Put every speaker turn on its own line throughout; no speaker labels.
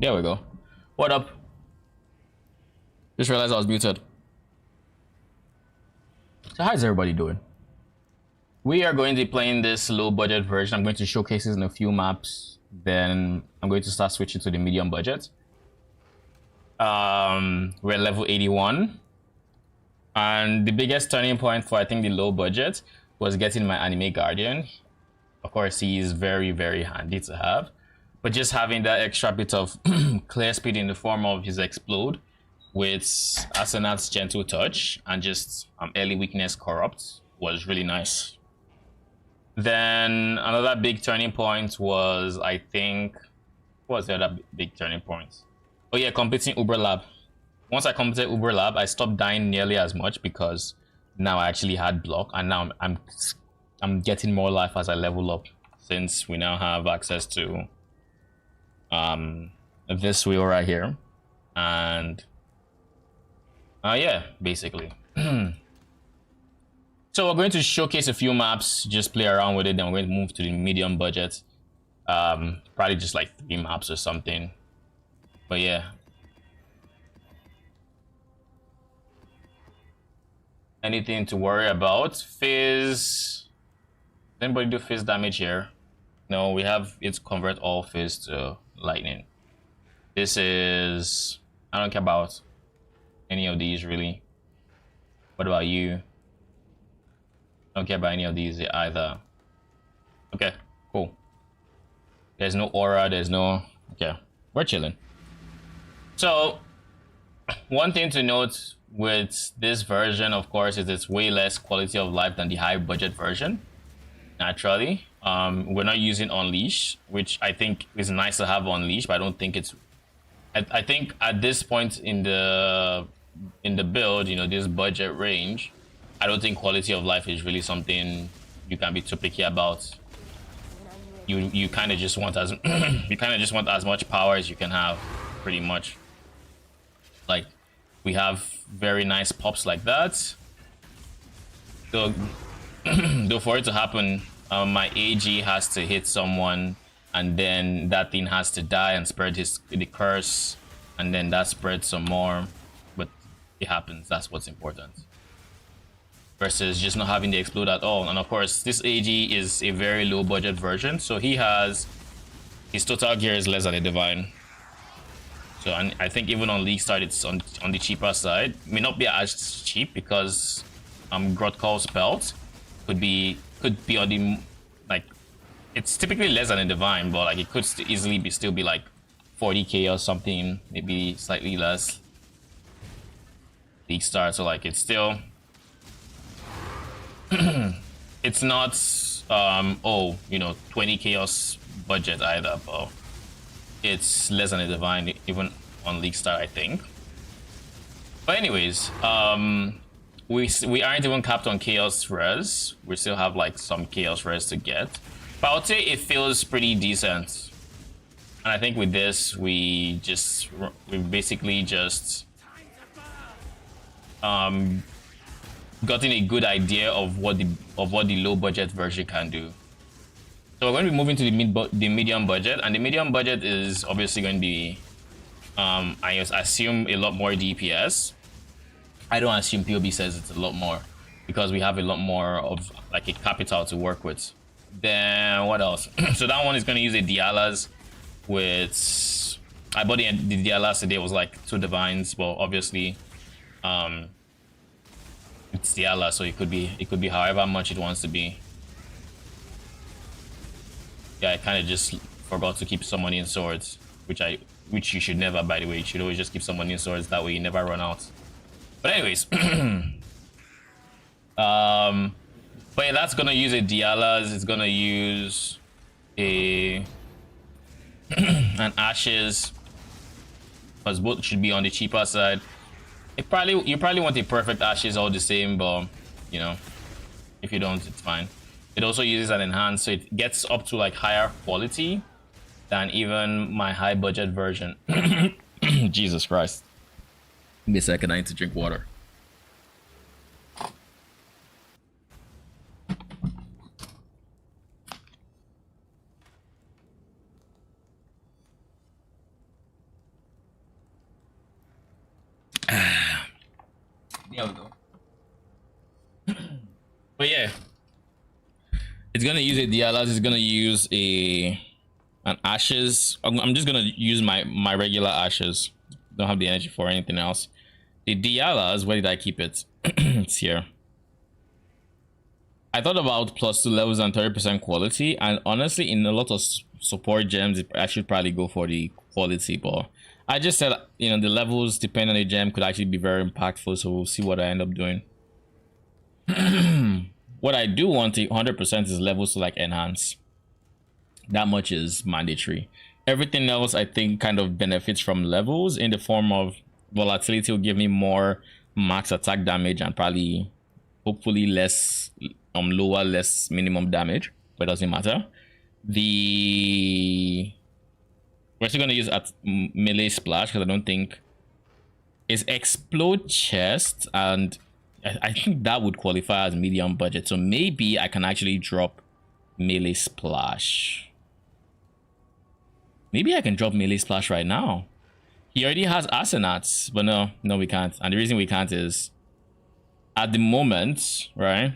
There we go. What up? Just realized I was muted. So how's everybody doing? We are going to be playing this low budget version. I'm going to showcase this in a few maps. Then I'm going to start switching to the medium budget. We're level 81. And the biggest turning point for I think the low budget was getting my anime guardian. Of course, he is very, very handy to have. But just having that extra bit of clear speed in the form of his explode with Asenat's gentle touch and just early weakness corrupt was really nice. Then another big turning point was, I think, what was the other big turning point? Oh yeah, completing Uber Lab. Once I completed Uber Lab, I stopped dying nearly as much because now I actually had block, and now I'm getting more life as I level up, since we now have access to this wheel right here. And yeah, basically. So we're going to showcase a few maps, just play around with it, then we're going to move to the medium budget. Probably just like 3 maps or something. But yeah. Anything to worry about? Fizz. Does anybody do fizz damage here? No, we have it convert all fizz to lightning. This is, I don't care about any of these really. What about you? Don't care about any of these either. Okay, cool. There's no aura, there's no, okay, we're chilling. So one thing to note with this version, of course, is it's way less quality of life than the high budget version, naturally. We're not using Unleash, which I think is nice to have Unleash, but I don't think it's, I think at this point in the build, you know, this budget range, I don't think quality of life is really something you can be too picky about. You kind of just want as you kind of just want as much power as you can have, pretty much. Like, we have very nice pops like that. So though for it to happen, my AG has to hit someone, and then that thing has to die and spread the curse, and then that spreads some more. But it happens. That's what's important. Versus just not having the explode at all. And of course, this AG is a very low budget version, so his total gear is less than a divine. So, and I think even on League Start, it's on the cheaper side. May not be as cheap because Grotkal's belt could be on the, like, it's typically less than a divine, but like it could easily still be like 40k or something, maybe slightly less. League Start, so like it's still it's not oh, you know, 20 chaos budget either, but it's less than a divine even on League Star, I think. But anyways, we aren't even capped on chaos res. We still have like some chaos res to get, but I would say it feels pretty decent. And I think with this we basically just gotten a good idea of what the low budget version can do. So we're going to be moving to the medium budget, and the medium budget is obviously going to be I assume a lot more DPS. I don't assume PoB says it's a lot more, because we have a lot more of like a capital to work with. Then what else? So that one is going to use a Dialas with, I bought the Dialas today, was like 2 divines, but obviously it's Diala, so it could be however much it wants to be. Yeah, I kind of just forgot to keep summoning swords, which you should never, by the way. You should always just keep summoning swords, that way you never run out. But anyways, but yeah, that's gonna use a Dialas. It's gonna use a an Ashes, because both should be on the cheaper side. You probably want a perfect Ashes all the same, but you know, if you don't, it's fine. It also uses an enhance, so it gets up to like higher quality than even my high budget version. Jesus Christ. Give me a second, I need to drink water.
though.
But yeah, it's gonna use a Dialas. It's gonna use an ashes. I'm just gonna use my regular ashes. Don't have the energy for anything else. The Dialas, where did I keep it? It's here. I thought about +2 levels and 30% quality, and honestly, in a lot of support gems, I should probably go for the quality. But I just said, you know, the levels depending on the gem could actually be very impactful. So we'll see what I end up doing. What I do want 100% is levels to like enhance. That much is mandatory. Everything else I think kind of benefits from levels in the form of volatility will give me more max attack damage and probably hopefully less lower less minimum damage, but it doesn't matter. We're still gonna use at melee splash because I don't think it's explode chest, and I think that would qualify as medium budget. So maybe I can actually drop melee splash. Maybe I can drop melee splash right now. He already has Asenats, but no, we can't. And the reason we can't is at the moment, right?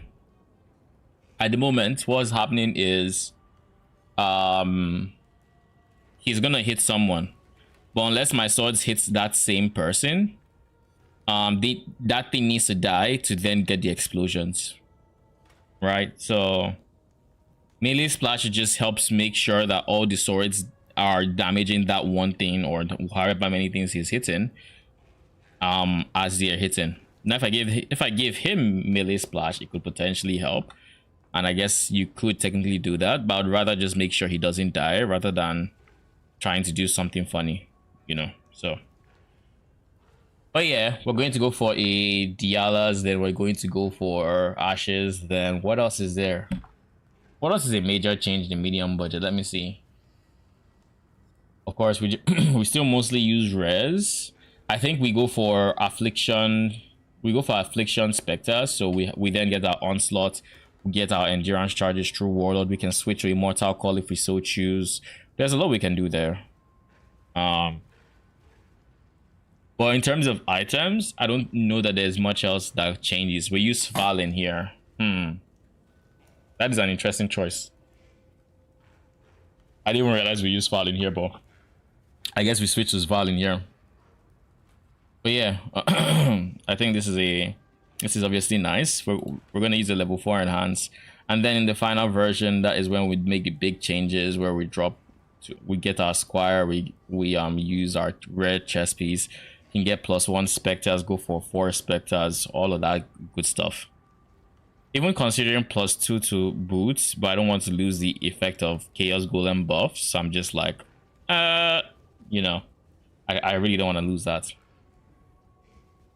At the moment, what's happening is he's gonna hit someone. But unless my swords hits that same person, that thing needs to die to then get the explosions. Right? So melee splash just helps make sure that all the swords are damaging that one thing or however many things he's hitting as they're hitting. Now if I give him melee splash, it could potentially help, and I guess you could technically do that, but I'd rather just make sure he doesn't die rather than trying to do something funny, you know. So but yeah, we're going to go for a Dialas, then we're going to go for ashes. Then what else is there? What else is a major change in the medium budget? Let me see. Of course, we still mostly use res. I think we go for affliction. We go for affliction spectre, so we then get our onslaught. We get our endurance charges through warlord. We can switch to immortal call if we so choose. There's a lot we can do there. But in terms of items, I don't know that there's much else that changes. We use Val in here. That is an interesting choice. I didn't even realize we use Val in here, but I guess we switch to Val in here. But yeah, I think this is obviously nice. We're gonna use a level 4 enhance, and then in the final version, that is when we make the big changes where we get our squire, we use our rare chest piece, can get +1 specters, go for 4 specters, all of that good stuff. Even considering +2 to boots, but I don't want to lose the effect of chaos golem buffs, so I'm just like you know, I really don't want to lose that,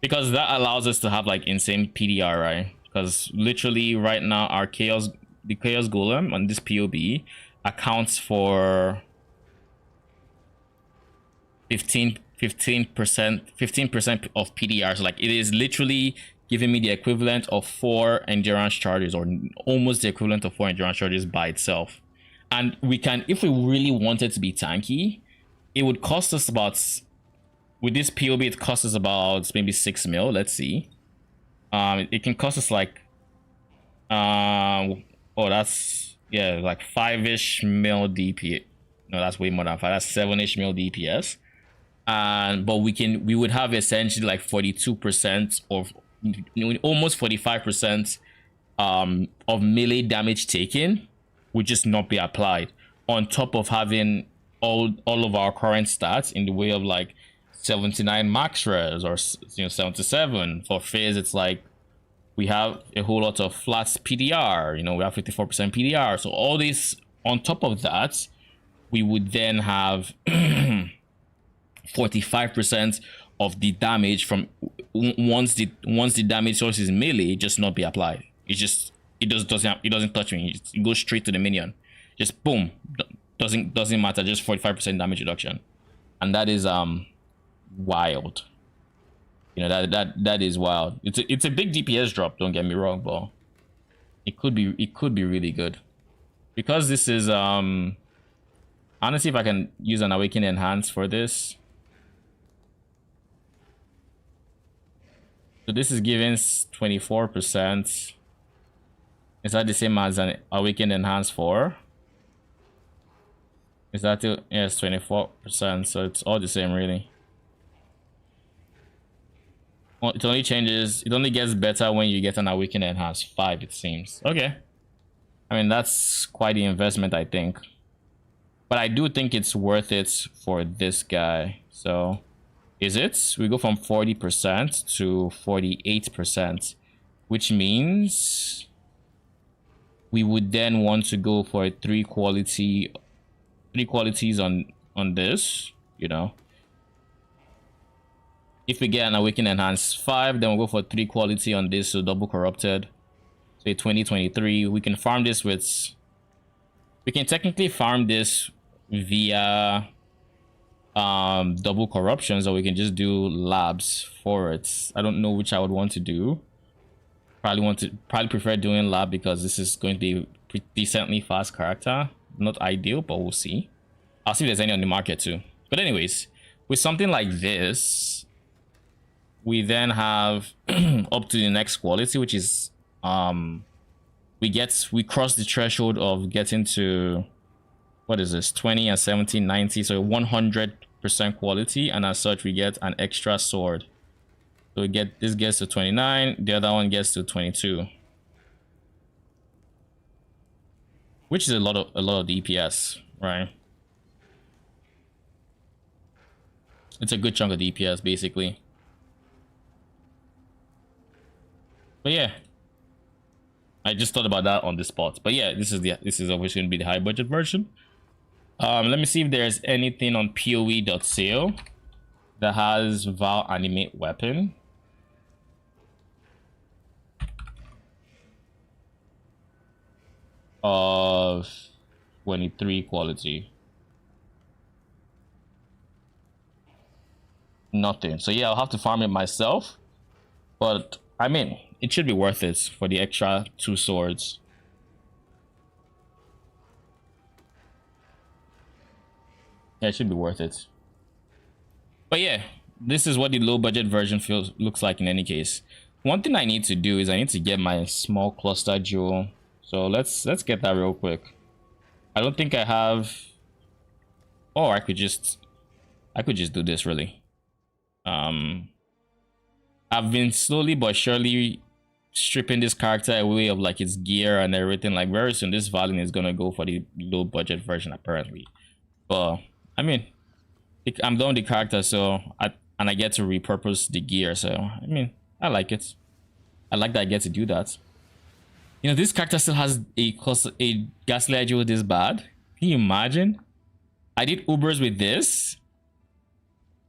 because that allows us to have like insane PDR, right? Because literally right now the chaos golem on this POB accounts for 15% of PDR. So like it is literally giving me the equivalent of 4 endurance charges, or almost the equivalent of 4 endurance charges by itself. And we can, if we really wanted to be tanky, it would cost us about, with this POB, it costs us about maybe 6 mil. Let's see. It can cost us like that's, yeah, like 5-ish mil DP. No, that's way more than 5. That's 7-ish mil DPS. But we would have essentially like 42% of, almost 45% of melee damage taken would just not be applied, on top of having all of our current stats in the way of like 79 max res, or 77 for phase. It's like we have a whole lot of flat PDR, we have 54% PDR. So all this on top of that, we would then have 45% of the damage from once the damage source is melee just not be applied. It doesn't touch me. It goes straight to the minion. Just boom. Doesn't matter. Just 45% damage reduction, and that is wild. That is wild. It's a big DPS drop. Don't get me wrong, but it could be really good, because this is honestly, if I can use an awaken enhance for this. So this is giving 24%. Is that the same as an Awakened Enhanced 4? Is that too? Yes, 24%. So it's all the same, really. Well, it only changes. It only gets better when you get an Awakened Enhanced 5, it seems. Okay. I mean, that's quite the investment, I think. But I do think it's worth it for this guy. So, is it? We go from 40% to 48%, which means we would then want to go for a three qualities on this, you know. If we get an Awakened Enhanced 5, then we'll go for 3 quality on this, so double corrupted. So 2023, we can farm this with... We can technically farm this via double corruptions, or we can just do labs for it. I don't know which I would want to do. Probably prefer doing lab because this is going to be a decently fast character. Not ideal, but we'll see. I'll see if there's any on the market too. But anyways, with something like this, we then have up to the next quality, which is we cross the threshold of getting to, what is this, 20 and 17, 90, so 100% quality, and as such we get an extra sword. So we get, this gets to 29, the other one gets to 22, which is a lot of DPS, right? It's a good chunk of DPS basically. But yeah, I just thought about that on the spot. But yeah, this is obviously going to be the high budget version. Let me see if there's anything on PoE.sale that has Val animate weapon. Of 23 quality. Nothing. So yeah, I'll have to farm it myself. But I mean, it should be worth it for the extra 2 swords. Yeah, it should be worth it. But yeah, this is what the low budget version looks like in any case. One thing I need to do is I need to get my small cluster jewel. So let's get that real quick. I don't think I have, or I could just do this really. I've been slowly but surely stripping this character away of like its gear and everything. Like very soon this Valen is gonna go for the low budget version apparently. But I mean, I'm done with the character, so I get to repurpose the gear. So I mean, I like it. I like that I get to do that. You know, this character still has a Ghastly Jewel this bad. Can you imagine? I did Ubers with this.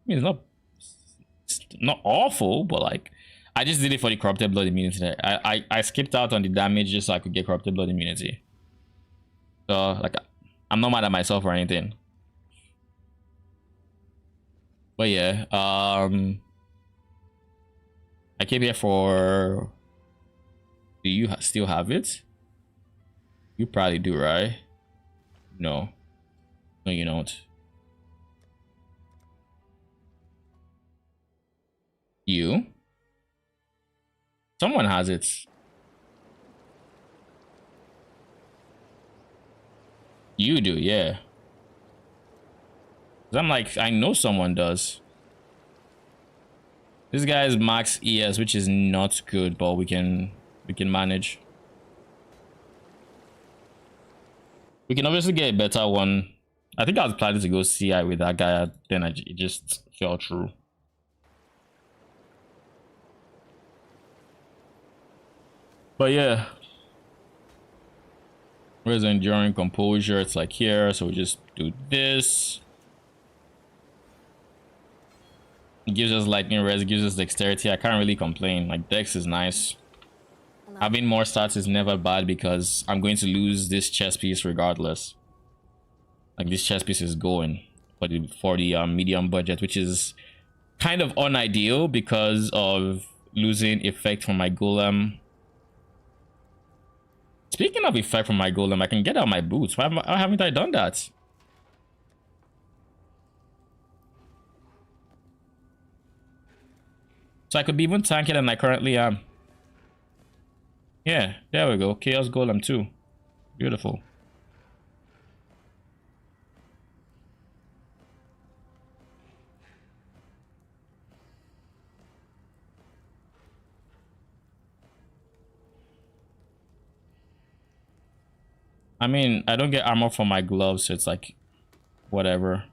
I mean, it's not awful, but like, I just did it for the Corrupted Blood immunity. I skipped out on the damage just so I could get Corrupted Blood immunity. So like, I'm not mad at myself or anything. But yeah, I came here for... Do you still have it? You probably do, right? No. No, you don't. You? Someone has it. You do, yeah. I'm like, I know someone does. This guy is max ES, which is not good, but we can manage. We can obviously get a better one. I think I was planning to go CI with that guy, then it just fell through. But yeah, where's the enduring composure? It's like here, so we just do this. It gives us lightning res, gives us dexterity. I can't really complain. Like dex is nice. Having more stats is never bad because I'm going to lose this chess piece regardless. Like this chess piece is going for the medium budget, which is kind of unideal because of losing effect from my golem. Speaking of effect from my golem, I can get out my boots. Why haven't I done that? So I could be even tankier than I currently am. Yeah, there we go. Chaos Golem too. Beautiful. I mean, I don't get armor for my gloves, so it's like, whatever.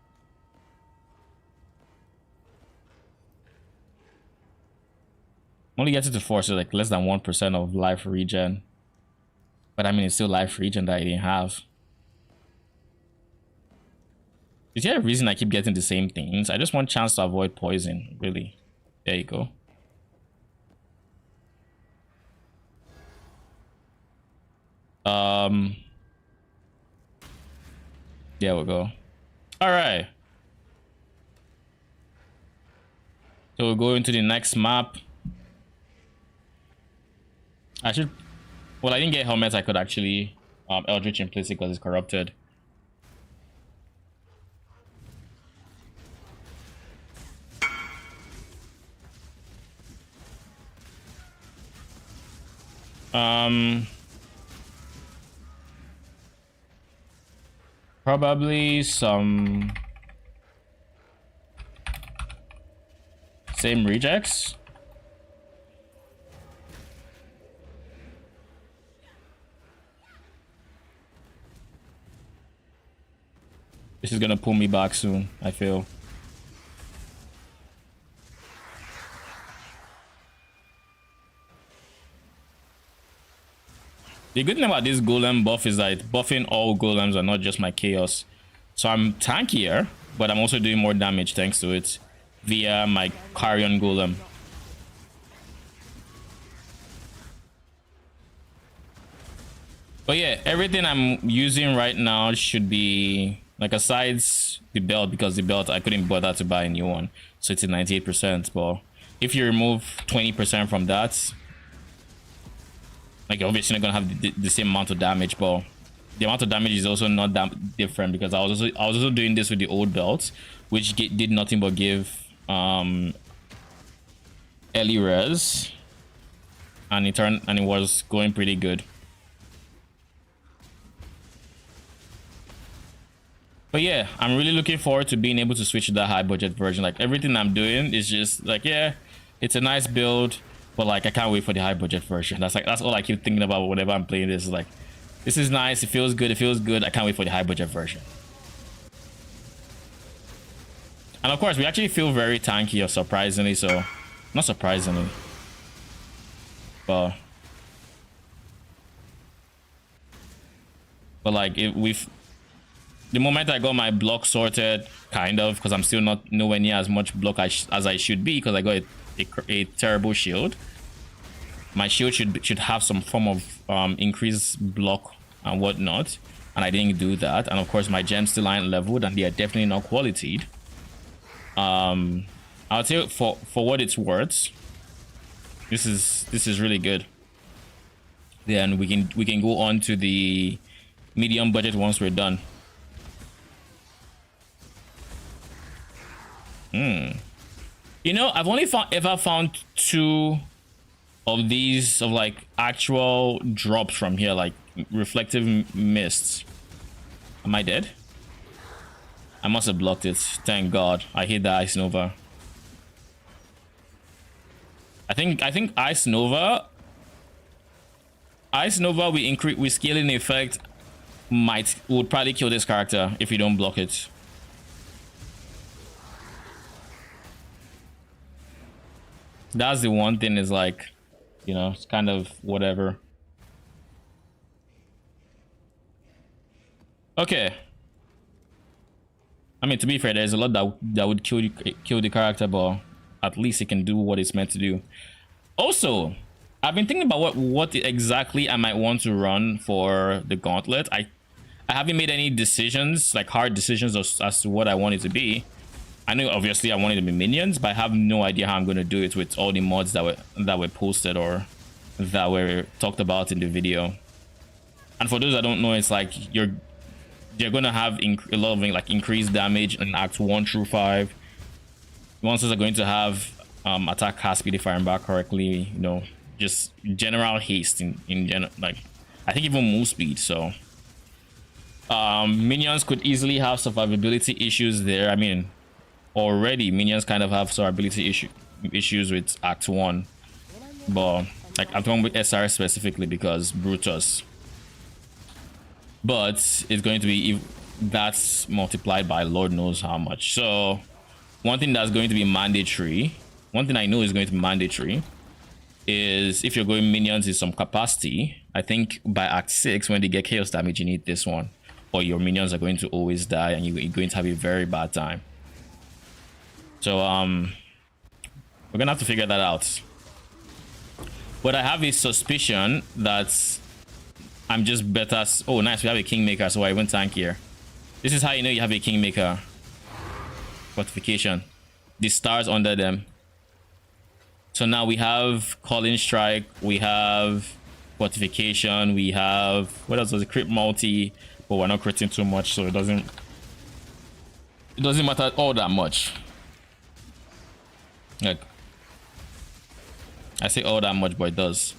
Only gets it to 4, so like less than 1% of life regen. But I mean, it's still life regen that I didn't have. Is there a reason I keep getting the same things? I just want chance to avoid poison, really. There you go. There we go. All right. So we'll go into the next map. I should... Well, I didn't get helmets. I could actually Eldritch Implicit because it's corrupted. Probably some same rejects. This is gonna pull me back soon, I feel. The good thing about this golem buff is that it's buffing all golems and not just my chaos. So I'm tankier, but I'm also doing more damage thanks to it via my carrion golem. But yeah, everything I'm using right now should be like, aside the belt, because the belt I couldn't bother to buy a new one, so it's at 98%. But if you remove 20% from that, like, obviously not gonna have the same amount of damage, but the amount of damage is also not that different, because I was also doing this with the old belt, which did nothing but give early res, and it was going pretty good. But yeah, I'm really looking forward to being able to switch to that high budget version. Like, everything I'm doing is just like, yeah, it's a nice build, but like, I can't wait for the high budget version. That's all I keep thinking about whenever I'm playing this. Is like, this is nice, it feels good, I can't wait for the high budget version. And of course, we actually feel very tanky, or surprisingly so. Not surprisingly, but like, the moment I got my block sorted, kind of, because I'm still nowhere near as much block as I should be, because I got a terrible shield. My shield should have some form of increased block and whatnot, and I didn't do that. And of course, my gems still aren't leveled, and they are definitely not qualityed. I'll tell you, for what it's worth, this is really good. Then we can go on to the medium budget once we're done. You know, I've only ever found 2 of these, of like actual drops from here, like reflective mists. Am I dead? I must have blocked it. Thank God. I hate the Ice Nova. I think Ice Nova we scaling effect would probably kill this character if you don't block it. That's the one thing, is like, you know, it's kind of whatever. Okay. I mean, to be fair, there's a lot that would kill the character, but at least it can do what it's meant to do. Also, I've been thinking about what exactly I might want to run for the gauntlet. I haven't made any decisions, like hard decisions, as to what I want it to be. I know obviously I want it to be minions, but I have no idea how I'm going to do it with all the mods that were posted or that were talked about in the video. And for those that don't know, it's like you're going to have a lot of like increased damage in Act 1 through 5. Monsters are going to have attack cast speed if I remember correctly. You know, just general haste in general, like I think even move speed. So minions could easily have survivability issues there. I mean, already minions kind of have survivability issues with Act 1, but like I'm talking with SR specifically because Brutus. But it's going to be, if that's multiplied by Lord knows how much. So one thing that's going to be mandatory, one thing I know is going to be mandatory, is if you're going minions in some capacity, I think by Act 6 when they get chaos damage you need this one, or your minions are going to always die and you're going to have a very bad time. So we're gonna have to figure that out. But I have a suspicion that I'm just better. Oh nice, we have a Kingmaker, so I went tank here. This is how you know you have a Kingmaker. Fortification, the stars under them. So now we have Calling Strike, we have Fortification, we have, what else was it? Crit multi, but we're not critting too much, so it doesn't matter all that much. Like, I say all that much, but it does.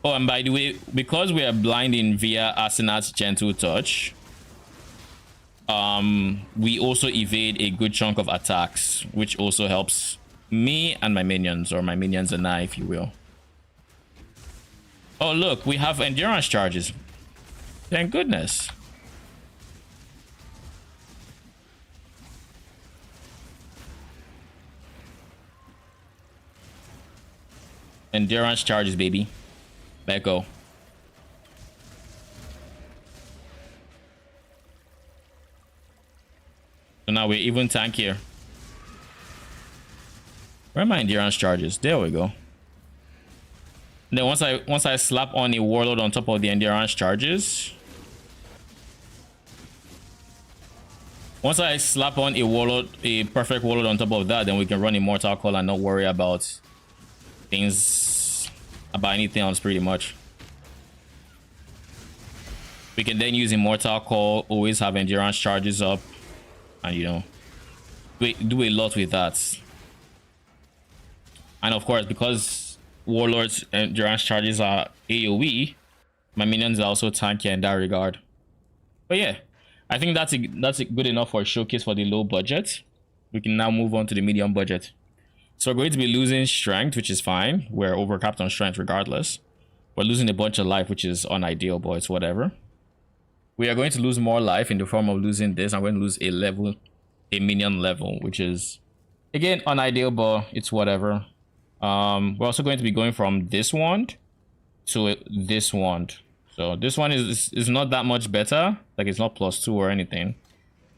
Oh, and by the way, because we are blinding via Asenath's Gentle Touch, we also evade a good chunk of attacks, which also helps me and my minions, or my minions and I, if you will. Oh look, we have endurance charges. Thank goodness. Endurance charges, baby. Let go. So now we're even tankier. Where are my endurance charges? There we go. And then once I slap on a warlord on top of the endurance charges, once I slap on a warlord, a perfect warlord on top of that, then we can run Immortal Call and not worry about things, about anything else pretty much. We can then use Immortal Call, always have endurance charges up, and you know, do a lot with that. And of course, because warlords endurance charges are AoE, my minions are also tanky in that regard. But yeah, I think that's good enough for a showcase for the low budget. We can now move on to the medium budget. So we're going to be losing strength, which is fine. We're overcapped on strength regardless. We're losing a bunch of life, which is unideal, but it's whatever. We are going to lose more life in the form of losing this. I'm going to lose a minion level, which is again unideal, but it's whatever. We're also going to be going from this wand to this wand. So this one is not that much better. Like it's not +2 or anything.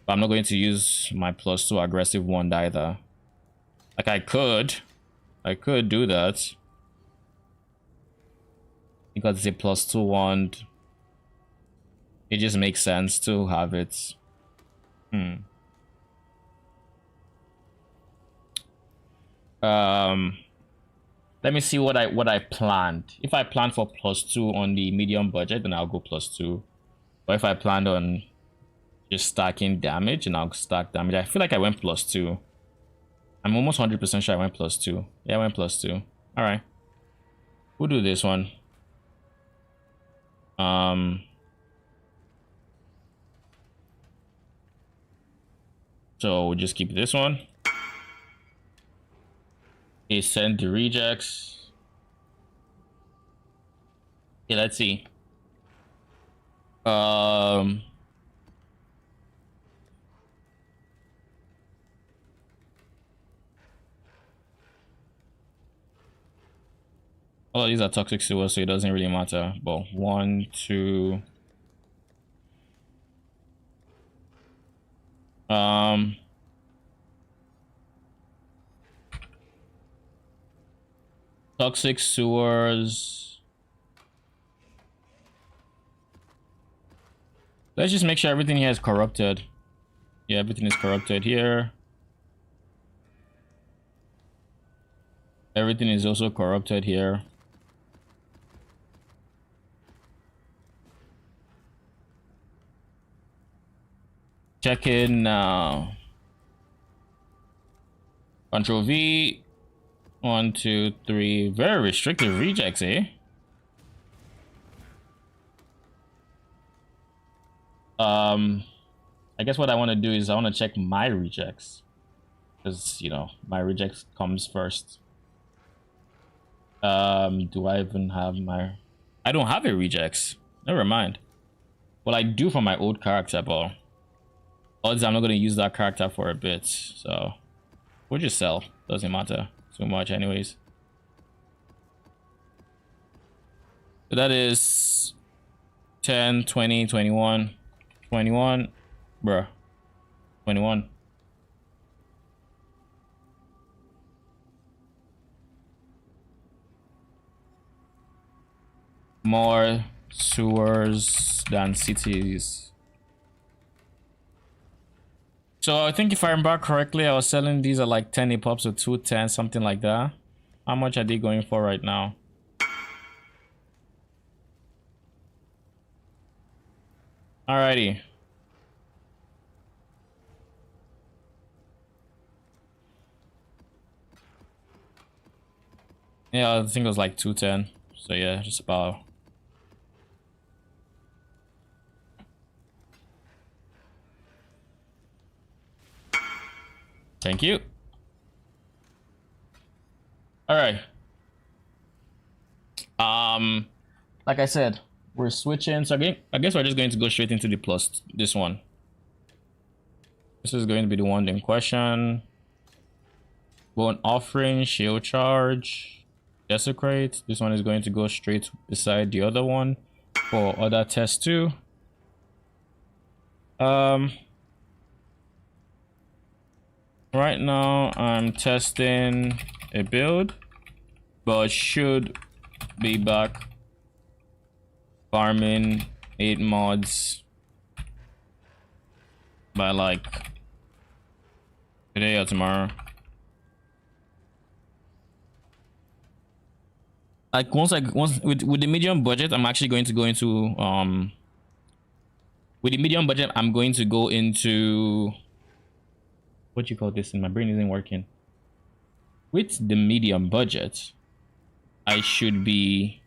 But I'm not going to use my +2 aggressive wand either. Like I could do that because it's a +2 wand. It just makes sense to have it. Let me see what I planned. If I planned for +2 on the medium budget, then I'll go +2. But if I planned on just stacking damage, and I'll stack damage. I feel like I went +2. I'm almost 100% sure I went +2. Yeah, I went +2. All right, we'll do this one. So we'll just keep this one. Okay, send the rejects. Okay, let's see. All of these are toxic sewers, so it doesn't really matter. But 1, 2. Toxic sewers. Let's just make sure everything here is corrupted. Yeah, everything is corrupted here. Everything is also corrupted here. Check in now. Control V. 1, 2, 3. Very restrictive rejects, eh? I guess what I want to do is I want to check my rejects, because you know my rejects comes first. Do I even have my? I don't have a rejects. Never mind. Well, I do for my old character, but odds I'm not gonna use that character for a bit, so we'll just sell. Doesn't matter too much, anyways. So that is 10, 20, 21, 21, bruh, 21. More sewers than cities. So I think if I remember correctly, I was selling these at like 10 pops or 210, something like that. How much are they going for right now? Alrighty. Yeah, I think it was like 210. So yeah, just about. Thank you. All right. Like I said, we're switching. So again, I guess we're just going to go straight into the plus this one. This is going to be the one in question. Bone offering, shield charge, desecrate. This one is going to go straight beside the other one for other tests too. Right now I'm testing a build, but should be back farming 8 mods by like today or tomorrow. Like once with the medium budget, I'm actually going to go into with the medium budget, I'm going to go into what you call this, and my brain isn't working. With the medium budget, I should be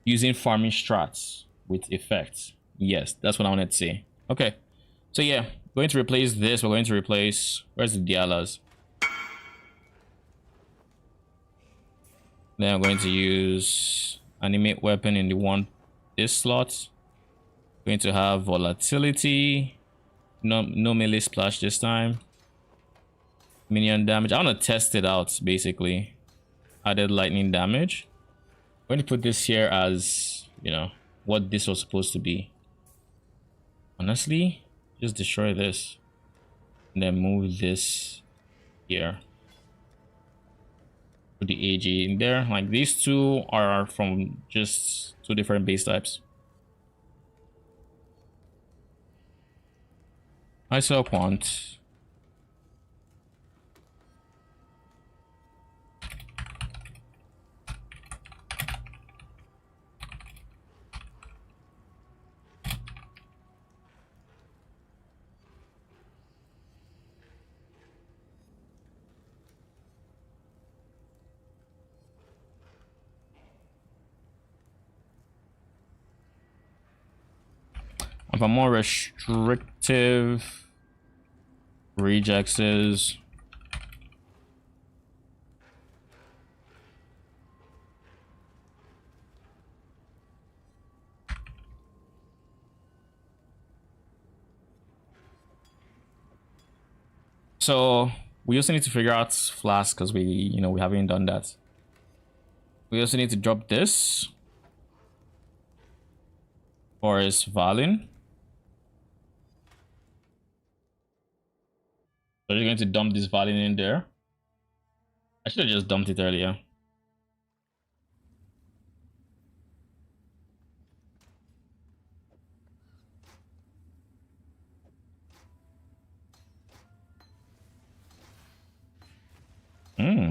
using farming strats with effects. Yes, that's what I wanted to say. Okay, so yeah, going to replace this. We're going to replace, where's the Dialas? Then I'm going to use animate weapon in the this slot. Going to have volatility, no melee splash this time. Minion damage. I want to test it out, basically. Added lightning damage. I'm going to put this here as, you know, what this was supposed to be. Honestly, just destroy this. And then move this here. Put the AG in there. Like, these two are from just 2 different base types. I sell quant. If I'm more restrictive rejects is so we also need to figure out flask because we haven't done that. We also need to drop this for his Valin. So you're going to dump this Valin in there. I should have just dumped it earlier.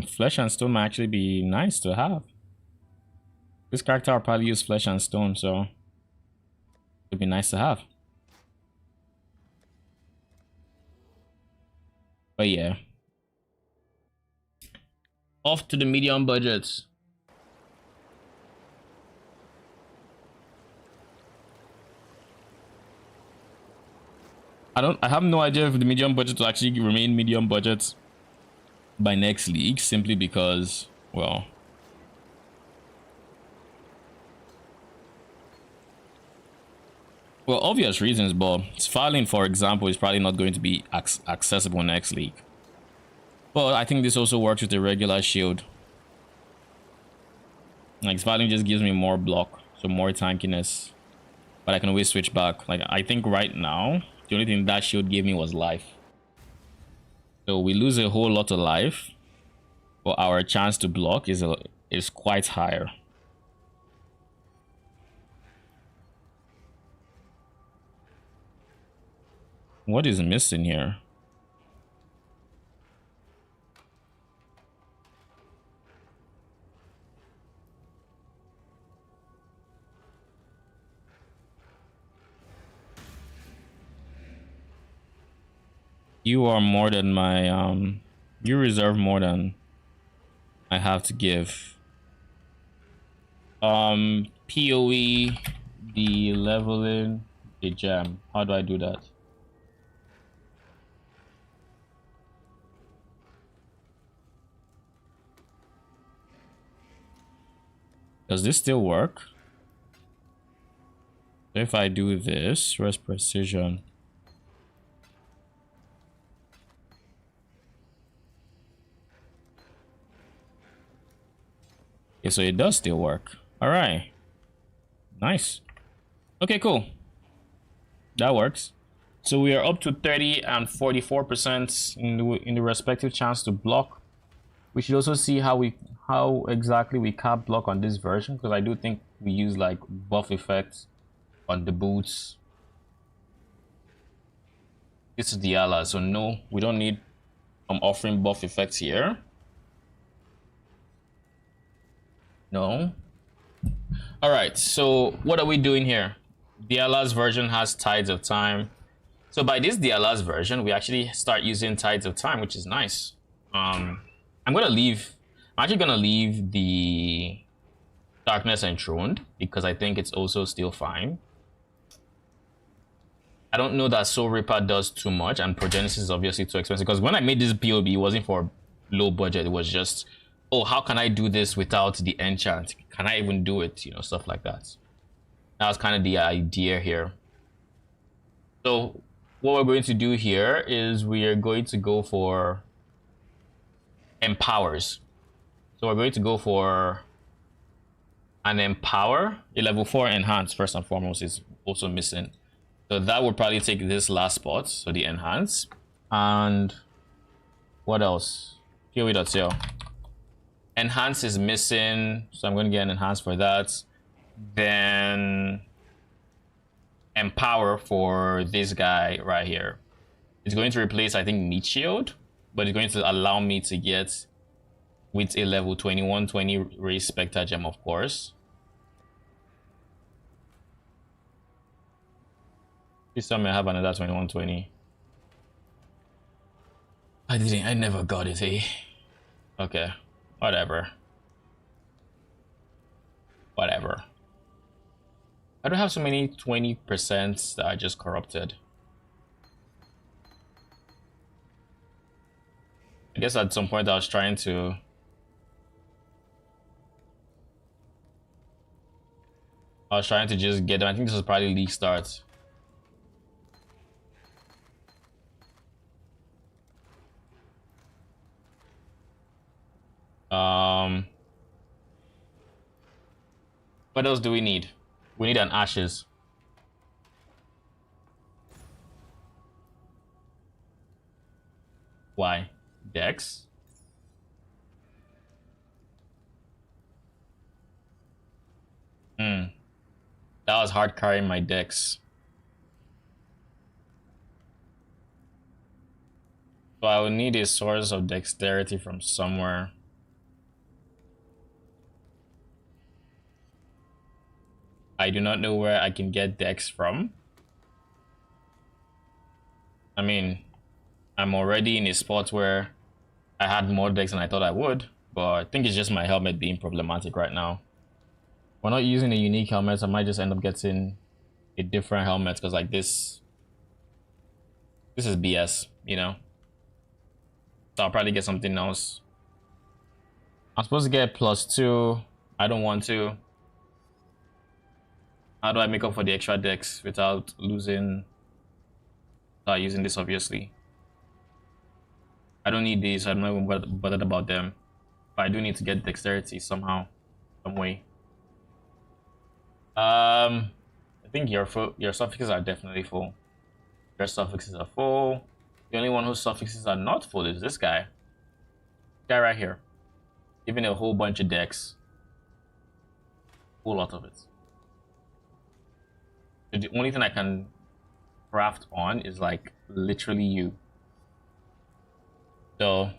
Flesh and stone might actually be nice to have. This character will probably use flesh and stone, so it'd be nice to have. But yeah. Off to the medium budgets. I have no idea if the medium budget will actually remain medium budget by next league, simply because, well, obvious reasons, but filing, for example, is probably not going to be accessible next league. But I think this also works with the regular shield. Like, filing just gives me more block, so more tankiness, but I can always switch back. Like, I think right now the only thing that shield gave me was life, so we lose a whole lot of life, but our chance to block is quite higher. What is missing here? You are more than my you reserve more than I have to give. PoE, the leveling, the gem. How do I do that? Does this still work? If I do this, rest precision. Okay, so it does still work. All right. Nice. Okay, cool. That works. So we are up to 30 and 44% in the respective chance to block. We should also see how exactly we cap block on this version, because I do think we use like buff effects on the boots. This is the ally, so no, we don't need offering buff effects here. No. All right, so what are we doing here? DLR's version has Tides of Time. So by this DLR's version, we actually start using Tides of Time, which is nice. I'm actually gonna leave the Darkness Enthroned because I think it's also still fine. I don't know that Soul Reaper does too much, and Progenesis is obviously too expensive, because when I made this POB, it wasn't for low budget. It was just, oh, how can I do this without the enchant? Can I even do it? You know, stuff like that. That was kind of the idea here. So what we're going to do here is we are going to go for empowers. So we're going to go for an empower. A level 4 enhance, first and foremost, is also missing. So that would probably take this last spot, so the enhance. And what else? PoE.co. Enhance is missing, so I'm going to get an enhance for that. Then empower for this guy right here. It's going to replace, I think, Meat Shield, but it's going to allow me to get with a level 2120 Raise Spectre Gem, of course. This time I have another 2120. I never got it, eh? Okay, whatever. Whatever. I don't have so many 20% that I just corrupted. I guess at some point I was trying to just get them. I think this was probably league start. What else do we need? We need an ashes. Why? Dex? That was hard carrying my Dex. So I would need a source of dexterity from somewhere. I do not know where I can get Dex from. I mean, I'm already in a spot where I had more Dex than I thought I would, but I think it's just my helmet being problematic right now. We're not using a unique helmet, so I might just end up getting a different helmet because like this is BS, you know. So I'll probably get something else. I'm supposed to get +2. I don't want to. How do I make up for the extra dex without using this, obviously? I don't need these, so I'm not even bothered about them. But I do need to get dexterity somehow, some way. I think your suffixes are definitely full. Your suffixes are full. The only one whose suffixes are not full is this guy. Guy right here. Giving a whole bunch of dex. Whole lot of it. The only thing I can craft on is like literally you. So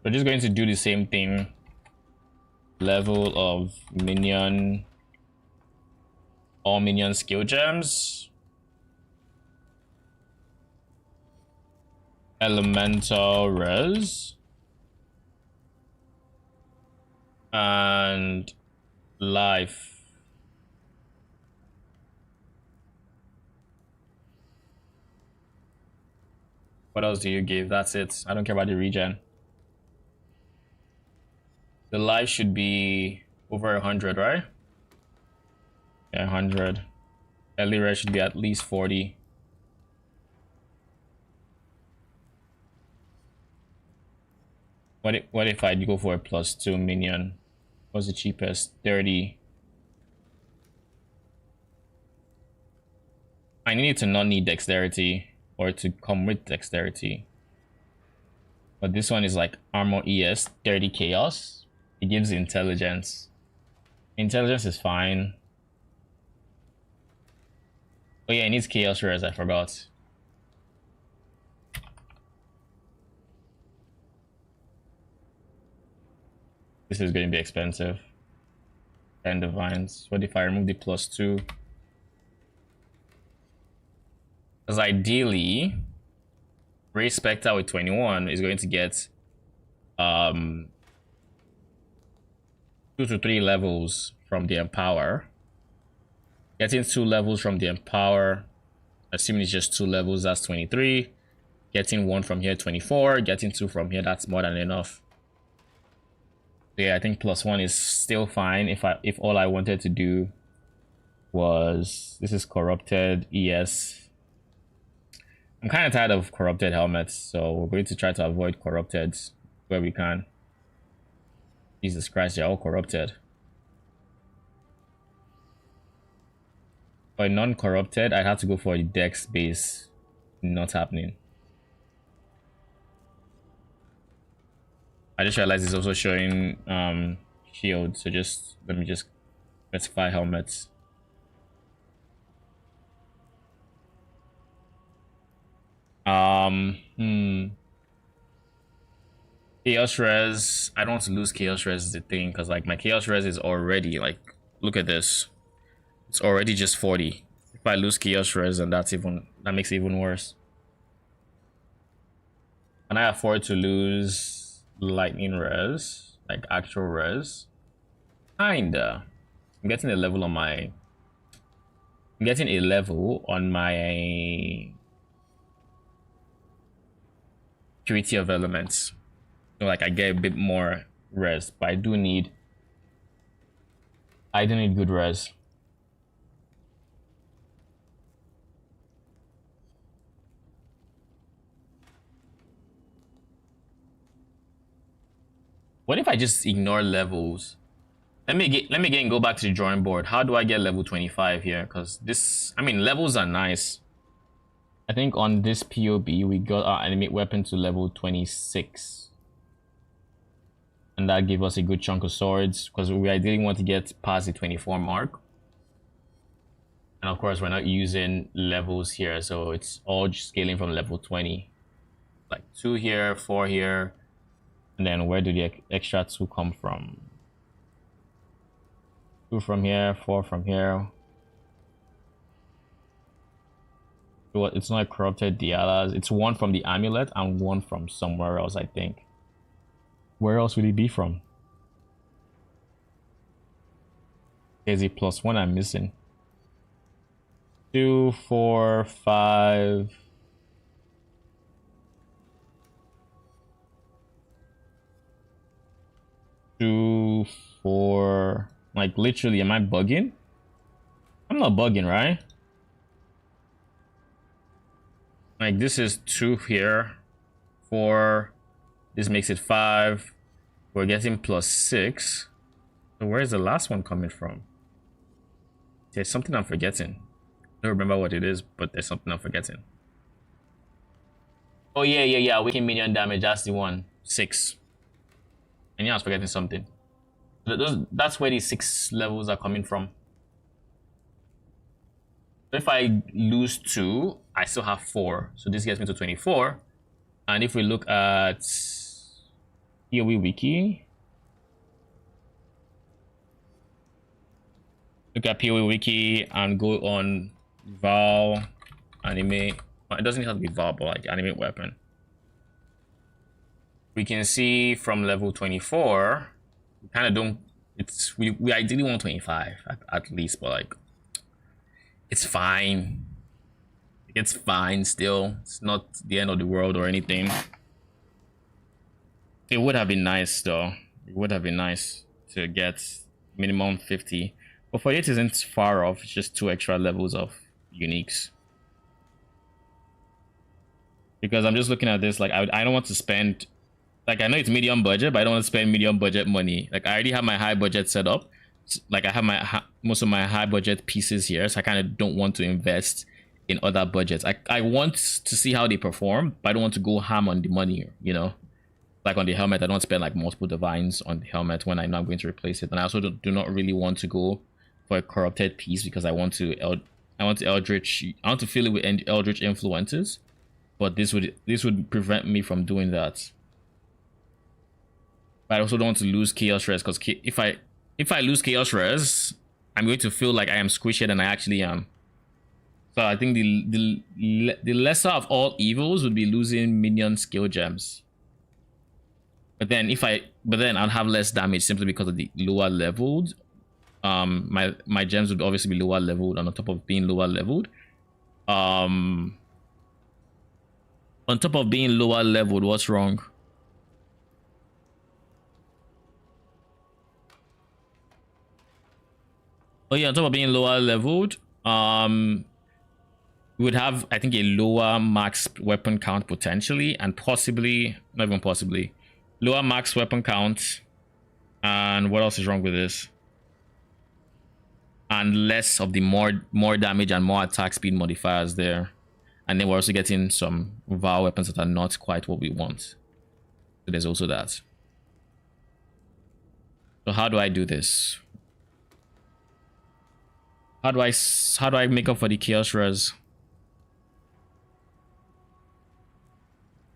we're just going to do the same thing. Level of minion. All minion skill gems. Elemental res. And life. What else do you give? That's it. I don't care about the regen. The life should be over 100, right? Yeah, 100. Early res should be at least 40. What if I go for a +2 minion? What's the cheapest? 30. I need to not need dexterity or to come with dexterity. But this one is like armor ES 30 chaos. It gives intelligence. Intelligence is fine. Oh yeah, it needs chaos res, I forgot. This is going to be expensive. And divines. What if I remove the +2? Because ideally, Ray Spectre with 21 is going to get 2 to 3 levels from the Empower. Getting 2 levels from the Empower, assuming it's just 2 levels, that's 23. Getting 1 from here, 24. Getting 2 from here, that's more than enough. Yeah, I think +1 is still fine if all I wanted to do was, this is corrupted ES. I'm kind of tired of corrupted helmets, so we're going to try to avoid corrupted where we can. Jesus Christ, they're all corrupted. For non-corrupted, I'd have to go for a dex base. Not happening. I just realized it's also showing shield, so let me just specify helmets. Chaos res. I don't want to lose chaos res is the thing, because like my chaos res is already like, look at this. It's already just 40. If I lose chaos res, then that makes it even worse. Can I afford to lose lightning res? Like actual res? Kinda. I'm getting a level on my purity of elements. So like I get a bit more res, but I do need good res. What if I just ignore levels? Let me again go back to the drawing board. How do I get level 25 here? Because this, I mean, levels are nice. I think on this POB we got our enemy weapon to level 26. And that gave us a good chunk of swords, because we ideally want to get past the 24 mark. And of course we're not using levels here, so it's all just scaling from level 20. Like 2 here, 4 here. And then where do the extra 2 come from? 2 from here, 4 from here. It's not corrupted Dialas. It's 1 from the amulet and 1 from somewhere else, I think. Where else would it be from? Is it +1 I'm missing? 2, 4, 5. 2, 4. Like literally, am I bugging? I'm not bugging, right? Like this is 2 here, 4. This makes it 5. We're getting +6. So where's the last one coming from? There's something I'm forgetting. I don't remember what it is, but there's something I'm forgetting. Oh yeah. Weaken minion damage. That's the one. 6. And yeah, I was forgetting something. That's where these 6 levels are coming from. If I lose 2, I still have 4. So this gets me to 24. And if we look at PoE Wiki, look at PoE Wiki and go on Val anime. Well, it doesn't have to be Val, but like animate weapon. We can see from level 24, we kind of don't. We ideally want 25 at least, but like it's fine. It's fine still. It's not the end of the world or anything. It would have been nice though. It would have been nice to get minimum 50. But 48 isn't far off. It's just 2 extra levels of uniques. Because I'm just looking at this, like I don't want to spend, like I know it's medium budget, but I don't want to spend medium budget money. Like I already have my high budget set up. Like I have my most of my high budget pieces here, so I kind of don't want to invest in other budgets. I want to see how they perform, but I don't want to go ham on the money, you know. Like on the helmet, I don't spend like multiple divines on the helmet when I know I'm going to replace it. And I also do not really want to go for a corrupted piece because I want to Eldritch. I want to fill it with Eldritch influences, but this would prevent me from doing that. But I also don't want to lose Chaos Res because if I lose Chaos Res, I'm going to feel like I am squished and I actually am. So I think the lesser of all evils would be losing minion skill gems. But then I'll have less damage simply because of the lower leveled. My gems would obviously be lower leveled, and on top of being lower leveled, on top of being lower leveled, what's wrong? Oh yeah, on top of being lower leveled, we would have, I think, a lower max weapon count potentially, and possibly, not even possibly, lower max weapon count. And what else is wrong with this? And less of the more damage and more attack speed modifiers there. And then we're also getting some VAR weapons that are not quite what we want. So there's also that. So how do I do this? How do I make up for the chaos res?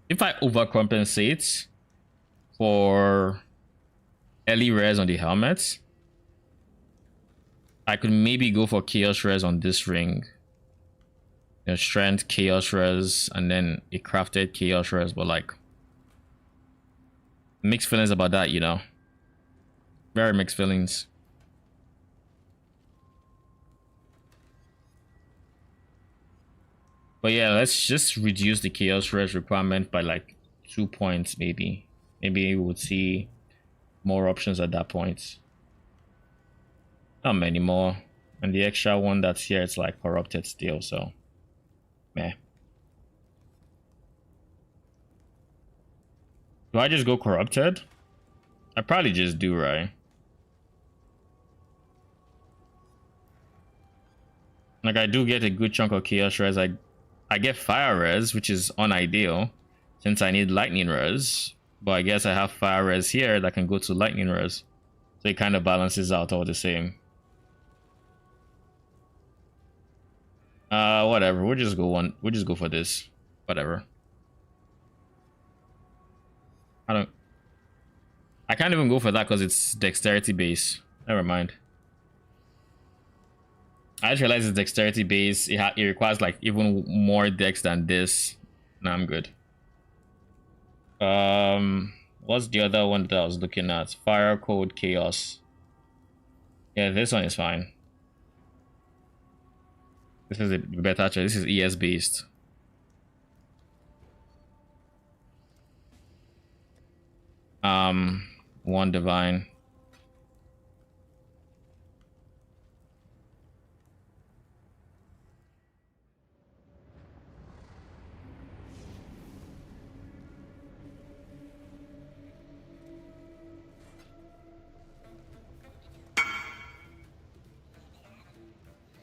If I overcompensate for early res on the helmets, I could maybe go for chaos res on this ring. You know, strength, chaos res, and then a crafted chaos res, but like mixed feelings about that, you know. Very mixed feelings. But yeah, let's just reduce the chaos res requirement by like 2 points, maybe. Maybe we would see more options at that point. Not many more. And the extra one that's here, it's like corrupted still, so meh. Do I just go corrupted? I probably just do, right? Like I do get a good chunk of chaos res. I get fire res, which is unideal since I need lightning res. But I guess I have fire res here that can go to lightning res. So it kind of balances out all the same. Whatever. We'll just go for this. Whatever. I can't even go for that because it's dexterity base. Never mind. I just realized it's dexterity base. It requires like even more dex than this. Nah, I'm good. What's the other one that I was looking at? Fire code chaos. Yeah, this one is fine. This is a better choice. This is ES based. One divine.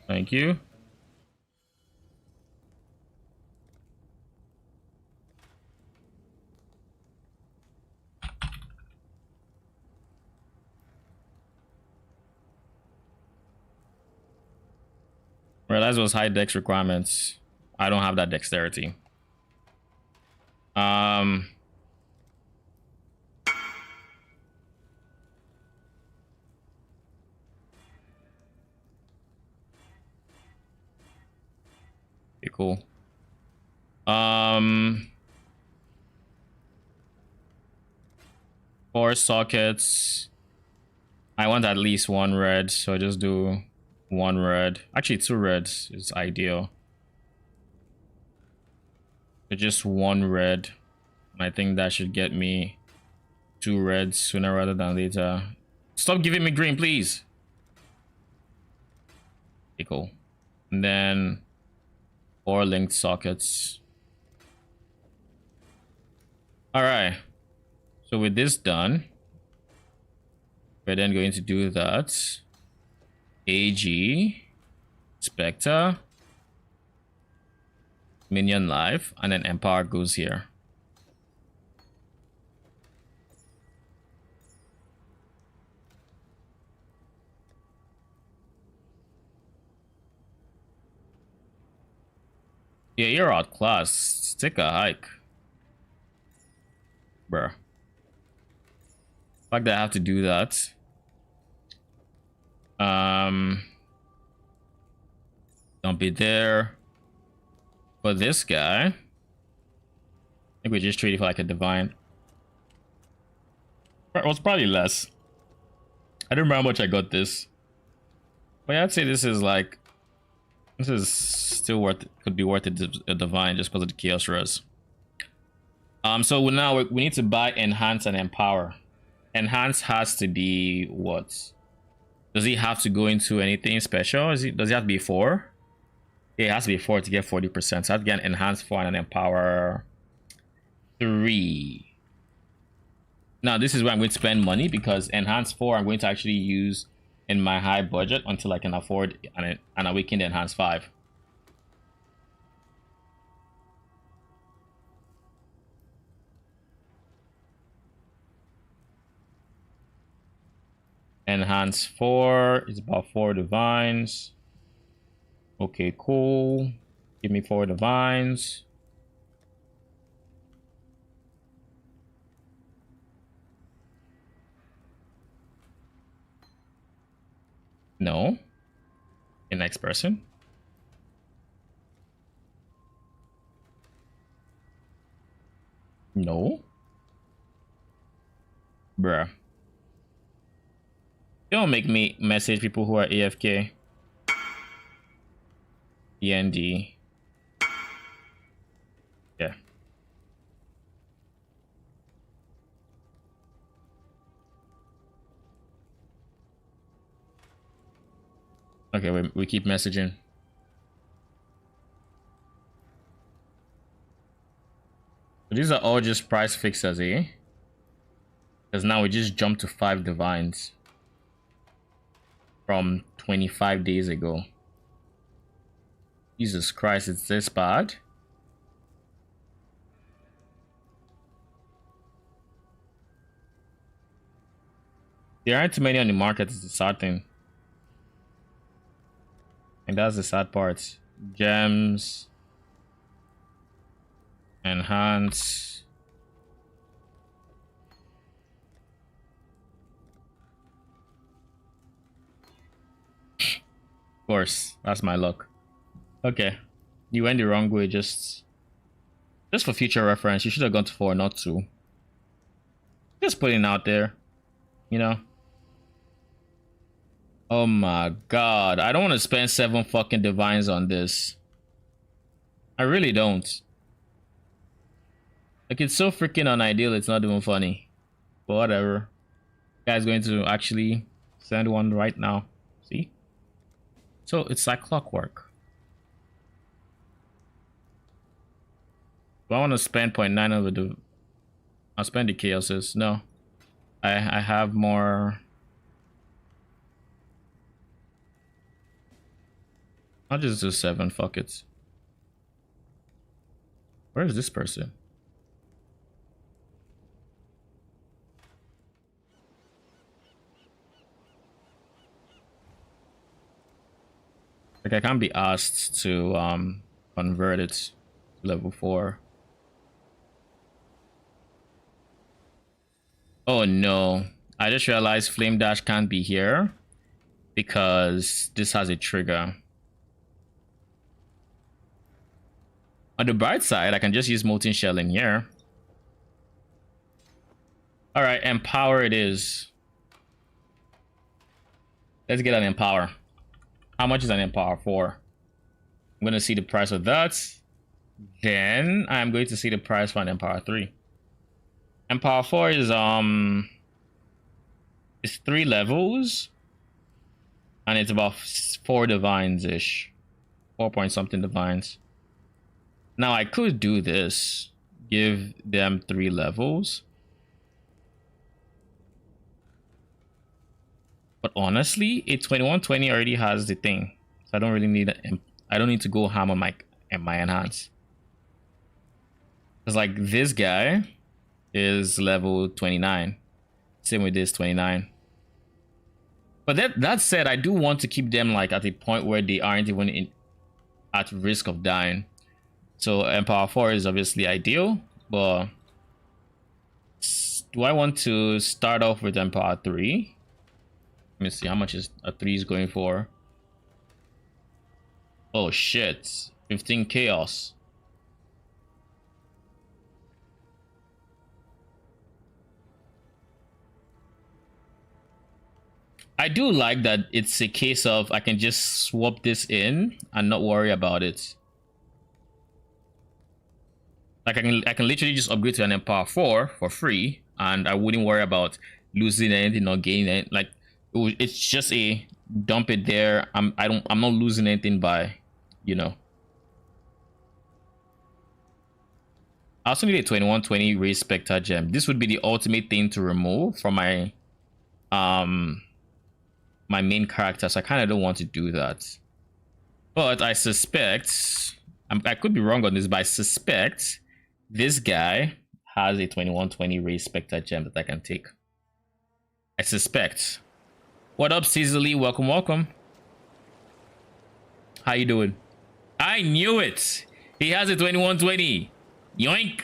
Thank you. Realize those high dex requirements. I don't have that dexterity. Okay, cool. 4 sockets. I want at least 1 red, so just do 1 red. Actually, 2 reds is ideal. So just 1 red. I think that should get me 2 reds sooner rather than later. Stop giving me green, please. Okay, cool. And then 4 linked sockets. All right. So with this done, we're then going to do that. AG, Spectre, Minion Life, and then Empower goes here. Yeah, you're outclassed. Take a hike. Bruh. Fact that I have to do that. Don't be there. For this guy, I think we just treat it for like a divine. It was probably less. I don't remember how much I got this. But yeah, I'd say this is like, this is still worth it. Could be worth it, a divine, just because of the chaos res. So now we need to buy enhance and empower. Enhance has to be what? Does he have to go into anything special? Does he have to be 4? Yeah, it has to be 4 to get 40%. So I have to get an enhance 4 and an empower 3. Now this is where I'm going to spend money, because enhance 4 I'm going to actually use in my high budget until I can afford an awakened enhance 5. Enhance 4 is about 4 divines. Okay, cool. Give me 4 divines. No. The next person. No. Bruh. Don't make me message people who are AFK. END. Yeah. Okay, we keep messaging. So these are all just price fixers, eh? Because now we just jumped to 5 divines from 25 days ago. Jesus Christ, it's this bad? There aren't too many on the market, is the sad thing. And that's the sad part. Gems. Enhance. Of course, that's my luck. Okay, you went the wrong way. Just for future reference, you should have gone to 4, not 2. Just putting it out there, you know. Oh my god. I don't want to spend 7 fucking divines on this. I really don't. Like, it's so freaking unideal, it's not even funny. But whatever. Guy's going to actually send one right now. See? So it's like clockwork. Do I want to spend 0.9 over the... I'll spend the chaoses. No. I have more... I'll just do 7. Fuck it. Where is this person? Like, I can't be asked to convert it to level 4. Oh no. I just realized Flame Dash can't be here because this has a trigger. On the bright side, I can just use Molten Shell in here. Alright, Empower it is. Let's get an Empower. How much is an Empower for? I'm going to see the price of that. Then I'm going to see the price for an Empower 3. Empower 4 is it's 3 levels. And it's about 4 divines-ish. 4 point something divines. Now I could do this. Give them 3 levels. But honestly, a 2120 already has the thing. So I don't really need I don't need to go ham on my enhance. It's like this guy is level 29. Same with this 29. But that said, I do want to keep them like at a point where they aren't even at risk of dying. So Empower 4 is obviously ideal, but do I want to start off with Empower 3? Let me see how much is a 3 is going for. Oh shit, 15 chaos. I do like that it's a case of I can just swap this in and not worry about it. Like I can literally just upgrade to an Empower 4 for free, and I wouldn't worry about losing anything or gaining it. Like it's just a dump it there. I'm not losing anything by, you know. I also need a 2120 Raise Spectre gem. This would be the ultimate thing to remove from my my main character, so I kind of don't want to do that. But I suspect I could be wrong on this, but I suspect this guy has a 2120 Raise Spectre gem that I can take. I suspect. What up, Cecily? Welcome, welcome. How you doing? I knew it. He has a 2120. Yoink.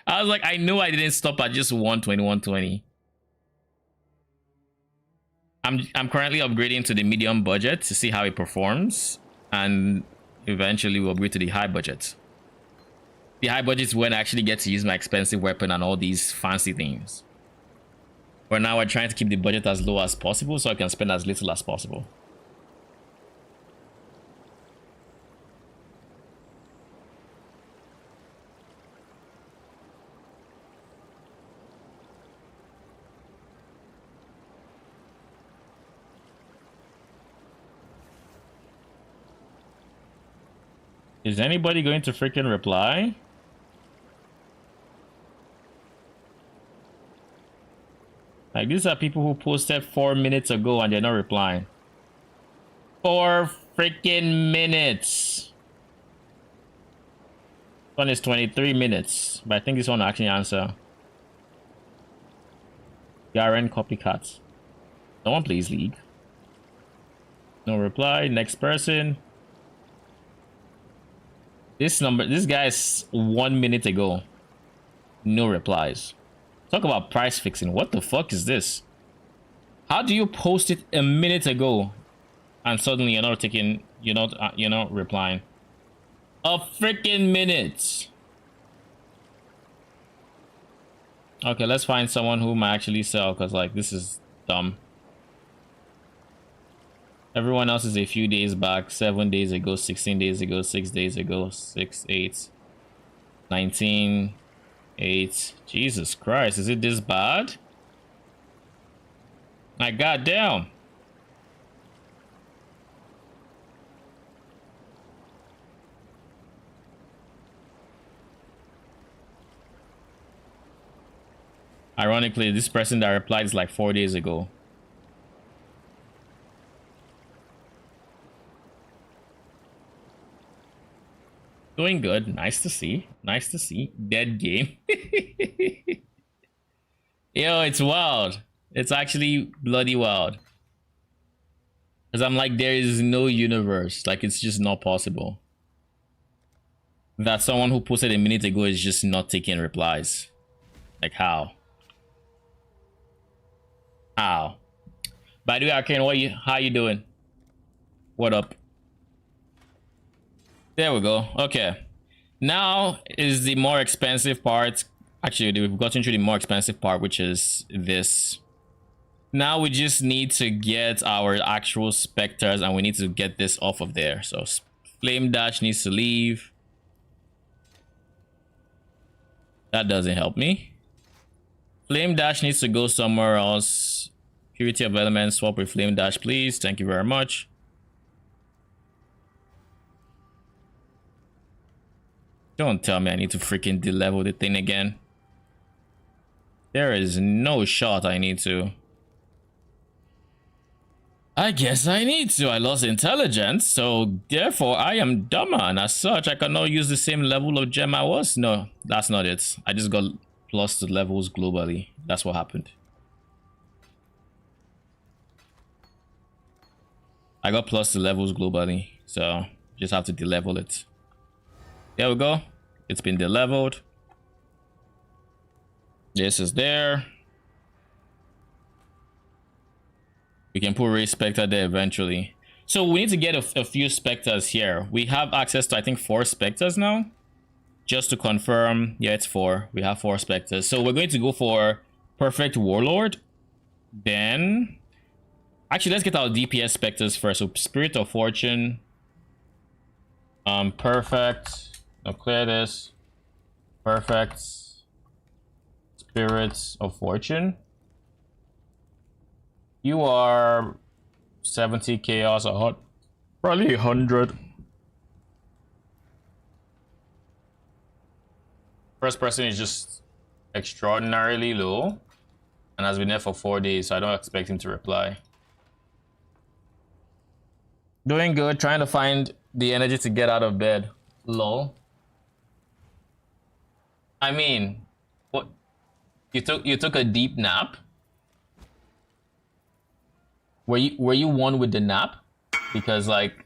I was like, I knew I didn't stop at just one 2120. I'm currently upgrading to the medium budget to see how it performs, and eventually we'll upgrade to the high budget. The high budget is when I actually get to use my expensive weapon and all these fancy things. For now, we're trying to keep the budget as low as possible so I can spend as little as possible. Is anybody going to freaking reply? Like, these are people who posted 4 minutes ago and they're not replying. 4 freaking minutes. This one is 23 minutes, but I think this one will actually answer. Garen copycats. No one plays League. No reply. Next person. This guy is 1 minute ago. No replies. Talk about price fixing. What the fuck is this? How do you post it a minute ago and suddenly you're not taking, you're not replying? A freaking minute. Okay, let's find someone who might actually sell, because like this is dumb. Everyone else is a few days back. 7 days ago, 16 days ago, 6 days ago, 6, 8, 19, 8. Jesus Christ, is it this bad? My goddamn. Ironically, this person that replied is like 4 days ago. Doing good. Nice to see. Nice to see. Dead game. Yo, it's wild. It's actually bloody wild. Because I'm like, there is no universe. Like, it's just not possible. That someone who posted a minute ago is just not taking replies. Like, how? How? By the way, Arcane, how you doing? What up? There we go. Okay. Now is the more expensive part. Actually, we've gotten through the more expensive part, which is this. Now we just need to get our actual specters, and we need to get this off of there. So Flame Dash needs to leave. That doesn't help me. Flame Dash needs to go somewhere else. Purity of Elements, swap with Flame Dash, please. Thank you very much. Don't tell me I need to freaking de-level the thing again. There is no shot I need to. I guess I need to. I lost intelligence, so therefore I am dumber, and as such I cannot use the same level of gem I was. No, that's not it. I just got plus the levels globally. That's what happened. I got plus the levels globally, so just have to de-level it. There we go. It's been de-leveled. This is there. We can put Race Spectre there eventually. So we need to get a few Spectres here. We have access to, I think, 4 Spectres now. Just to confirm, yeah, it's 4. We have 4 Spectres. So we're going to go for Perfect Warlord. Then, actually, let's get our DPS Spectres first. So Spirit of Fortune. Perfect. I'll clear this. Perfect. Spirits of Fortune. You are 70 chaos a hot. Probably 100. First person is just extraordinarily low and has been there for 4 days, so I don't expect him to reply. Doing good, trying to find the energy to get out of bed. Lol. I mean, what? You took a deep nap? Were you one with the nap? Because like,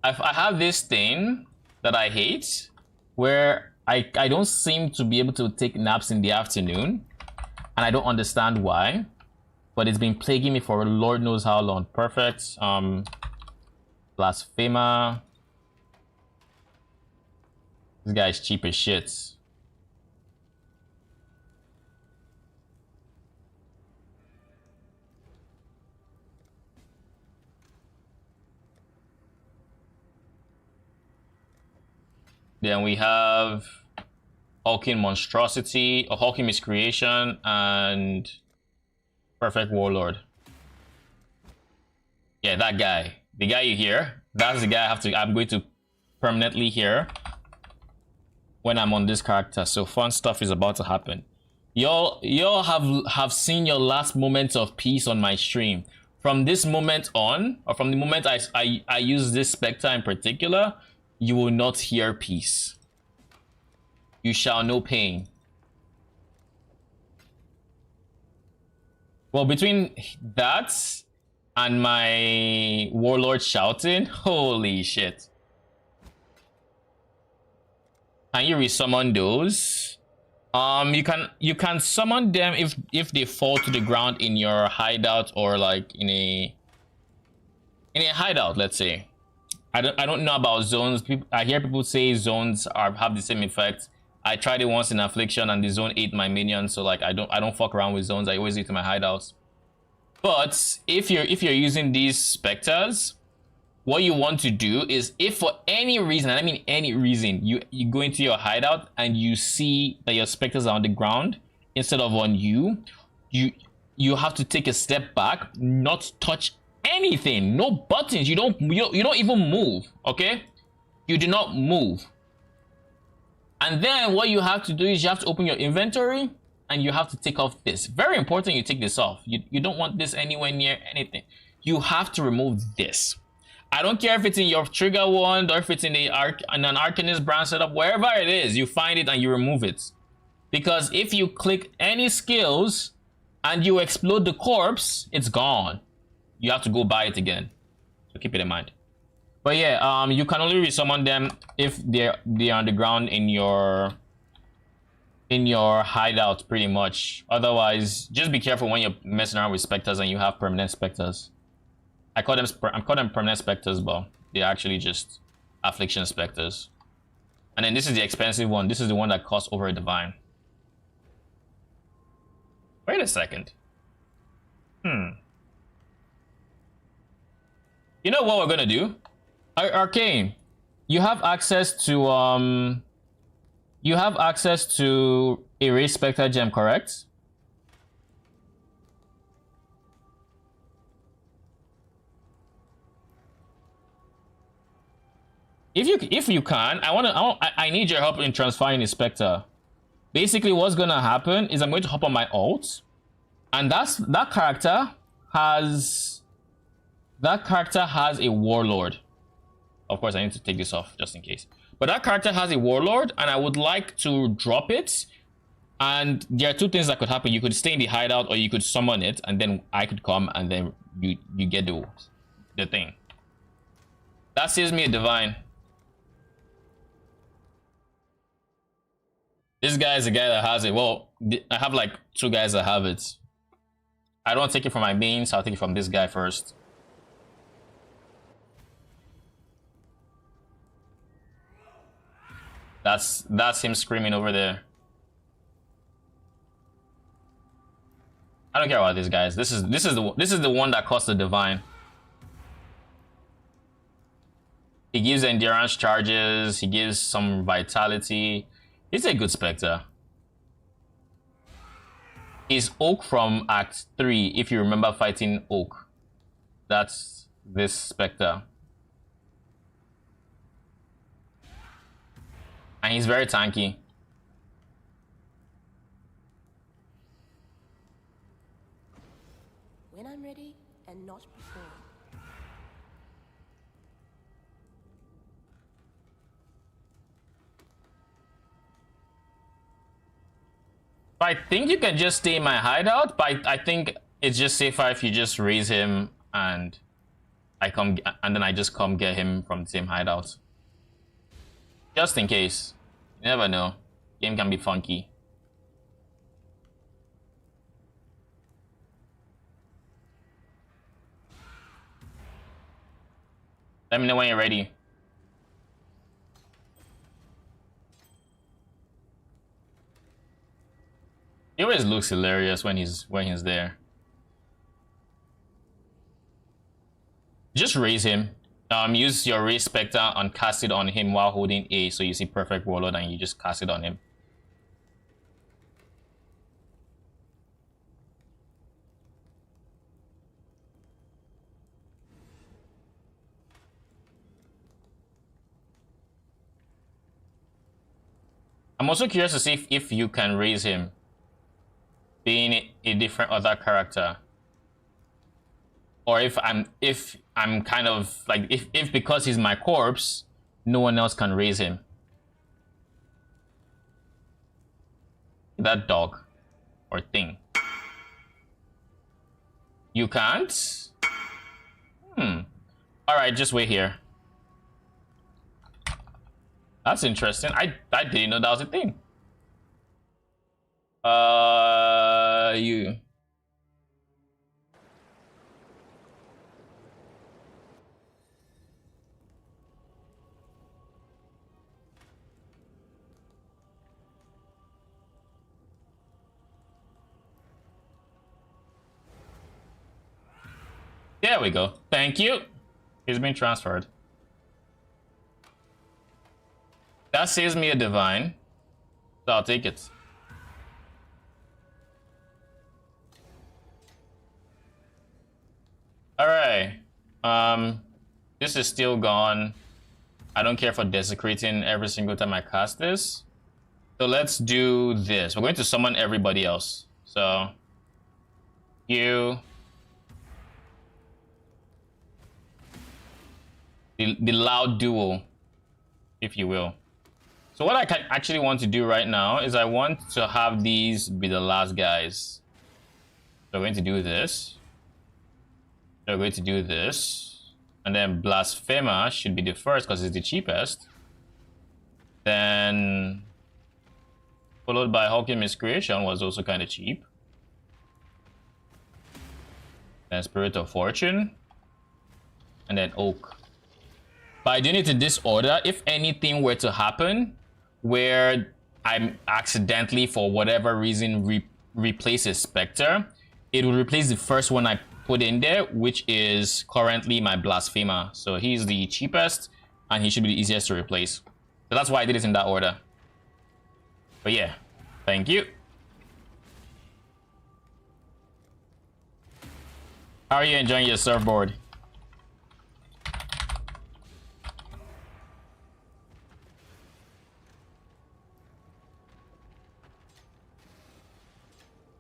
I have this thing that I hate, where I don't seem to be able to take naps in the afternoon, and I don't understand why, but it's been plaguing me for Lord knows how long. Perfect. Blasphemer. This guy's cheap as shit. Then we have Hulking Monstrosity, or Hulking Miscreation, and Perfect Warlord. Yeah, that guy. The guy you hear, that's the guy I'm going to permanently hear when I'm on this character. So fun stuff is about to happen. Y'all have seen your last moments of peace on my stream. From this moment on, or from the moment I use this Spectre in particular, you will not hear peace. You shall know pain. Well, between that and my Warlord shouting, holy shit. Can you resummon those? You can summon them if they fall to the ground in your hideout, or like in a hideout, let's say. I don't know about zones. I hear people say zones have the same effect. I tried it once in Affliction and the zone ate my minions, so like I don't fuck around with zones. I always do it in my hideouts. But if you're using these specters, what you want to do is, if for any reason, and I mean any reason, you go into your hideout and you see that your specters are on the ground instead of on you, you have to take a step back, not touch anything, no buttons. You don't even move. Okay, you do not move. And then what you have to do is you have to open your inventory and you have to take off this. Very important, you take this off. You don't want this anywhere near anything. You have to remove this. I don't care if it's in your trigger wand or if it's in an Arcanist brand setup, wherever it is, you find it and you remove it. Because if you click any skills and you explode the corpse, it's gone. You have to go buy it again. So keep it in mind. But yeah, you can only resummon them if they're on the ground in your hideout, pretty much. Otherwise, just be careful when you're messing around with specters and you have permanent specters. I call them permanent specters, but they're actually just affliction specters. And then this is the expensive one. This is the one that costs over a divine. Wait a second. You know what we're gonna do? Arcane, you have access to Erase Spectre Gem, correct? If you can, I need your help in transferring the Spectre. Basically, what's gonna happen is I'm going to hop on my alt, and that character has a warlord. Of course, I need to take this off just in case. But that character has a warlord, and I would like to drop it. And there are two things that could happen. You could stay in the hideout, or you could summon it, and then I could come, and then you get the thing. That saves me a divine. This guy is the guy that has it. Well, I have like 2 guys that have it. I don't take it from my main, so I'll take it from this guy first. That's him screaming over there. I don't care about these guys. This is the one that costs the divine. He gives endurance charges. He gives some vitality. He's a good specter. He's Oak from Act 3. If you remember fighting Oak, that's this specter. And he's very tanky.
When I'm ready and not before.
I think you can just stay in my hideout, but I think it's just safer if you just raise him and then I just come get him from the same hideout. Just in case. You never know. Game can be funky. Let me know when you're ready. He always looks hilarious when he's there. Just raise him. Use your Raise Spectre and cast it on him while holding A, so you see Perfect Warlord and you just cast it on him. I'm also curious to see if you can raise him, being a different other character. Or if I'm kind of like if because he's my corpse, no one else can raise him. That dog or thing. You can't? Alright, just wait here. That's interesting. I didn't know that was a thing. You. There we go. Thank you. He's been transferred. That saves me a divine. So I'll take it. Alright. This is still gone. I don't care for desecrating every single time I cast this. So let's do this. We're going to summon everybody else. So you, the loud duo, if you will. So what I can actually want to do right now is I want to have these be the last guys. So we're going to do this. So we're going to do this. And then Blasphemer should be the first because it's the cheapest. Then followed by Hulking Miscreation was also kind of cheap. Then Spirit of Fortune. And then Oak. By doing it in this order, if anything were to happen where I'm accidentally, for whatever reason, replace a Spectre, it will replace the first one I put in there, which is currently my Blasphemer. So he's the cheapest and he should be the easiest to replace. So that's why I did it in that order. But yeah, thank you. How are you enjoying your surfboard?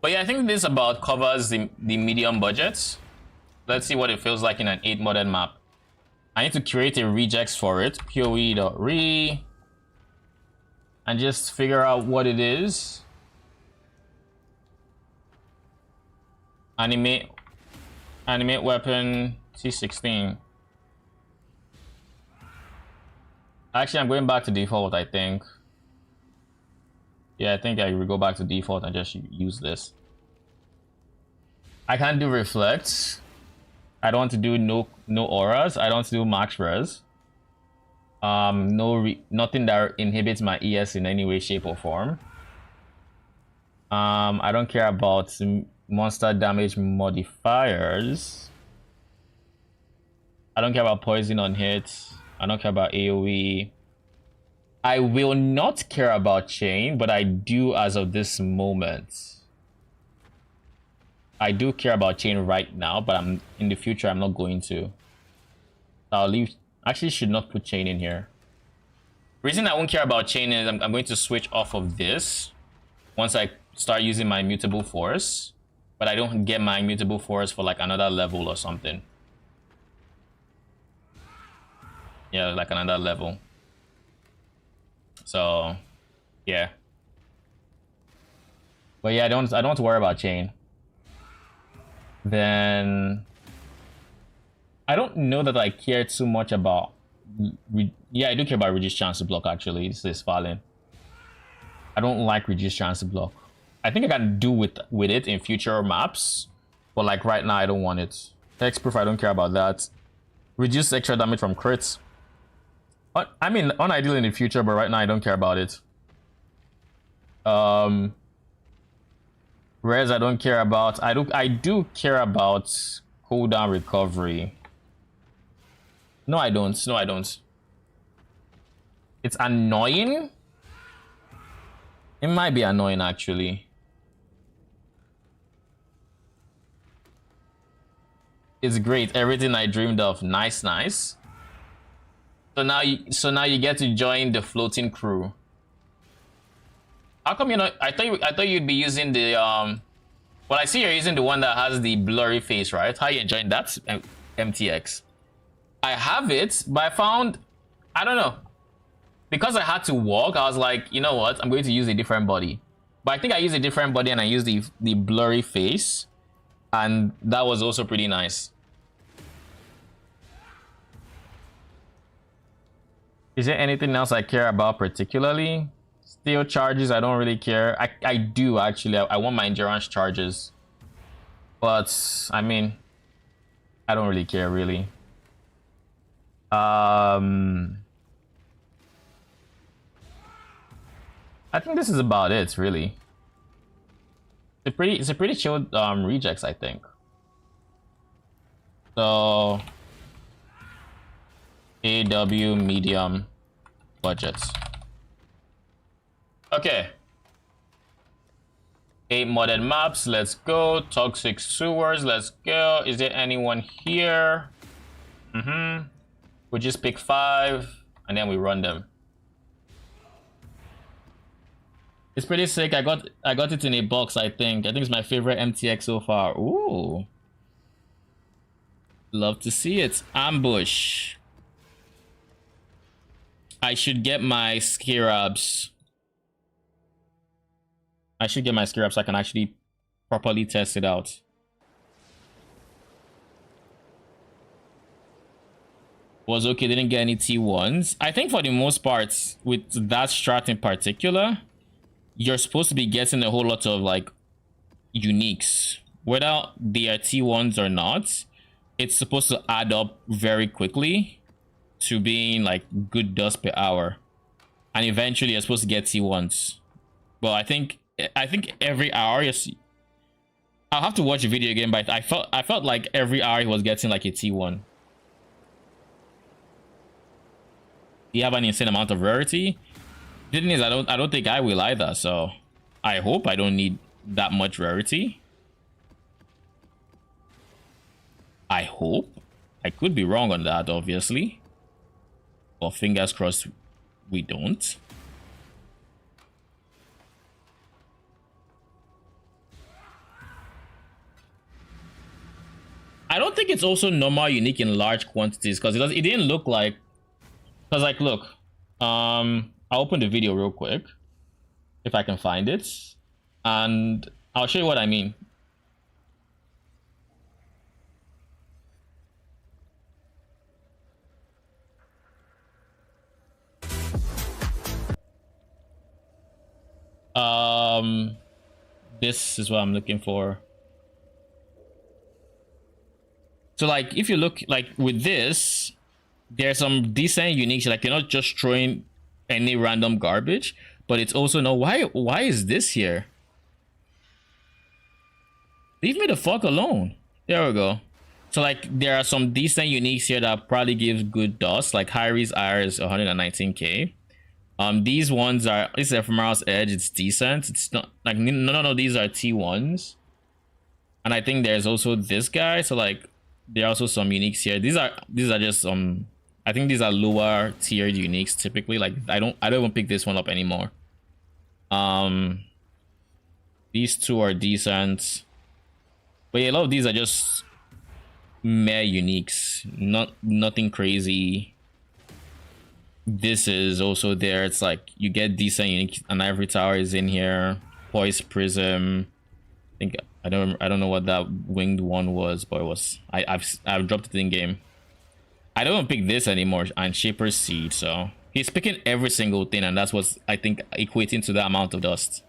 But yeah, I think this about covers the medium budgets. Let's see what it feels like in an 8 modern map. I need to create a regex for it. PoE.re. And just figure out what it is. Animate weapon T16. Actually, I'm going back to default, I think. Yeah, I think I will go back to default and just use this. I can't do reflects. I don't want to do no auras. I don't want to do max res. Nothing that inhibits my ES in any way, shape, or form. I don't care about monster damage modifiers. I don't care about poison on hits. I don't care about AoE. I will not care about chain, but I do as of this moment. I do care about chain right now, but in the future I'm not going to. I'll leave. Actually, should not put chain in here. Reason I won't care about chain is I'm going to switch off of this once I start using my mutable force, but I don't get my mutable force for like another level or something. Yeah, like another level. So, yeah. But yeah, I don't want to worry about chain. Then I don't know that I care too much about. Yeah, I do care about reduced chance to block. Actually, this is falling. I don't like reduced chance to block. I think I can do with it in future maps, but like right now, I don't want it. Hexproof, I don't care about that. Reduce extra damage from crits. I mean, unideal in the future, but right now I don't care about it. Res, I don't care about. I do care about cooldown recovery. No, I don't. No, I don't. It's annoying. It might be annoying actually. It's great. Everything I dreamed of. Nice, nice. So now you get to join the floating crew. How come you know? I thought you'd be using the Well, I see you're using the one that has the blurry face, right? How you enjoying that, MTX? I have it, but I found, I don't know, because I had to walk. I was like, you know what? I'm going to use a different body. But I think I used a different body and I used the blurry face, and that was also pretty nice. Is there anything else I care about particularly? Steel charges, I don't really care. I do actually. I want my endurance charges. But I mean, I don't really care really. I think this is about it really. It's a pretty chilled rejects, I think. So AW medium budgets. Okay. 8 modded maps, let's go. Toxic sewers, let's go. Is there anyone here? We just pick 5 and then we run them. It's pretty sick. I got it in a box, I think. I think it's my favorite MTX so far. Ooh. Love to see it. Ambush. I should get my scarabs. I should get my scarabs so I can actually properly test it out. Was okay, didn't get any T1s. I think for the most part, with that strat in particular, you're supposed to be getting a whole lot of like uniques. Whether they are T1s or not, it's supposed to add up very quickly to being like good dust per hour. And eventually you're supposed to get T1s. Well, I think every hour I'll have to watch the video again, but I felt like every hour he was getting like a T1. You have an insane amount of rarity. The thing is, I don't think I will either, so I hope I don't need that much rarity. I hope. I could be wrong on that, obviously. But fingers crossed we don't. I don't think it's also normal unique in large quantities because it didn't look like. Because like, look, I'll open the video real quick if I can find it, and I'll show you what I mean. This is what I'm looking for. So like, if you look like with this, there's some decent uniques. Like, you're not just throwing any random garbage, but it's also no. Why is this here? Leave me the fuck alone. There we go. So like, there are some decent uniques here that probably gives good dust. Like Hyries Iris 119k. These ones are, this is Ephemeral's Edge. It's decent. It's not like none of these are T1s. And I think there's also this guy. So like, there are also some uniques here. These are just I think these are lower tiered uniques typically. Like, I don't even pick this one up anymore. These two are decent. But yeah, a lot of these are just meh uniques. Nothing crazy. This is also there. It's like you get decent unique. An Ivory Tower is in here. Poise Prism. I think I don't know what that winged one was, but it was I've dropped it in game. I don't pick this anymore, and Shaper's Seed, so he's picking every single thing, and that's what's I think equating to the amount of dust.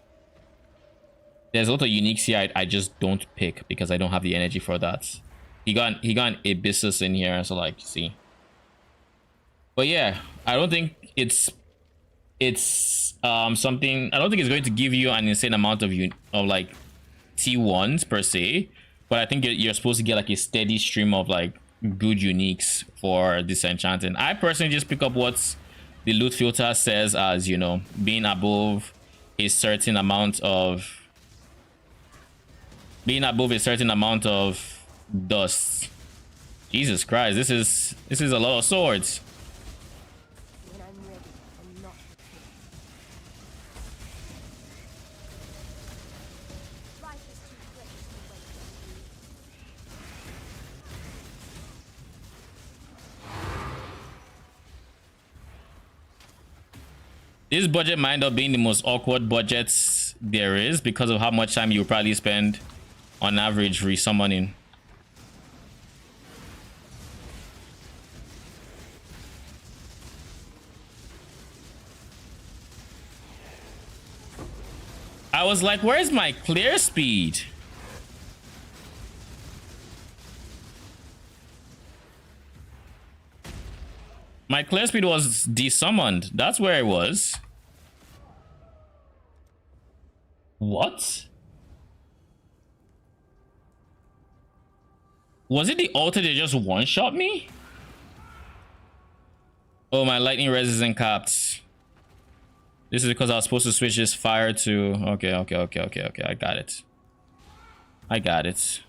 There's a lot of uniques here I just don't pick because I don't have the energy for that. He got an Abyssus in here, so like, see. But yeah, I don't think it's something. I don't think it's going to give you an insane amount of like T1s per se, but I think you're supposed to get like a steady stream of like good uniques for disenchanting. I personally just pick up what the loot filter says as, you know, being above a certain amount of dust. Jesus Christ, this is a lot of swords.
When I'm ready and not prepared. Life is too precious to waste.
This budget might end up being the most awkward budgets there is because of how much time you probably spend on average resummoning. I was like, where's my clear speed? My clear speed was desummoned. That's where it was. What? Was it the altar that just one-shot me? Oh, my lightning res isn't capped. This is because I was supposed to switch this fire to... Okay. I got it. I got it.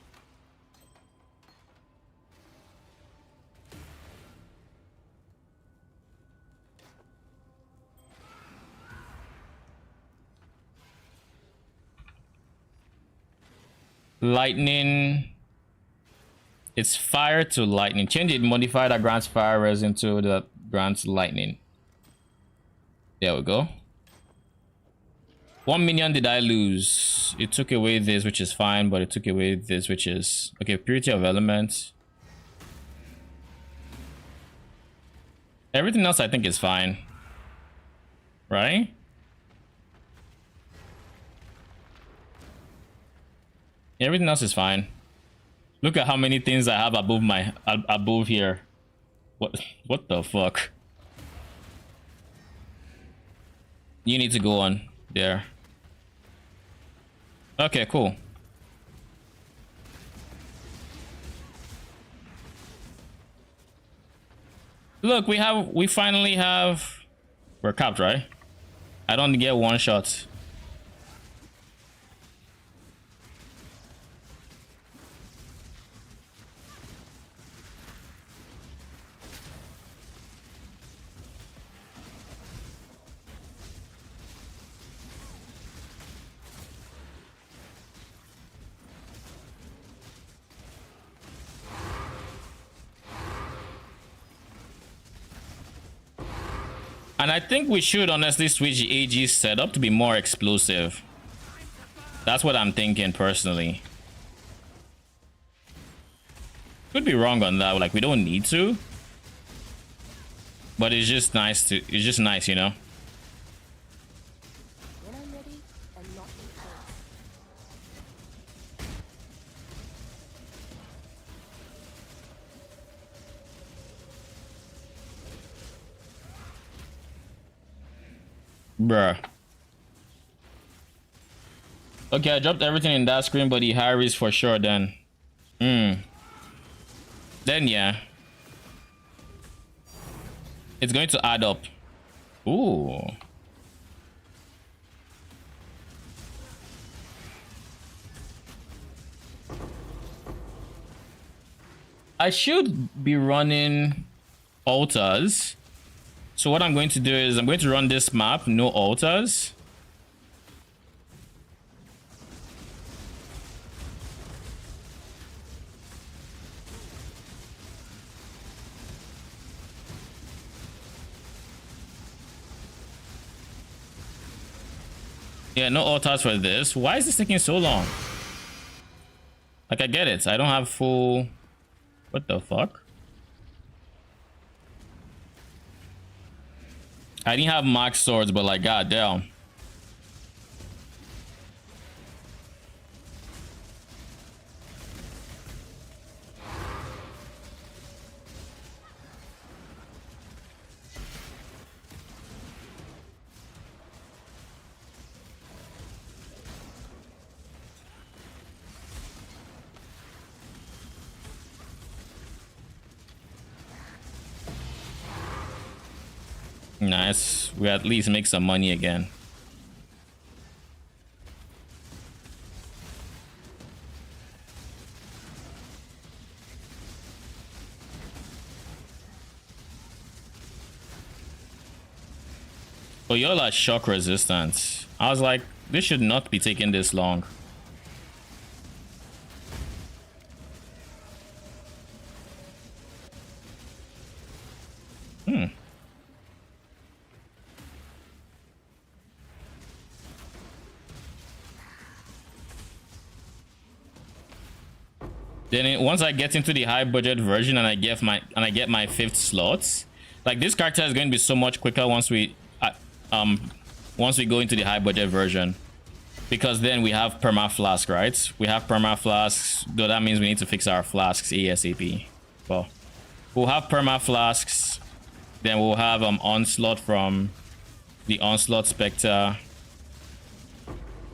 Lightning. It's fire to lightning. Change it, modify that grants fire res into the grants lightning. There we go. 1 minion did I lose? It took away this, which is fine, but it took away this, which is... Okay, purity of elements. Everything else I think is fine. Right? Everything else is fine. Look at how many things I have above my... above here. What the fuck? You need to go on there. Okay, cool. Look, we finally have... We're capped, right? I don't get one shot. And I think we should honestly switch the AG setup to be more explosive. That's what I'm thinking personally. Could be wrong on that, like we don't need to. But it's just nice to, it's just nice, you know?
When I'm ready and not before.
Bruh. Okay, I dropped everything in that screen, but the Harry's for sure then. Then yeah. It's going to add up. Ooh. I should be running altars. So what I'm going to do is I'm going to run this map, no altars. Yeah, no altars for this. Why is this taking so long? Like, I get it. I don't have full... What the fuck? I didn't have max swords, but like, goddamn. Nice. We at least make some money again. Oh, y'all are shock resistance. I was like, this should not be taking this long. Then once I get into the high budget version and I get my 5th slots, like this character is going to be so much quicker once we go into the high budget version, because then we have perma flask, right? We have perma flasks, though that means we need to fix our flasks ASAP. Well, we'll have perma flasks, then we'll have onslaught from the onslaught spectre.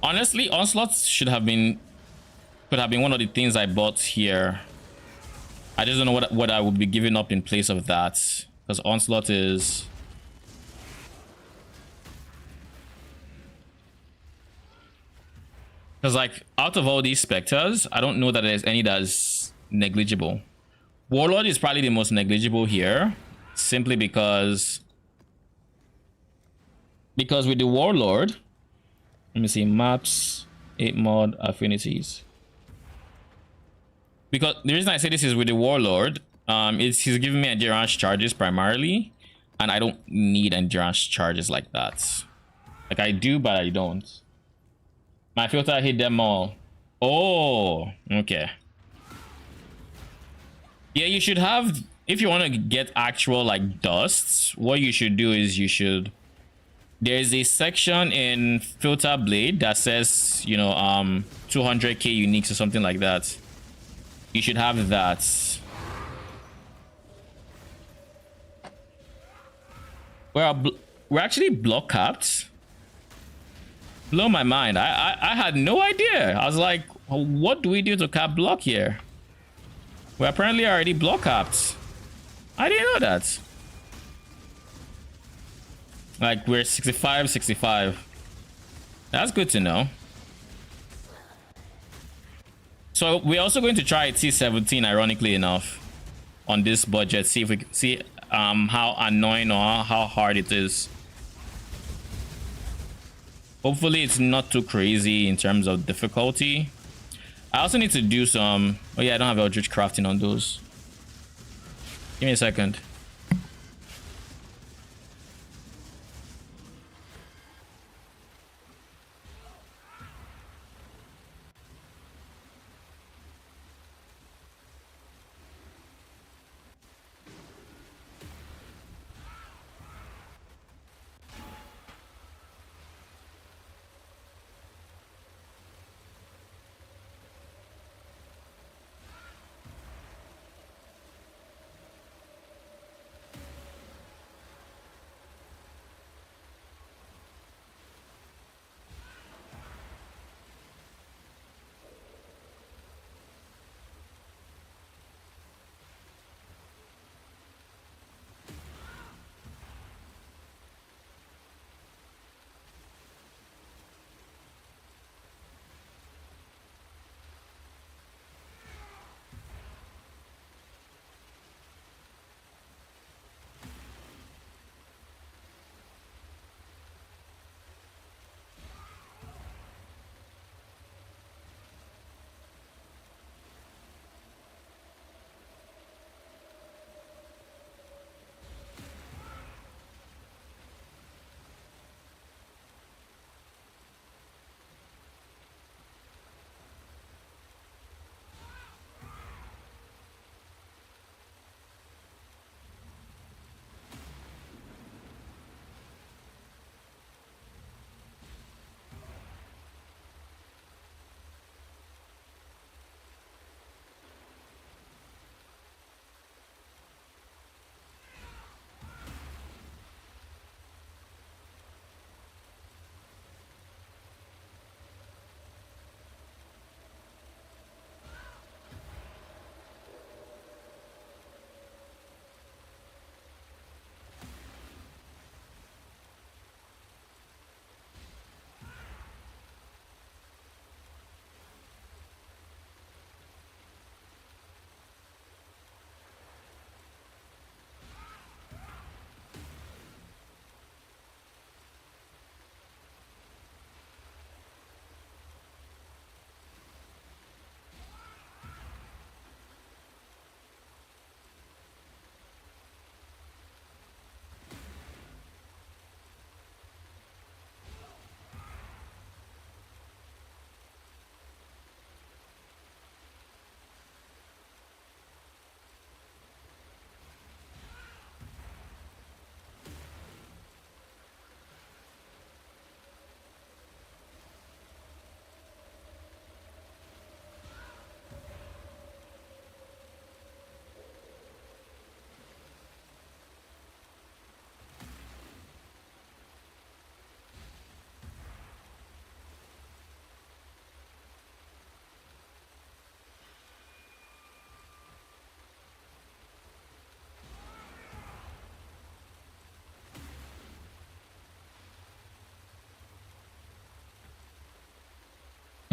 Honestly, onslaught could have been one of the things I bought here. I just don't know what I would be giving up in place of that, because Onslaught is. Because like out of all these specters, I don't know that there's any that's negligible. Warlord is probably the most negligible here, simply because with the Warlord, let me see, maps, 8 mod affinities. Because the reason I say this is with the Warlord, he's giving me endurance charges primarily, and I don't need endurance charges like that. Like I do, but I don't. My filter hit them all. Oh, okay. Yeah, you should have, if you want to get actual like dusts, what you should do is there's a section in Filter Blade that says, 200k uniques or something like that. You should have that. We're actually block capped. Blow my mind. I had no idea. I was like, what do we do to cap block here? We're apparently already block capped. I didn't know that. Like we're 65. That's good to know. So we're also going to try T17, ironically enough, on this budget. See if we can see how annoying or how hard it is. Hopefully it's not too crazy in terms of difficulty. I also need to do some. Oh yeah, I don't have Eldritch crafting on those. Give me a second.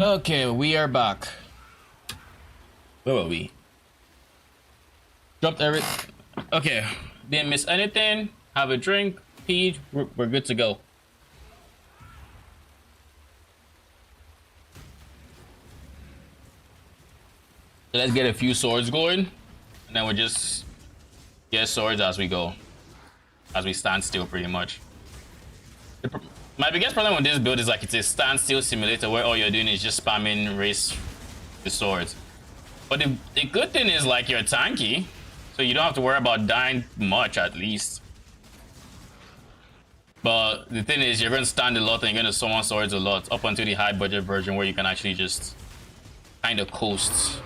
Okay, we are back. Where were we? Dropped every. Okay, didn't miss anything. Have a drink, peed. We're good to go. Let's get a few swords going, and then we'll just get swords as we go, as we stand still, pretty much. My biggest problem with this build is like it's a standstill simulator where all you're doing is just spamming race the swords. But the good thing is like you're tanky, so you don't have to worry about dying much at least. But the thing is you're going to stand a lot and you're going to summon swords a lot up until the high budget version where you can actually just kind of coast.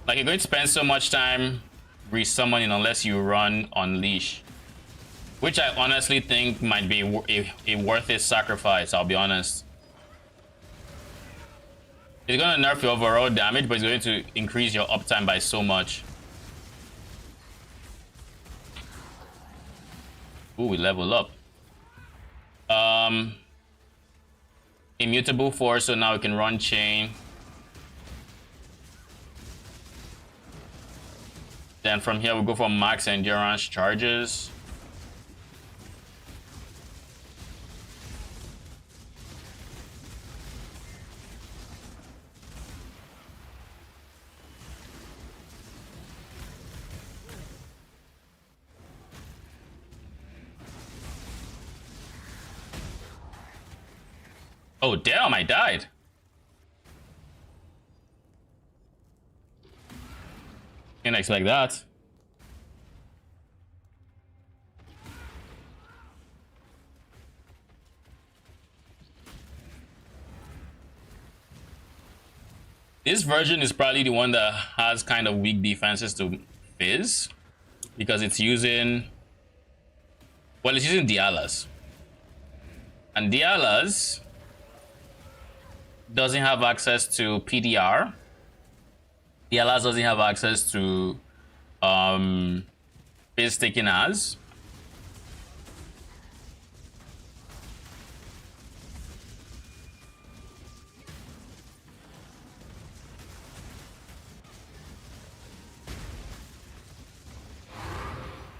Like you're going to spend so much time resummoning unless you run Unleash. Which I honestly think might be a worth it sacrifice, I'll be honest. It's going to nerf your overall damage, but it's going to increase your uptime by so much. Ooh, we level up. Immutable force, so now we can run chain. Then from here, we'll go for max endurance charges. Oh, damn, I died. Didn't expect that. This version is probably the one that has kind of weak defenses to Fizz, because it's using, well, it's using Dialas. And Dialas doesn't have access to PDR. Dialas doesn't have access to Fizz taking as.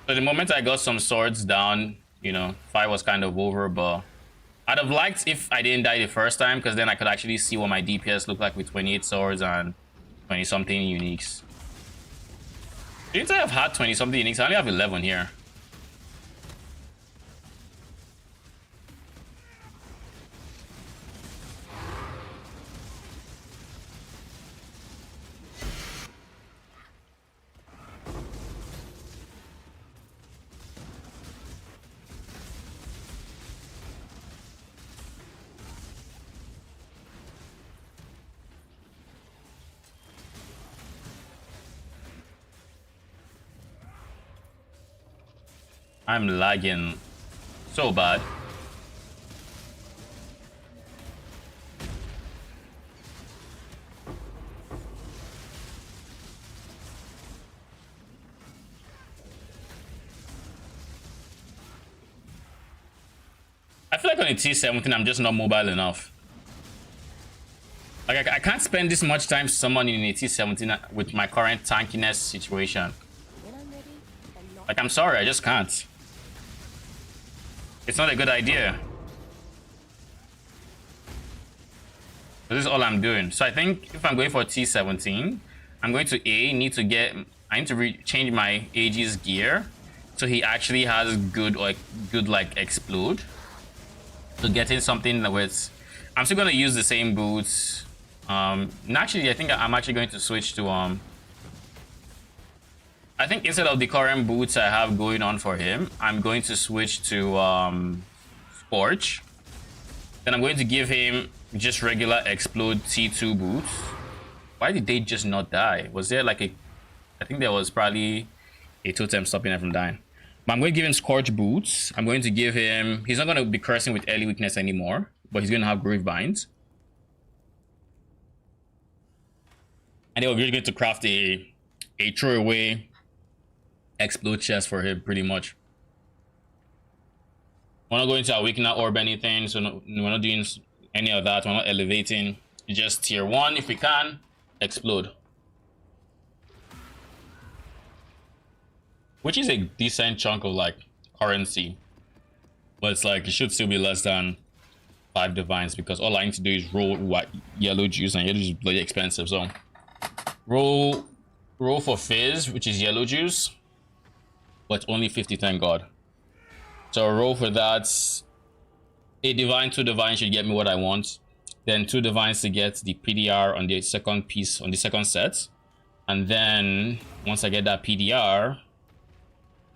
So the moment I got some swords down, you know, fight was kind of over, but I'd have liked if I didn't die the first time, because then I could actually see what my DPS looked like with 28 swords and 20-something uniques. Didn't I have had 20-something uniques? I only have 11 here. I'm lagging so bad. I feel like on a T17 I'm just not mobile enough. Like I can't spend this much time summoning in a T17 with my current tankiness situation. Like, I'm sorry, I just can't. It's not a good idea. This is all I'm doing. So I think if I'm going for T17, I'm going to I need to change my AG's gear so he actually has good like explode. So getting something with, I'm still gonna use the same boots. Actually, I think I'm actually going to switch to I think instead of the current boots I have going on for him, I'm going to switch to Scorch. Then I'm going to give him just regular Explode T2 boots. Why did they just not die? Was there like I think there was probably a totem stopping him from dying. But I'm going to give him Scorch boots. I'm going to give him, he's not going to be cursing with early weakness anymore, but he's going to have Grave Binds. And then we're just going to craft a throwaway Explode chest for him, pretty much. We're not going to awaken that orb anything, so we're not doing any of that. We're not elevating. Just tier 1 if we can. Explode. Which is a decent chunk of like currency. But it's like it should still be less than 5 divines because all I need to do is roll white yellow juice, and yellow juice is bloody expensive. So roll for fizz, which is yellow juice, but only 50, thank god. So roll for that. A divine, 2 divines should get me what I want. Then 2 divines to get the PDR on the second piece, on the second set. And then once I get that PDR,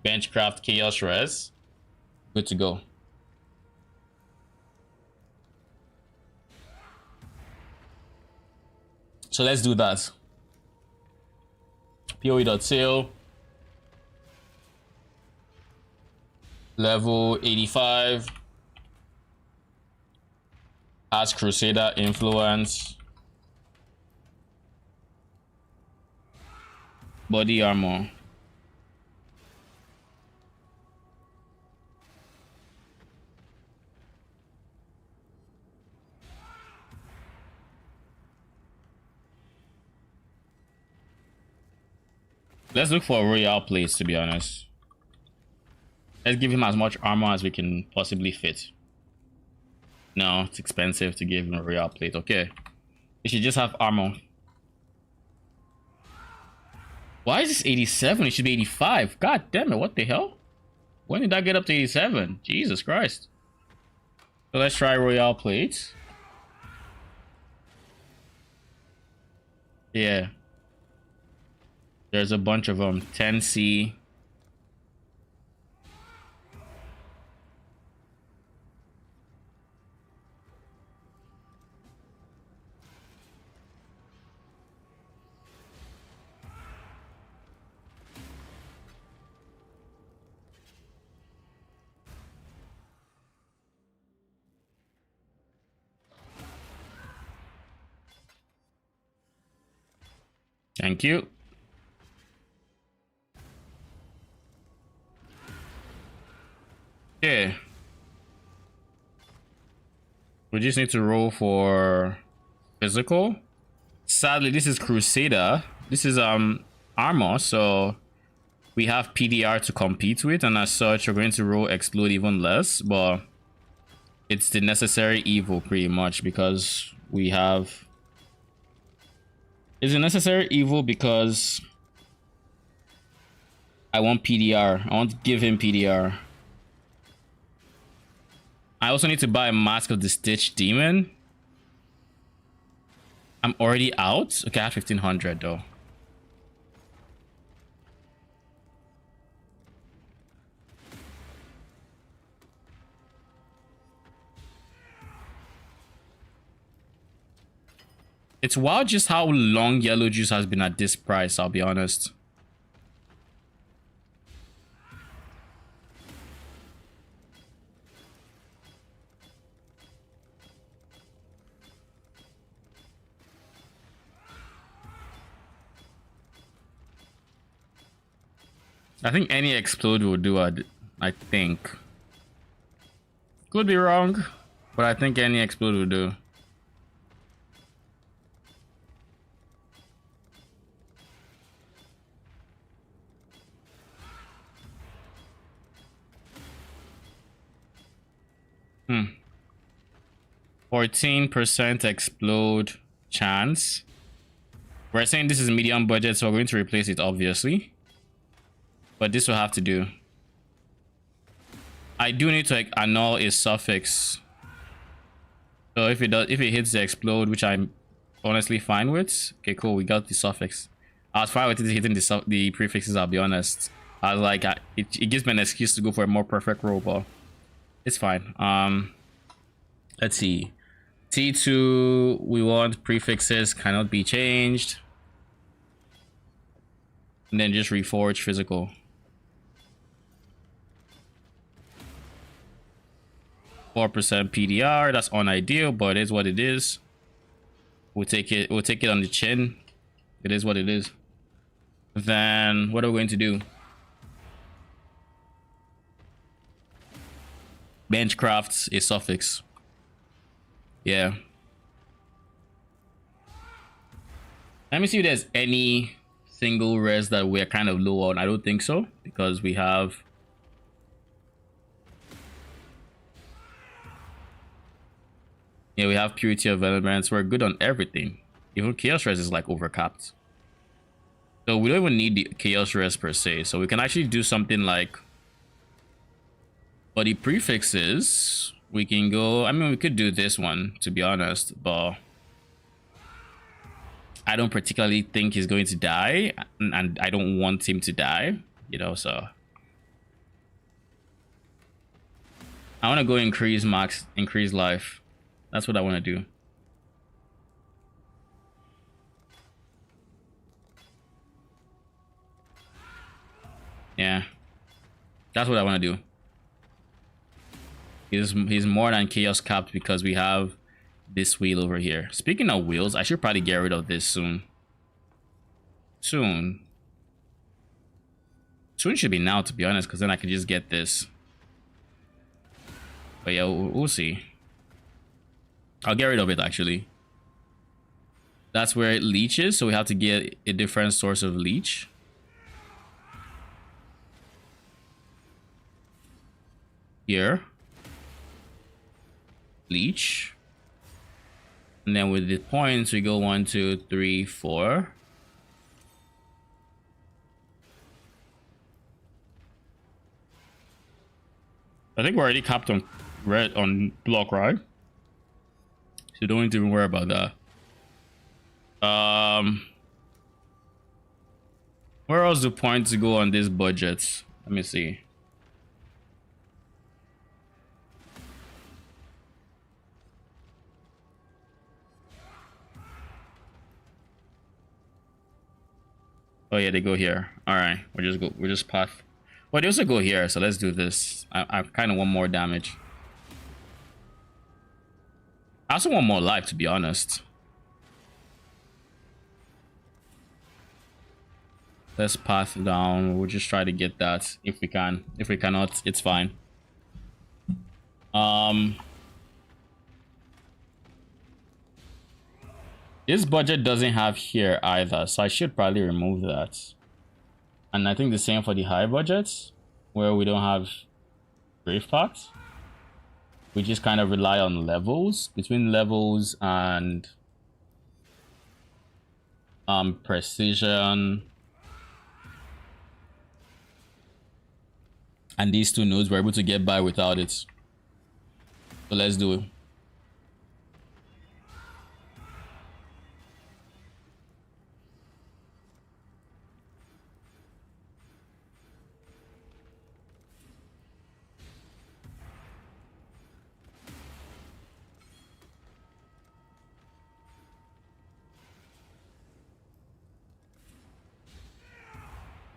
benchcraft chaos res, good to go. So let's do that. PoE.sale. Level 85. Has Crusader influence. Body armor. Let's look for a royal place, to be honest. Let's give him as much armor as we can possibly fit. No, it's expensive to give him a royal plate. Okay. He should just have armor. Why is this 87? It should be 85. God damn it, what the hell? When did I get up to 87? Jesus Christ. So let's try royal plates. Yeah. There's a bunch of them. 10C. Thank you. Yeah. We just need to roll for physical. Sadly, this is Crusader. This is armor, so we have PDR to compete with, and as such, we're going to roll explode even less, but it's the necessary evil pretty much because we have. It's a necessary evil because I want PDR. I want to give him PDR. I also need to buy a Mask of the Stitch Demon. I'm already out? Okay, I have 1500 though. It's wild just how long yellow juice has been at this price, I'll be honest. I think any explode will do, I think. Could be wrong, but I think any explode will do. Hmm. 14% explode chance. We're saying this is medium budget, so we're going to replace it, obviously. But this will have to do. I do need to like annul a suffix. So if it hits the explode, which I'm honestly fine with. Okay, cool. We got the suffix. I was fine with it hitting the prefixes. I'll be honest. I was like, it gives me an excuse to go for a more perfect roll, but it's fine. Let's see. T2, we want prefixes cannot be changed. And then just reforge physical. %4 PDR. That's unideal, but it is what it is. We'll take it on the chin. It is what it is. Then what are we going to do? Bench crafts a suffix. Yeah. Let me see if there's any single res that we're kind of low on. I don't think so, because we have... Yeah, we have purity of elements. We're good on everything. Even chaos res is like overcapped. So we don't even need the chaos res per se. So we can actually do something like... For the prefixes, we can go... I mean, we could do this one, to be honest, but... I don't particularly think he's going to die, and I don't want him to die, you know, so... I want to go increase max, increase life. That's what I want to do. Yeah. That's what I want to do. He's more than chaos capped because we have this wheel over here. Speaking of wheels, I should probably get rid of this soon. Soon should be now, to be honest, because then I can just get this. But yeah, we'll see. I'll get rid of it, actually. That's where it leeches, so we have to get a different source of leech. Here. Leech. And then with the points, we go 1, 2, 3, 4. I think we're already capped on red on block, right? So don't need to even worry about that. Where else do points go on this budget? Let me see. Oh yeah, they go here. All right, we're just path. Well, they also go here, so let's do this. I kind of want more damage. I also want more life, to be honest. Let's path down. We'll just try to get that if we can. If we cannot, it's fine. This budget doesn't have here either, so I should probably remove that. And I think the same for the high budgets, where we don't have grave paths. We just kind of rely on levels. Between levels and precision and these two nodes, we're able to get by without it. So let's do it.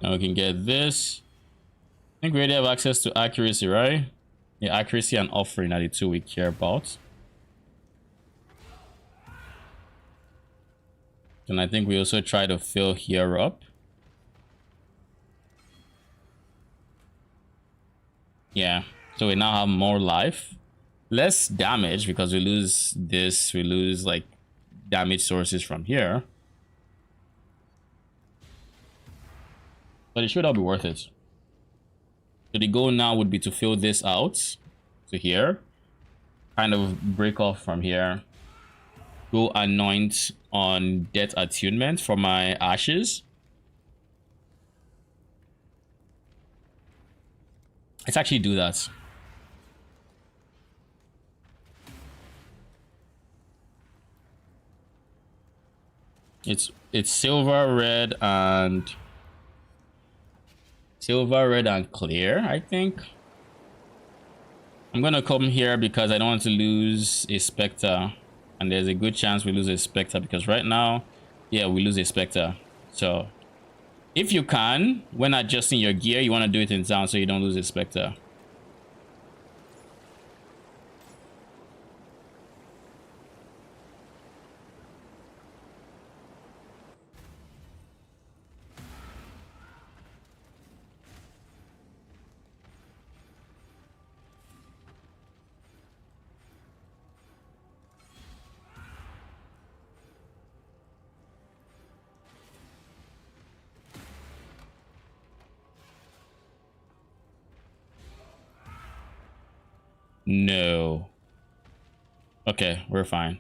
Now we can get this. I think we already have access to accuracy, right? Yeah, accuracy and offering are the two we care about. And I think we also try to fill here up. Yeah, so we now have more life. Less damage because we lose this. We lose like damage sources from here. But it should all be worth it. So the goal now would be to fill this out to here. Kind of break off from here. Go anoint on death attunement for my ashes. Let's actually do that. It's silver, red, and clear, I think. I'm gonna come here because I don't want to lose a Spectre, and there's a good chance we lose a Spectre because right now, yeah, we lose a Spectre. So if you can, when adjusting your gear, you want to do it in town so you don't lose a Spectre. No. Okay, we're fine.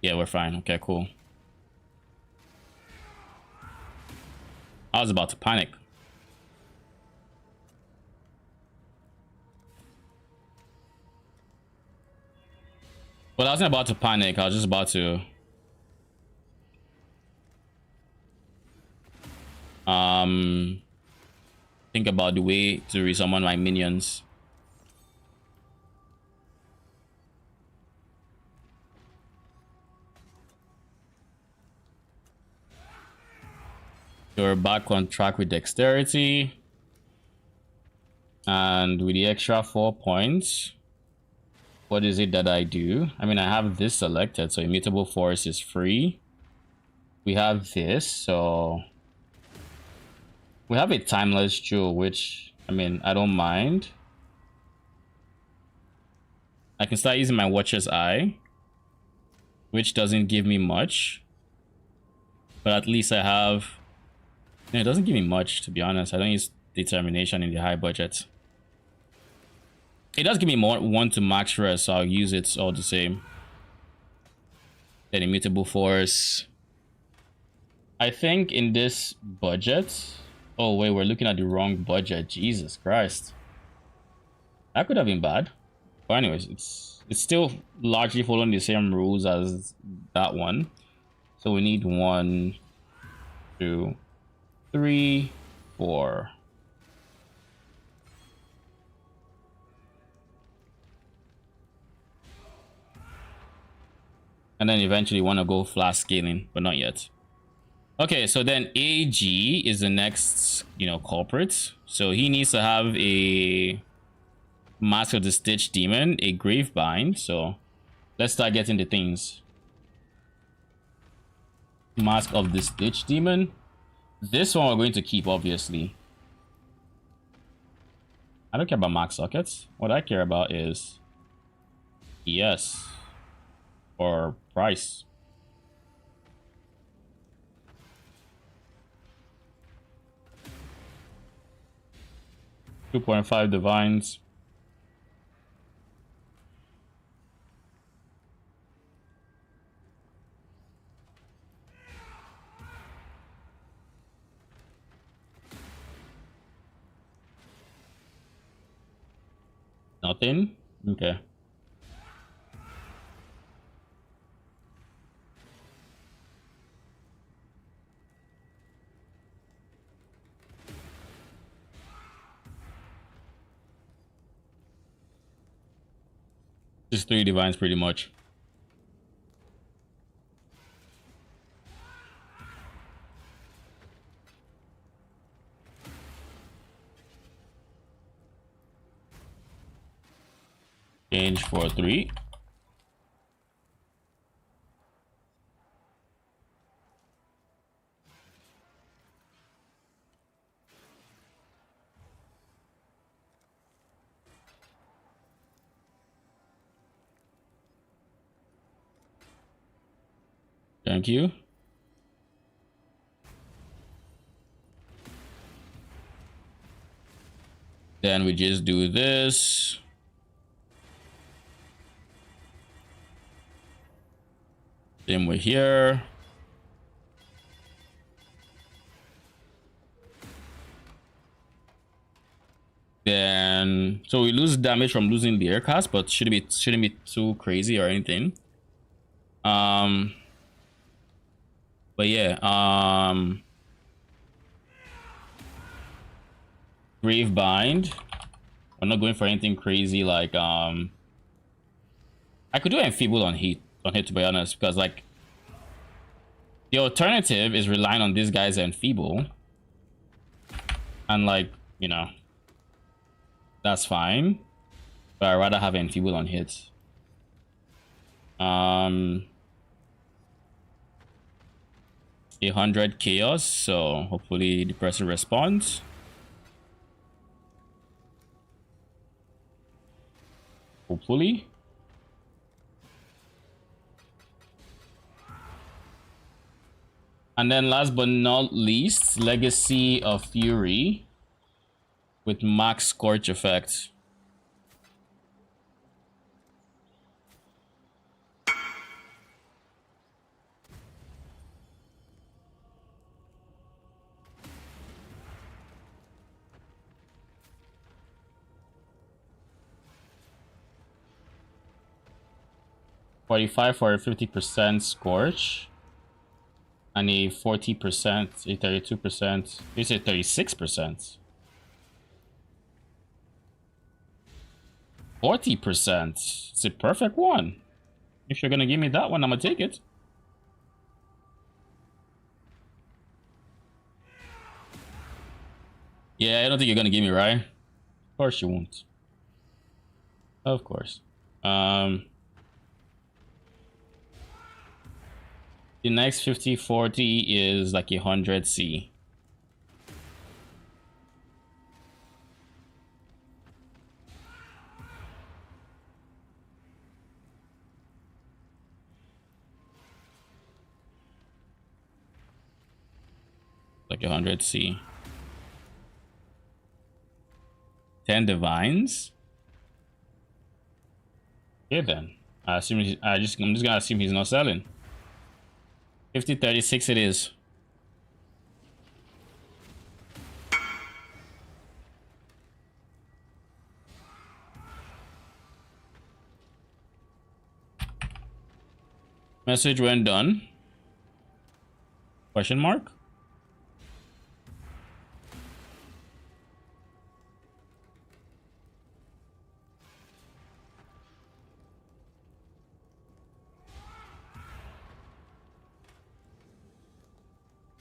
Yeah, we're fine. Okay, cool. I was about to panic. Well, I wasn't about to panic. I was just about to think about the way to resummon my minions. You're back on track with dexterity. And with the extra 4 points, what is it that I do? I mean, I have this selected, so immutable force is free. We have this, so we have a timeless jewel, which, I mean, I don't mind. I can start using my Watcher's Eye, which doesn't give me much, but at least I have... it doesn't give me much, to be honest. I don't use determination in the high budget. It does give me more 1 to max rest, so I'll use it all the same. Then immutable force. I think in this budget... oh wait, we're looking at the wrong budget. Jesus Christ. That could have been bad. But anyways, it's still largely following the same rules as that one. So we need 1, 2, 3, 4. And then eventually want to go flash scaling, but not yet. Okay, so then AG is the next, culprit. So he needs to have a Mask of the Stitch Demon, a Grave Bind. So let's start getting the things. Mask of the Stitch Demon. This one we're going to keep, obviously. I don't care about max sockets. What I care about is ES or price. $2.5 divines. Nothing? Okay. Just 3 divines pretty much. Change for 3. Thank you. Then we just do this. Same way here. Then, so we lose damage from losing the air cast, but shouldn't be too crazy or anything. But yeah, Grave Bind. I'm not going for anything crazy like I could do Enfeeble on hit to be honest, because like the alternative is relying on these guys Enfeeble. And like, that's fine. But I'd rather have Enfeeble on hit. 100 chaos, so hopefully the person responds. Hopefully. And then last but not least, Legacy of Fury with max Scorch effect. 45 for a 50% scorch. And a 40%, a 32%. Is it 36%? 40%. It's a perfect one. If you're gonna give me that one, I'm gonna take it. Yeah, I don't think you're gonna give me, right? Of course you won't. Of course. The next 50-40 is like 100C. Like 100C. 10 divines. Okay then. I assume I'm just gonna assume he's not selling. 50-36 it is. Message when done. Question mark?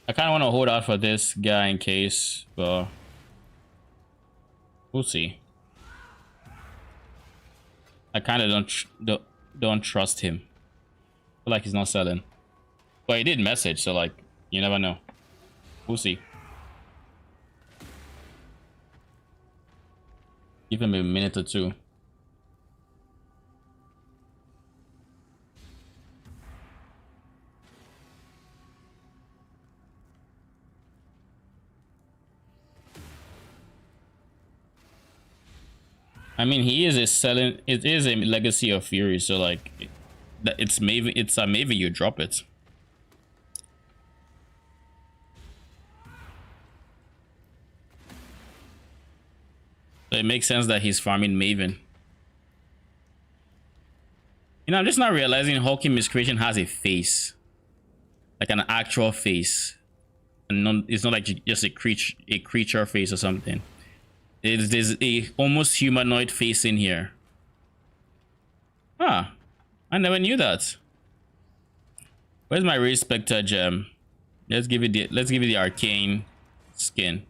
I kind of want to hold out for this guy in case, but we'll see. I kind of don't trust him. I feel like he's not selling. But he did message, so like you never know. We'll see. Give him a minute or two. I mean, he is a selling. It is a legacy of fury, so like, it's maybe maybe you drop it. So it makes sense that he's farming Maven. You know, I'm just not realizing Hawking Miscreation has a face, like an actual face, and it's not like just a creature face or something. There's a almost humanoid face in here. Huh. I never knew that. Where's my Ray Spectre gem? Let's give it the arcane skin.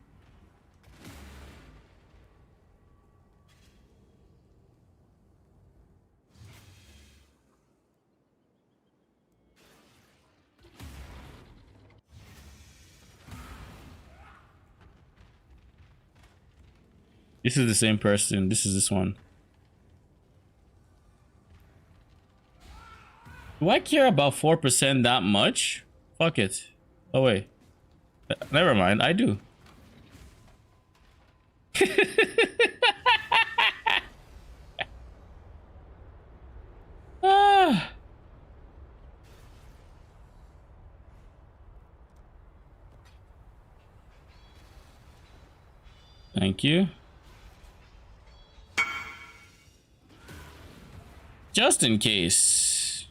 This is the same person. This is this one. Do I care about 4% that much? Fuck it. Oh wait. Never mind. I do. Ah. Thank you. Just in case.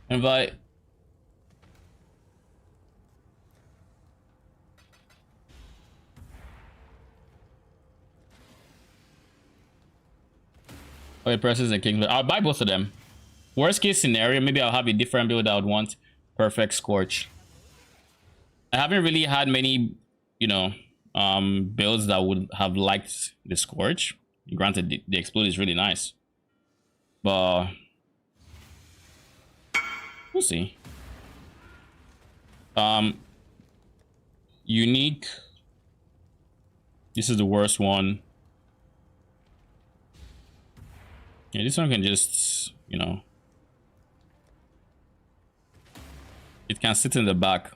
Invite. Oh, it presses and King. I'll buy both of them. Worst case scenario, maybe I'll have a different build I would want. Perfect Scorch. I haven't really had many, you know, builds that would have liked the Scorch. Granted, the Explode is really nice. But we'll see. Unique. This is the worst one. Yeah, this one can just, you know, it can sit in the back.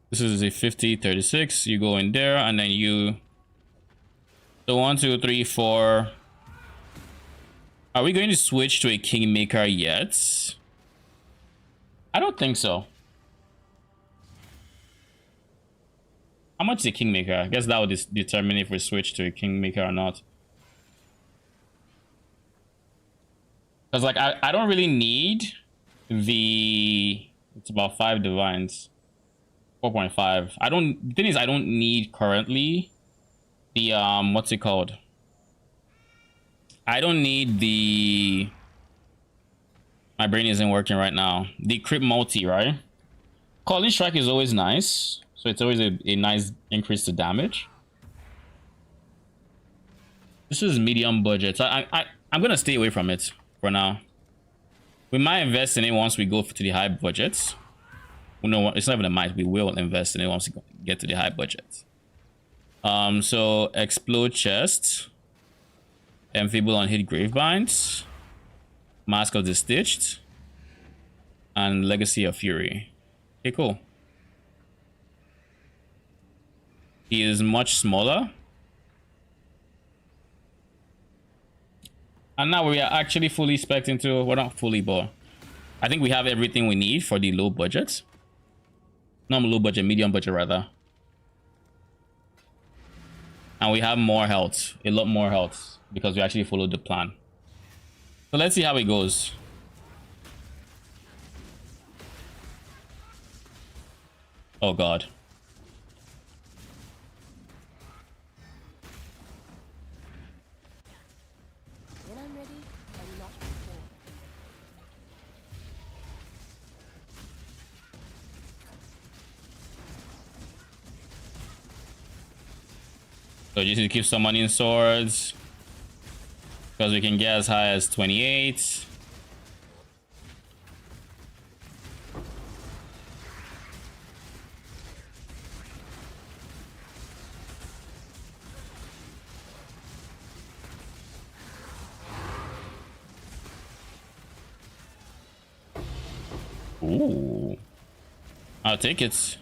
This is a 50-36. You go in there and then you. So 1, 2, 3, 4. Are we going to switch to a Kingmaker yet? I don't think so. How much is a Kingmaker? I guess that would determine if we switch to a Kingmaker or not. Because like I don't really need the, it's about 5 divines. 4.5. I don't, the thing is I don't need currently the what's it called? I don't need the, my brain isn't working right now. The crit multi, right? Calling strike is always nice. So it's always a nice increase to damage. This is medium budget. So I'm gonna stay away from it for now. We might invest in it once we go to the high budgets. Well, no, it's not even a might. We will invest in it once we get to the high budgets. So explode chest, enfeeble on hit gravebinds, mask of the stitched, and legacy of fury. Okay, cool. He is much smaller. And now we are actually fully spec'd into, well, not fully, but I think we have everything we need for the low budget. Not low budget, medium budget rather. And we have more health, a lot more health, because we actually followed the plan. So let's see how it goes. Oh god.
When I'm ready, and not before.
So just to keep summoning swords, because we can get as high as 28. Ooh, I'll take it.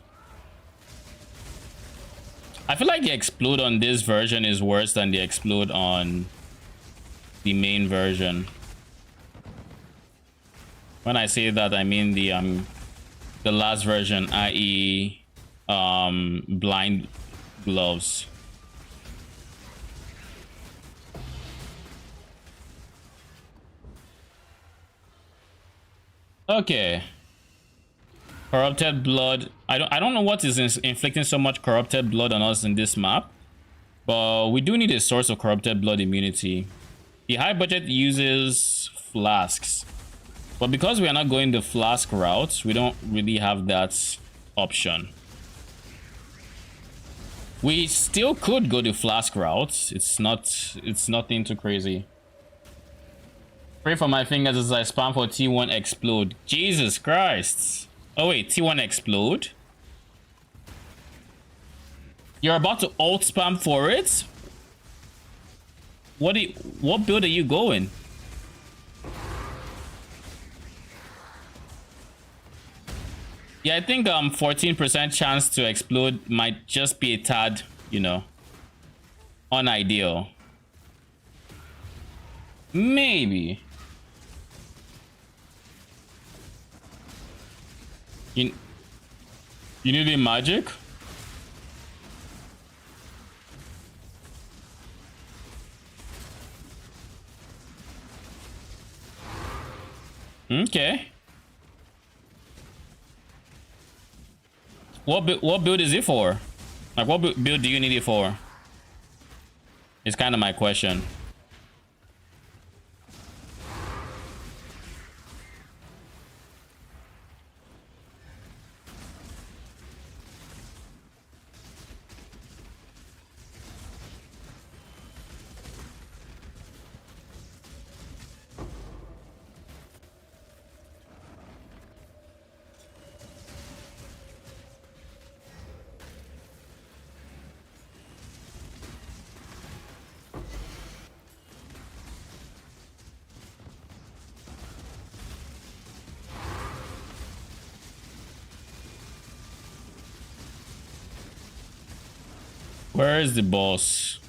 I feel like the explode on this version is worse than the explode on the main version. When I say that, I mean the last version, i.e. blind gloves. Okay. Corrupted blood. I don't know what is inflicting so much corrupted blood on us in this map, but we do need a source of corrupted blood immunity. The high budget uses flasks, but because we are not going the flask route, we don't really have that option. We still could go the flask route. It's nothing too crazy. Pray for my fingers as I spam for T1 explode. Jesus Christ. Oh wait, T1 explode? You're about to alt spam for it? What build are you going? Yeah, I think 14% chance to explode might just be a tad, you know, unideal. Maybe. You need a magic? Okay. What build is it for? Like, what build do you need it for? It's kind of my question. Where is the boss?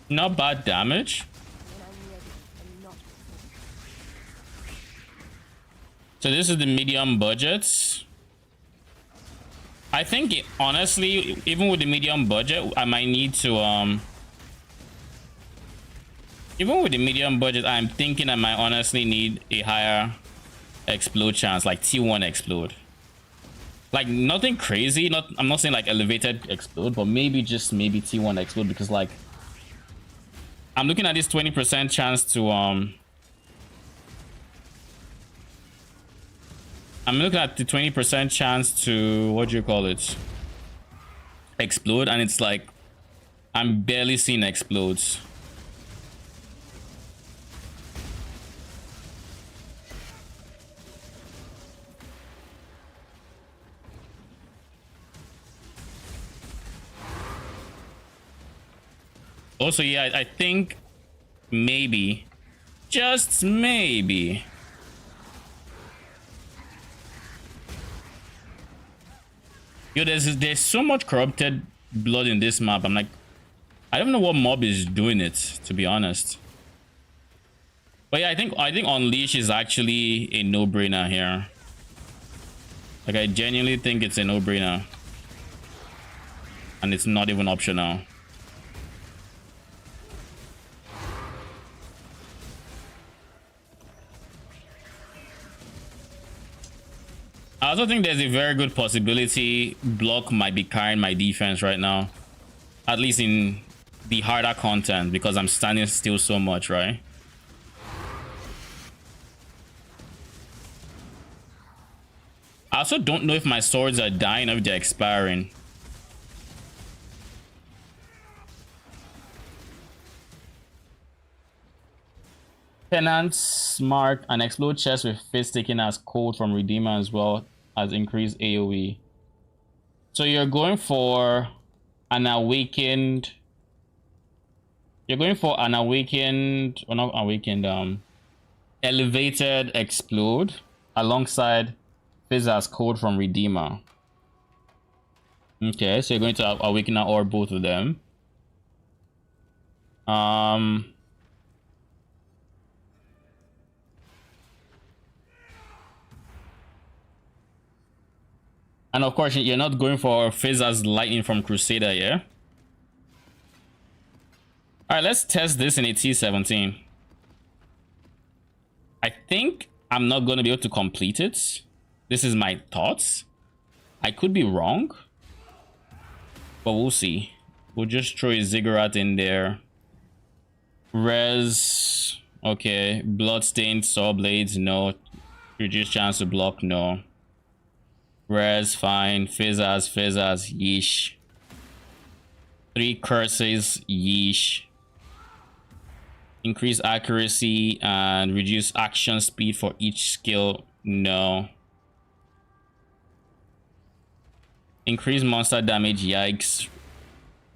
Not bad damage.
When I'm ready, and not before.
So this is the medium budgets. I think honestly, even with the medium budget, I might need to even with the medium budget, I'm thinking I might honestly need a higher explode chance, like T1 explode. Like nothing crazy, I'm not saying like elevated explode, but maybe just maybe T1 explode, because like I'm looking at this 20% chance to I'm looking at the 20% chance to, what do you call it, explode, and it's like I'm barely seeing explodes. Also, yeah, I think maybe, just maybe, yo, there's so much corrupted blood in this map. I'm like, I don't know what mob is doing it, to be honest. But yeah, I think Unleash is actually a no-brainer here. Like, I genuinely think it's a no-brainer, and it's not even optional. I also think there's a very good possibility block might be carrying my defense right now, at least in the harder content, because I'm standing still so much, right? I also don't know if my swords are dying or if they're expiring. Penance mark and explode chest with fist taken as code from Redeemer, as well as increased AoE. So you're going for an awakened. You're going for an awakened, or not awakened, elevated explode alongside fizz as code from Redeemer. Okay, so you're going to awaken or both of them. And of course, you're not going for fizz as lightning from Crusader, yeah? Alright, let's test this in a T17. I think I'm not going to be able to complete it. This is my thoughts. I could be wrong, but we'll see. We'll just throw a Ziggurat in there. Res, okay. Bloodstained Saw Blades, no. Reduced chance to block, no. Res, fine. Fizzas, yeesh. 3 curses, yeesh. Increase accuracy and reduce action speed for each skill, no. Increase monster damage, yikes.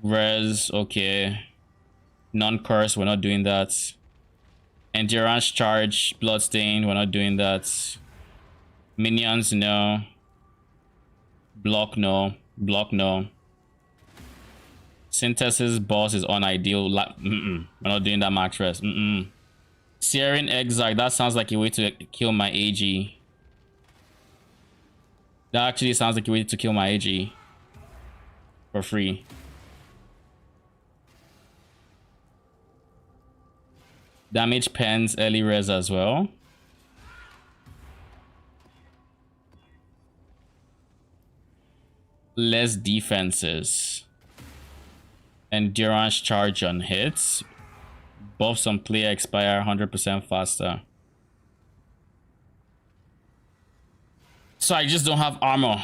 Res, okay. Non-curse, we're not doing that. Endurance charge, bloodstain, we're not doing that. Minions, no. Block, no. Block, no. Synthesis boss is unideal. We're not doing that max rest. Searing Exarch, that sounds like a way to kill my AG. That actually sounds like a way to kill my AG. For free. Damage pens, early res as well. Less defenses. Endurance charge on hits. Buffs on player expire 100% faster. So I just don't have armor.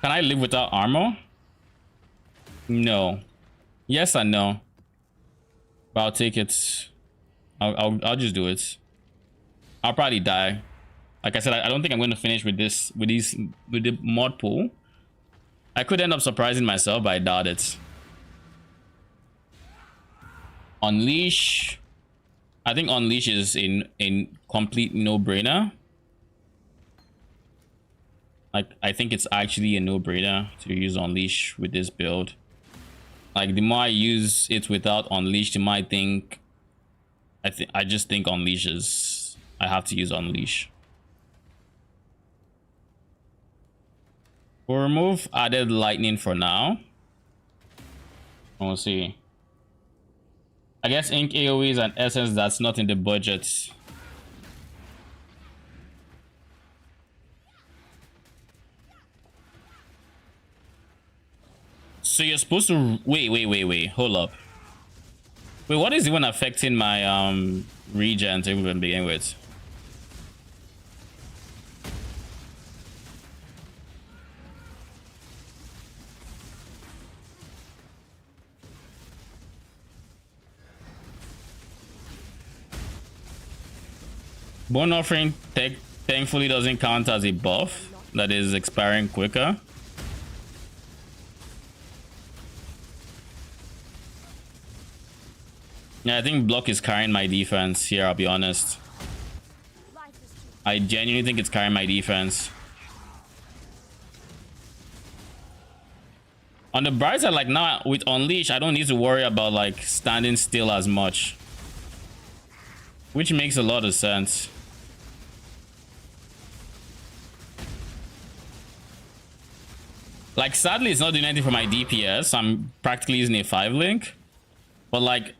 Can I live without armor? No. Yes and no. But I'll take it. I'll just do it. I'll probably die. Like I said, I don't think I'm going to finish with the mod pool. I could end up surprising myself, but I doubt it. Unleash. I think Unleash is a complete no-brainer. Like, I think it's actually a no-brainer to use Unleash with this build. Like, the more I use it without Unleash, the more I think... I just think Unleash is... I have to use Unleash. We'll remove added lightning for now. We'll see. I guess ink AoE is an essence that's not in the budget. So you're supposed to wait, hold up. Wait, what is even affecting my regen to even begin with? Bone offering thankfully doesn't count as a buff that is expiring quicker. Yeah, I think block is carrying my defense here, I'll be honest. I genuinely think it's carrying my defense. On the bright side, like now with Unleash, I don't need to worry about like standing still as much. Which makes a lot of sense. Like sadly, it's not doing anything for my DPS. I'm practically using a 5-link. But like,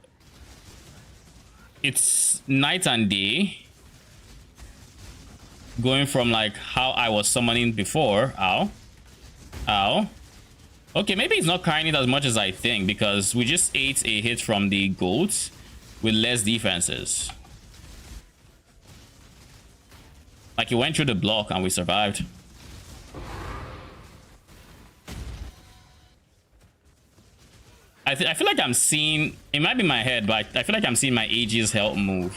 it's night and day. Going from like how I was summoning before. Ow. Ow. Okay, maybe it's not carrying it as much as I think, because we just ate a hit from the goats with less defenses. Like, it went through the block and we survived. I feel like I'm seeing, it might be my head, but I feel like I'm seeing my Aegis help move.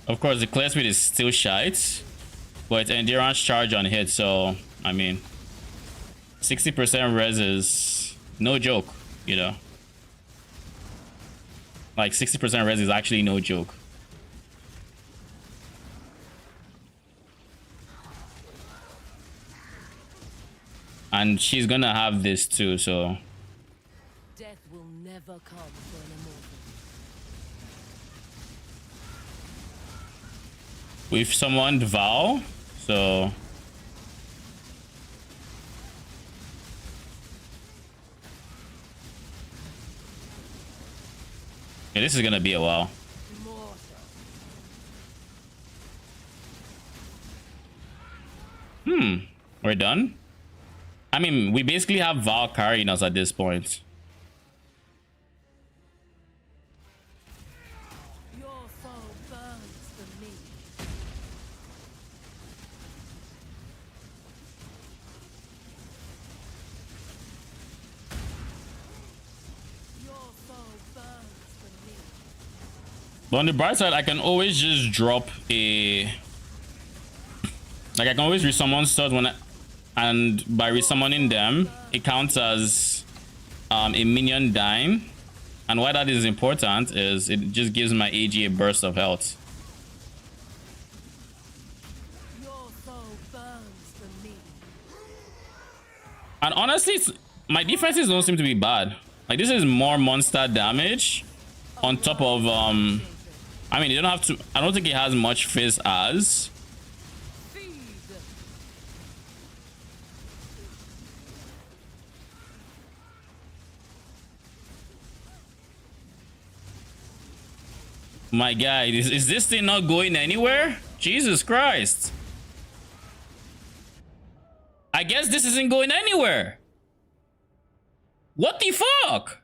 Of course, the clear speed is still shite, but it's endurance charge on hit, so I mean, 60% res is no joke, you know. Like 60% res is actually no joke. And she's gonna have this too, so
Death will never come for an immortal.
we've summoned Val, so yeah, this is gonna be a while. We're done. I mean, we basically have Val carrying us at this point.
Your soul burns for me. Your soul burns for me.
But on the bright side, I can always just drop a... Like, I can always resummon stuff when and by resummoning them, it counts as a minion dying. And why that is important is it just gives my AG a burst of health.
Your soul burns for me.
And honestly, my defenses don't seem to be bad. Like, this is more monster damage on top of I mean, you don't have to, I don't think it has much fizz as. My guy, is this thing not going anywhere? Jesus Christ. I guess this isn't going anywhere. What the fuck?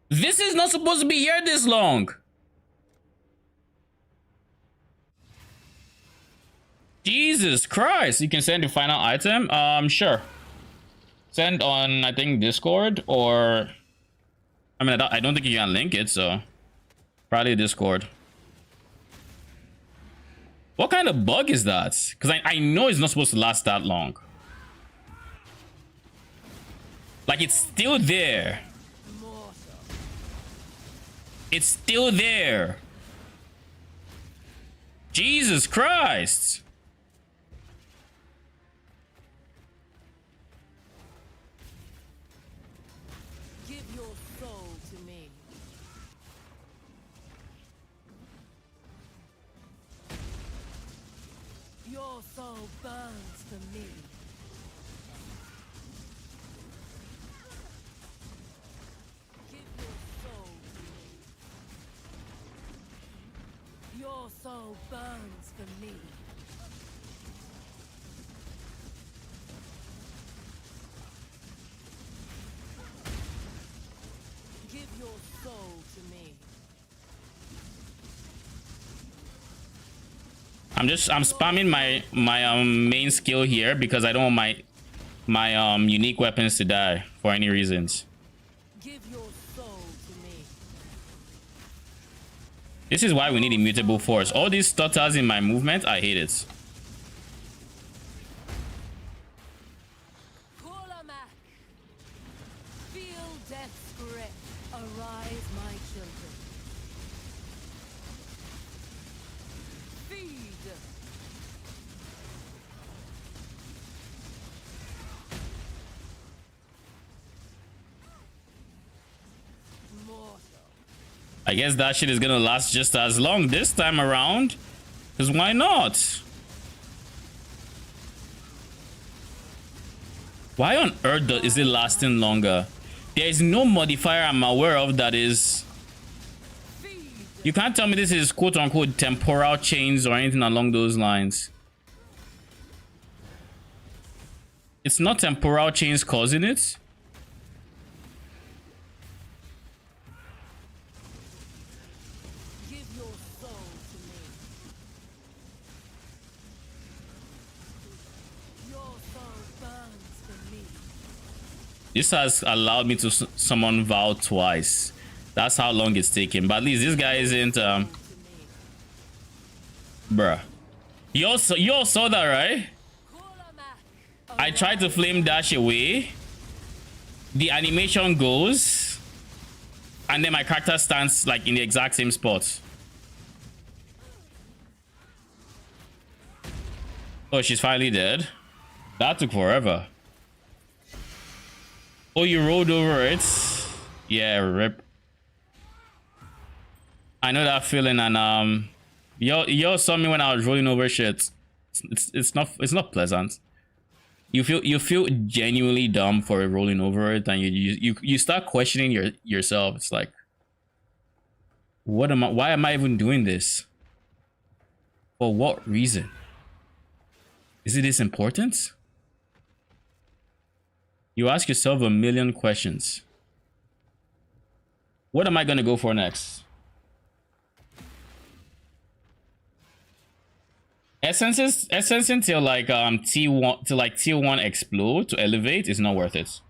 This is not supposed to be here this long. Jesus Christ. You can send the final item. Sure. Send on, I think, Discord, or I mean, I don't think you can link it, so probably Discord. What kind of bug is that? Because I know it's not supposed to last that long. Like, it's still there. It's still there. Jesus Christ.
Give your soul to me. Your soul burns for me. Give your soul to me. Your soul burns for me. Give your soul to me.
I'm spamming my main skill here because I don't want my unique weapons to die for any reasons.
Give your soul to me.
This is why we need immutable force. All these stutters in my movement, I hate it.
Feel death's grip. Arise, my children. Feed. Mortal.
I guess that shit is gonna last just as long this time around. Because why not? Why on earth is it lasting longer? There is no modifier I'm aware of that is... You can't tell me this is quote-unquote temporal chains or anything along those lines. It's not temporal chains causing it.
Give your soul to me. Your soul burns for me.
This has allowed me to summon Val twice. That's how long it's taken. But at least this guy isn't... Bruh. You all saw that, right? I tried to flame dash away. The animation goes. And then my character stands like in the exact same spot. Oh, she's finally dead. That took forever. Oh, you rolled over it? Yeah, rip. I know that feeling, and y'all saw me when I was rolling over shit. It's not pleasant. You feel genuinely dumb for rolling over it, and you start questioning yourself. It's like, what am I? Why am I even doing this? For what reason? Is it this important? You ask yourself a million questions. What am I gonna go for next? Essence until like T1 to like T1 explode to elevate is not worth it.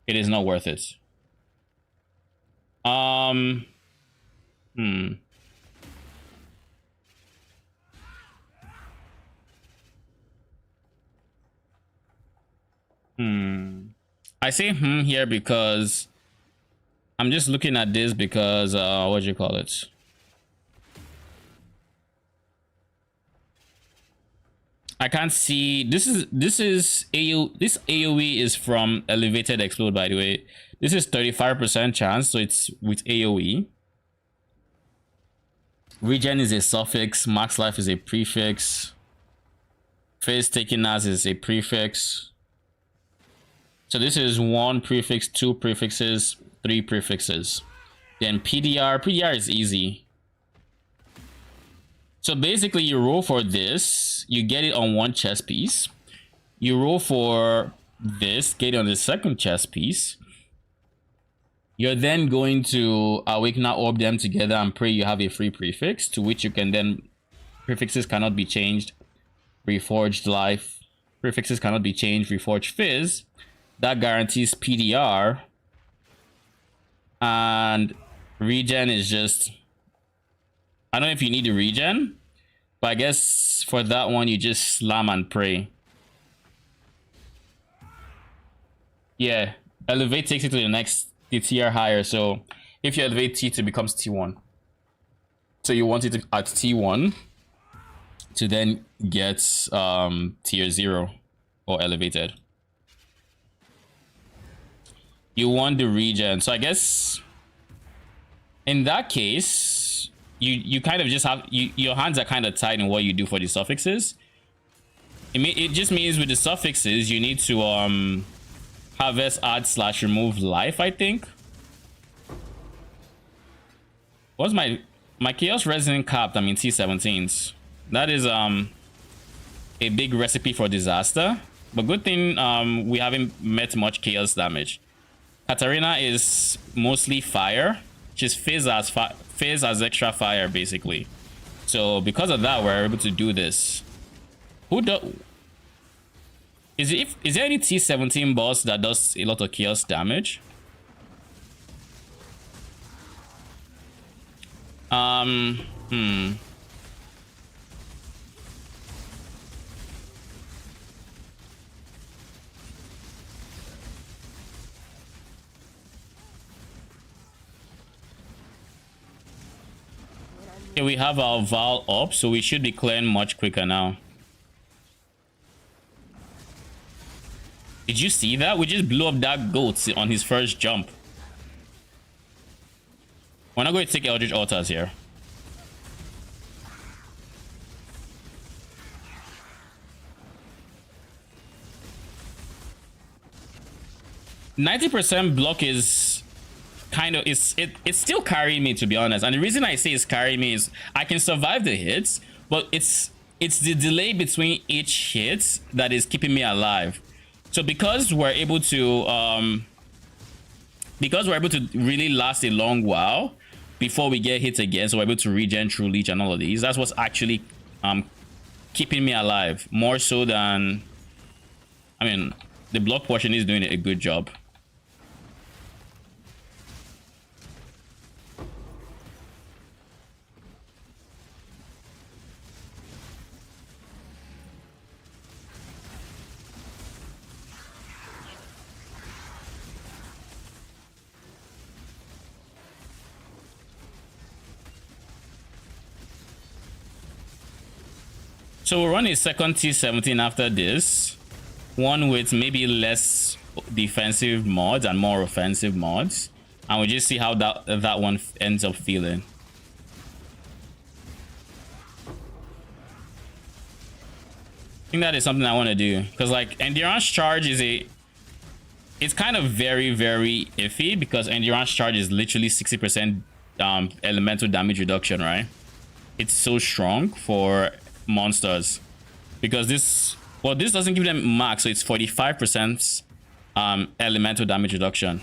It is not worth it. I say here because I'm just looking at this because what do you call it? I can't see. This AoE is from elevated explode, by the way. This is 35% chance, so it's with AoE. Regen is a suffix, max life is a prefix, phase taken as is a prefix. So this is 1 prefix, 2 prefixes, 3 prefixes. Then PDR is easy. So basically you roll for this, you get it on 1 chess piece. You roll for this, get it on the 2nd chess piece. You're then going to Awakener orb them together and pray you have a free prefix, to which you can then... Prefixes cannot be changed. Reforged life. Prefixes cannot be changed. Reforged fizz. That guarantees PDR. And regen is just... I don't know if you need a regen, but I guess for that one, you just slam and pray. Yeah, elevate takes it to the next tier higher. So if you elevate T2, it becomes T1. So you want it to, at T1 to then get tier 0 or elevated. You want the regen. So I guess in that case, you kind of just have your hands are kind of tied in what you do for the suffixes. It just means with the suffixes you need to harvest, add slash remove life, I think. What's my chaos resin capped? I mean T17s. That is a big recipe for disaster. But good thing we haven't met much chaos damage. Katarina is mostly fire. She's Fizz as extra fire basically. So because of that, we're able to do this. Who do? Is there any T17 boss that does a lot of chaos damage? Hmm. Okay, we have our Val up, so we should be clearing much quicker now. Did you see that? We just blew up that goat on his first jump. We're not going to take Eldritch Altars here. %90 block is kind of it's still carrying me, to be honest. And the reason I say it's carrying me is I can survive the hits, but it's the delay between each hit that is keeping me alive. So because we're able to really last a long while before we get hit again, so we're able to regen through leech and all of these, that's what's actually keeping me alive more so than, I mean, the block portion is doing a good job. So we'll run a second T17 after this. One with maybe less defensive mods and more offensive mods. And we'll just see how that one ends up feeling. I think that is something I want to do. Because like Endurance Charge is it's kind of very, very iffy because Endurance Charge is literally 60% elemental damage reduction, right? It's so strong for monsters because this doesn't give them max, so it's 45% elemental damage reduction,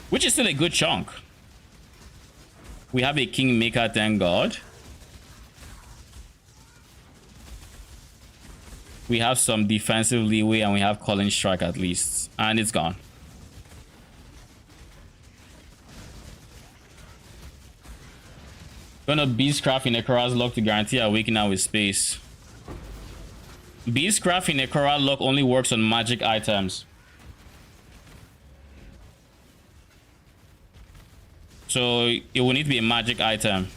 which is still a good chunk. We have a Kingmaker, thank God. We have some defensive leeway and we have Calling Strike at least, and it's gone. Gonna Beastcraft in Ekura's Lock to guarantee Awakening with space. Beastcraft in Ekura Lock only works on magic items. So it will need to be a magic item.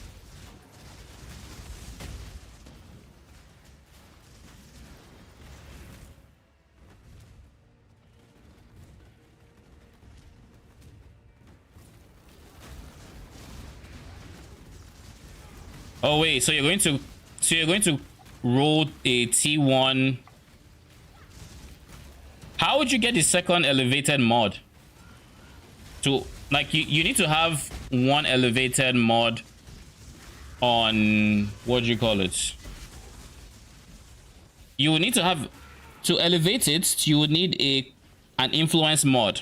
Oh wait, so you're going to roll a T1. How would you get the second elevated mod? To like you need to have one elevated mod on, what do you call it? You would need to have, to elevate it, you would need an influence mod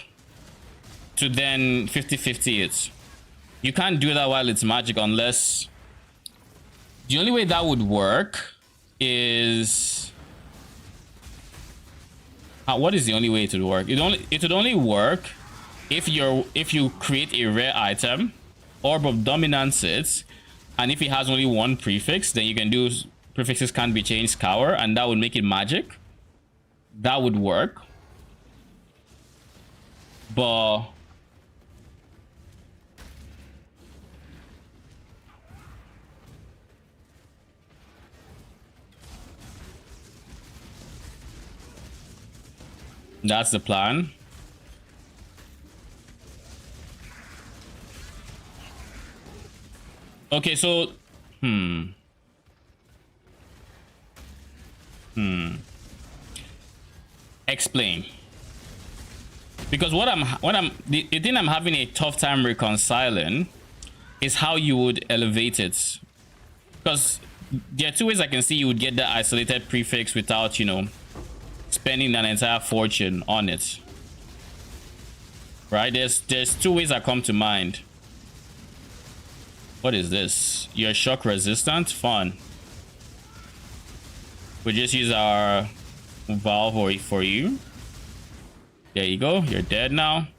to then 50-50 it. You can't do that while it's magic unless, the only way that would work is, what is the only way it would work? It would only work if you create a rare item, Orb of Dominance it, and if it has only one prefix, then you can do prefixes can't be changed cower, and that would make it magic. That would work. But that's the plan. Okay, so Explain. Because the thing I'm having a tough time reconciling is how you would elevate it. Because there are two ways I can see you would get that isolated prefix without, you know, spending an entire fortune on it. Right? There's two ways that come to mind. What is this? You're shock resistant? Fun. We just use our valve for you. There you go. You're dead now.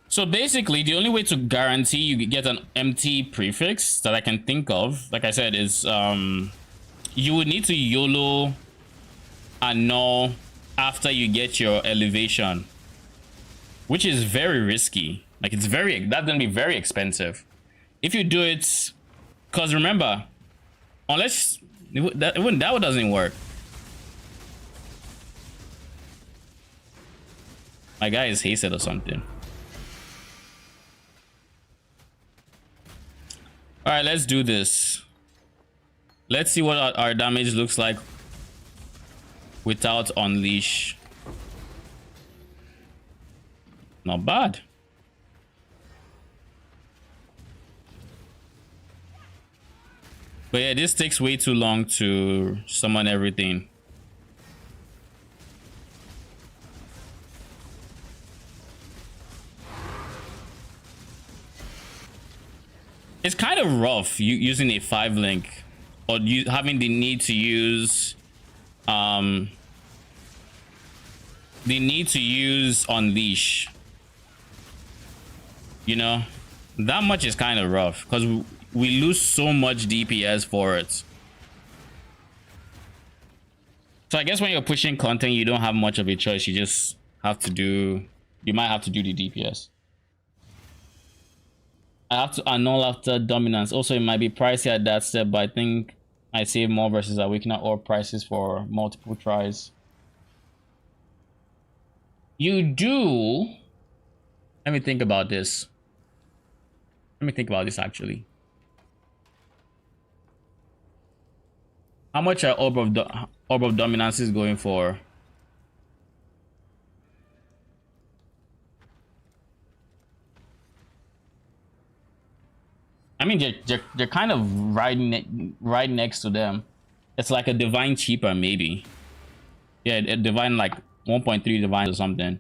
So basically, the only way to guarantee you get an empty prefix that I can think of, like I said, is you would need to YOLO annul after you get your elevation, which is very risky. Like that's gonna be very expensive if you do it. Because remember, unless that doesn't work. My guy is hasted or something. All right, let's do this. Let's see what our damage looks like without unleash. Not bad. But yeah, this takes way too long to summon everything. It's kind of rough using a 5-link or having the need to use unleash. You know, that much is kind of rough because we lose so much DPS for it. So I guess when you're pushing content, you don't have much of a choice. You just have to do, you might have to do the DPS. I have to annul after dominance. Also, it might be pricey at that step, but I think I save more versus awakener or prices for multiple tries. You do. Let me think about this. Let me think about this actually. How much are Orb of Dominance is going for? I mean, they're kind of right next to them. It's like a divine cheaper, maybe. Yeah, a divine like 1.3 divine or something.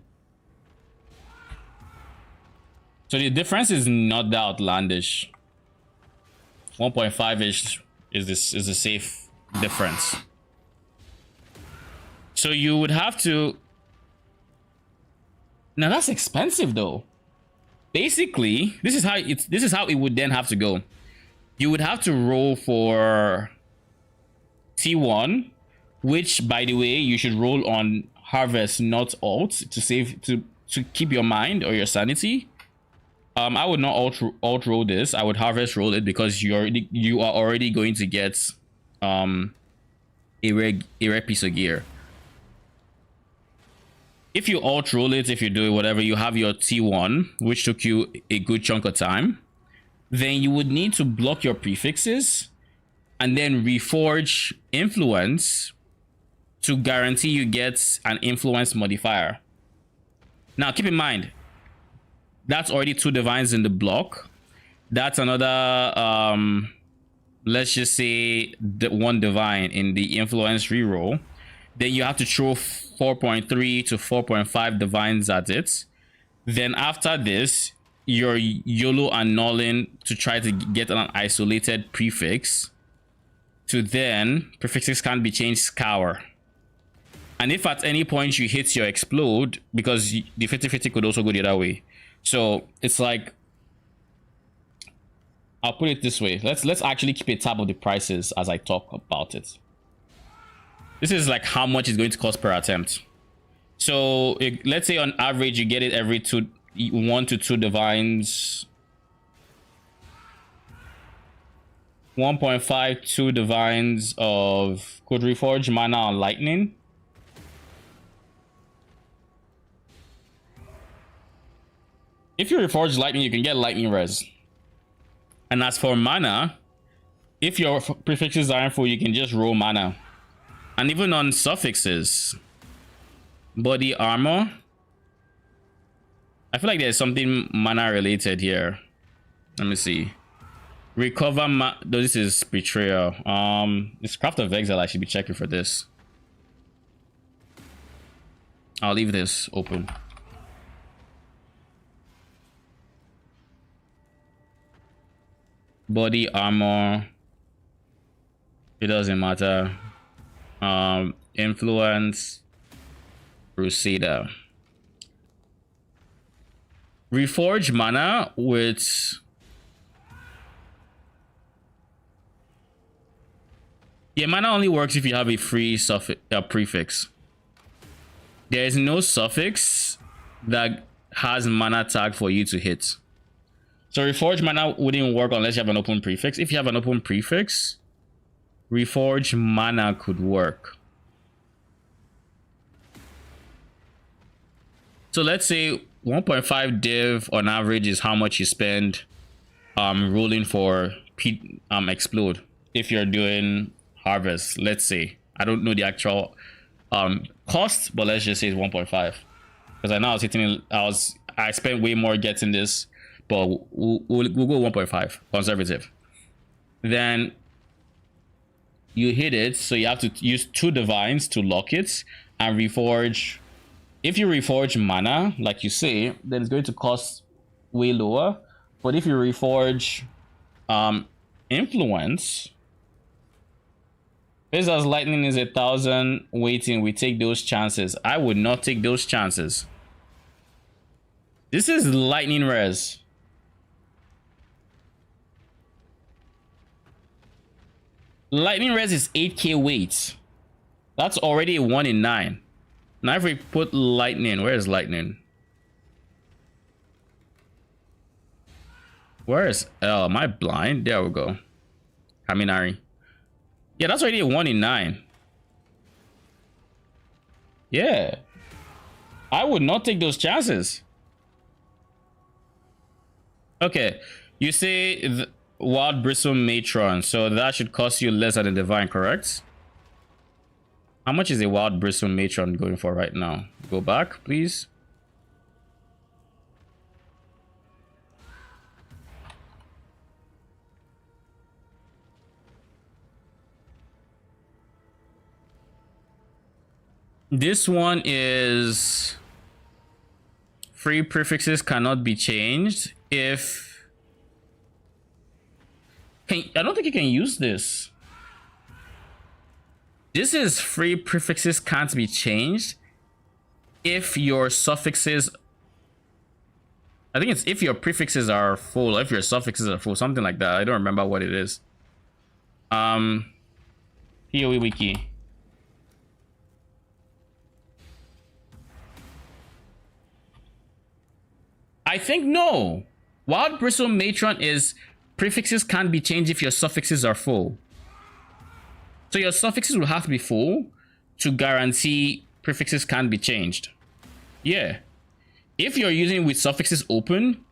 So the difference is not that outlandish. 1.5-ish is a safe difference. So you would have to. Now that's expensive though. Basically, this is how it would then have to go. You would have to roll for T1, which by the way, you should roll on harvest, not alt, to save to keep your mind or your sanity. I would not alt roll this. I would harvest roll it because you are already going to get a rare piece of gear. If you alt roll it, if you do it, whatever, you have your T1, which took you a good chunk of time. Then you would need to block your prefixes and then reforge influence to guarantee you get an influence modifier. Now, keep in mind, that's already 2 divines in the block. That's another, let's just say, 1 divine in the influence reroll. Then you have to throw 4.3 to 4.5 divines at it. Then after this, you're YOLO annulling to try to get an isolated prefix. To then, prefixes can't be changed, scour. And if at any point you hit your explode, because the 50-50 could also go the other way. So it's like, I'll put it this way. Let's actually keep a tab of the prices as I talk about it. This is like how much it's going to cost per attempt. So let's say on average you get it every 1 to 2 divines. 1.5, 2 divines of could reforge mana on lightning. If you reforge lightning, you can get lightning res. And as for mana, if your prefixes aren't full, you can just roll mana. And even on suffixes, body armor, I feel like there's something mana related here. Let me see. Recover no, this is betrayal. It's Craft of Exile. I should be checking for this. I'll leave this open. Body armor, it doesn't matter. Influence, Crusader. Reforge mana with mana only works if you have a free prefix. There is no suffix that has mana tag for you to hit. So reforge mana wouldn't work unless you have an open prefix. If you have an open prefix, reforge mana could work. So let's say 1.5 div on average is how much you spend rolling for explode. If you're doing harvest, let's say, I don't know the actual cost, but let's just say it's 1.5, because I know I was hitting, I spent way more getting this, but we'll go 1.5 conservative. Then you hit it, so you have to use 2 divines to lock it and reforge. If you reforge mana, like you say, then it's going to cost way lower. But if you reforge influence, this as lightning is 1,000 waiting, we take those chances. I would not take those chances. This is lightning res. Lightning res is 8k weight. That's already a 1 in 9. Now if we put lightning, where is lightning? Where is L? Am I blind? There we go. Kaminari. Yeah, that's already a 1 in 9. Yeah. I would not take those chances. Okay. You say Wild Bristle Matron, so that should cost you less than a divine, correct? How much is a Wild Bristle Matron going for right now? Go back, please. This one is free prefixes cannot be changed. If I don't think you can use this. This is free prefixes can't be changed if your suffixes, I think it's if your prefixes are full, or if your suffixes are full, something like that. I don't remember what it is. PoE wiki. I think no. Wild Bristle Matron is prefixes can't be changed if your suffixes are full. So your suffixes will have to be full to guarantee prefixes can't be changed. Yeah. If you're using with suffixes open,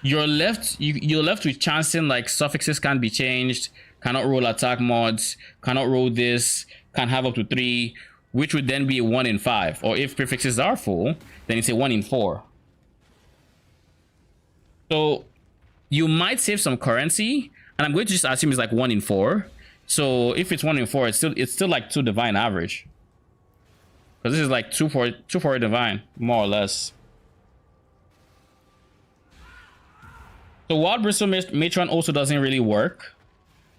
you're left with chancing like suffixes can't be changed, cannot roll attack mods, cannot roll this, can have up to 3, which would then be a 1 in 5. Or if prefixes are full, then it's a 1 in 4. So you might save some currency, and I'm going to just assume it's like 1 in 4. So if it's 1 in 4, it's still like 2 divine average. Because this is like 2 for a divine, more or less. So Wild Bristle Matron also doesn't really work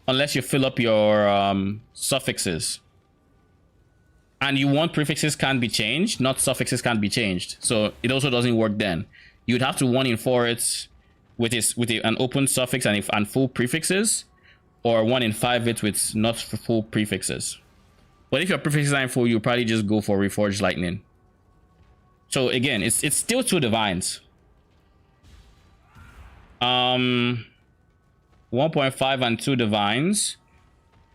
unless you fill up your suffixes. And you want prefixes can't be changed, not suffixes can't be changed. So it also doesn't work then. You'd have to 1 in 4 it with an open suffix and full prefixes, or 1 in 5 it with not full prefixes. But if your prefixes aren't full, you probably just go for Reforged Lightning. So again, it's still 2 divines. 1.5 and 2 divines,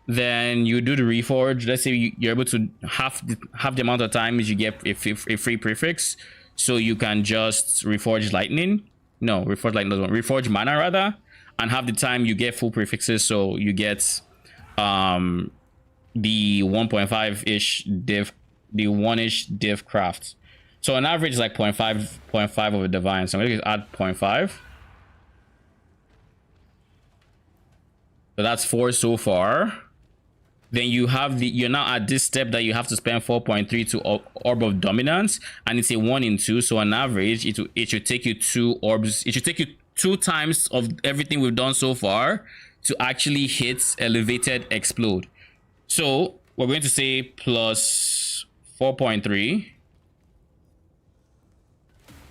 then you do the reforge. Let's say you're able to half the amount of time you get a free prefix, so you can just reforge lightning. No, reforge lightning doesn't. Reforge mana rather, and half the time you get full prefixes, so you get the 1.5 ish div, the 1-ish div craft. So on average, like 0.5 of a divine. So I'm gonna add 0.5. So that's 4 so far. Then you have you're now at this step that you have to spend 4.3 to Orb of Dominance, and it's a 1 in 2. So on average, it should take you 2 orbs. It should take you 2 times of everything we've done so far to actually hit Elevated Explode. So we're going to say plus 4.3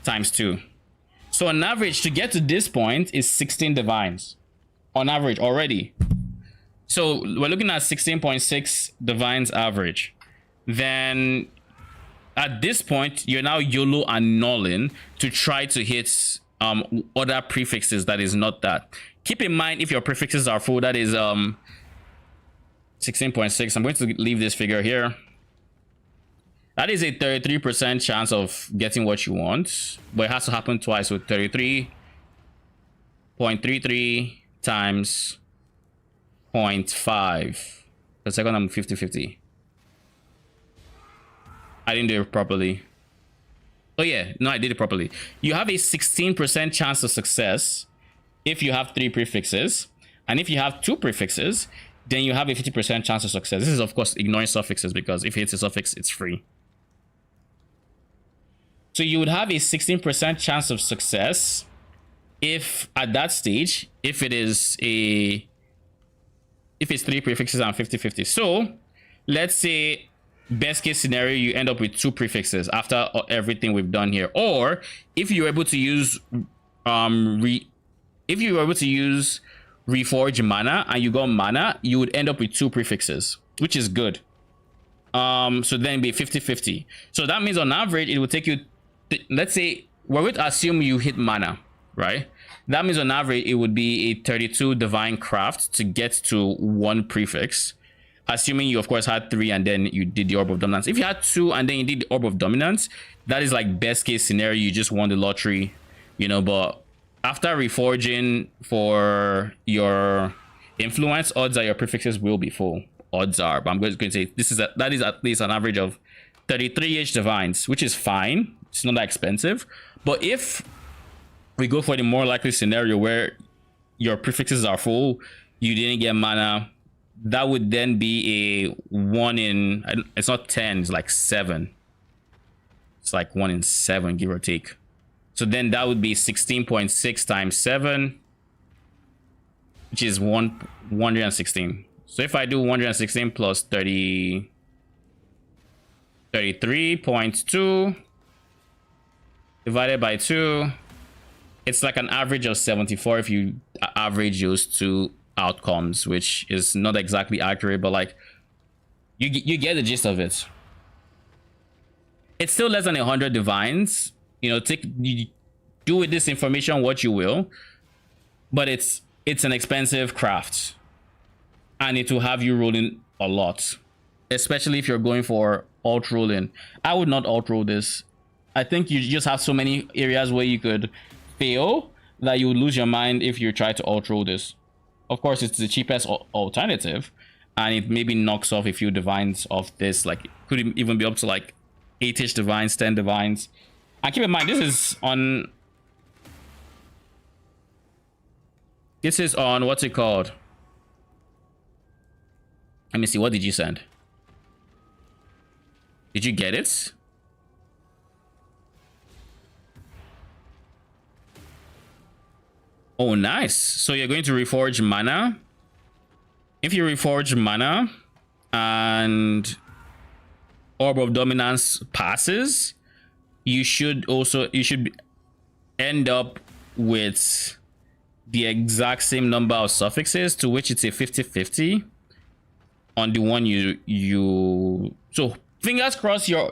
times 2. So on average, to get to this point is 16 divines on average already. So we're looking at 16.6 divines average. Then at this point, you're now YOLO and nulling to try to hit other prefixes that is not that. Keep in mind, if your prefixes are full, that is 16.6. I'm going to leave this figure here. That is a 33% chance of getting what you want, but it has to happen twice. So 33.33 times 0.5. The second, I'm 50-50. I didn't do it properly. Oh yeah, no, I did it properly. You have a 16% chance of success if you have 3 prefixes, and if you have 2 prefixes, then you have a 50% chance of success. This is of course ignoring suffixes, because if it's a suffix, it's free. So you would have a 16% chance of success if at that stage, if it's 3 prefixes and 50-50. So let's say best case scenario, you end up with 2 prefixes after everything we've done here. Or if you're able to use reforge mana and you got mana, you would end up with 2 prefixes, which is good. So then be 50-50. So that means on average it will take you, let's say we're going to assume you hit mana, right? That means on average it would be a 32 divine craft to get to 1 prefix, assuming you of course had 3 and then you did the Orb of Dominance. If you had 2 and then you did the Orb of Dominance, that is like best case scenario, you just won the lottery, you know. But after reforging for your influence, odds are your prefixes will be full. Odds are, but I'm going to say that is at least an average of 33-ish divines, which is fine. It's not that expensive. But if we go for the more likely scenario where your prefixes are full, you didn't get mana, that would then be a 1 in, it's not 10, it's like 7. It's like 1 in 7, give or take. So then that would be 16.6 times 7, which is 116. So if I do 116 plus 33.2 divided by 2, it's like an average of 74 if you average those 2 outcomes, which is not exactly accurate, but like you get the gist of it. It's still less than 100 divines, you know. Do with this information what you will, but it's an expensive craft and it will have you rolling a lot, especially if you're going for alt rolling. I would not alt roll this. I think you just have so many areas where you could fail that you would lose your mind if you try to alt roll this. Of course, it's the cheapest alternative, and it maybe knocks off a few divines off this. Like, it could even be up to like 8-ish divines, 10 divines. And keep in mind, this is on what's it called? Let me see. What did you send? Did you get it? Oh, nice. So you're going to reforge mana. If you reforge mana and Orb of Dominance passes, you should end up with the exact same number of suffixes, to which it's a 50-50 on the one you so fingers crossed you're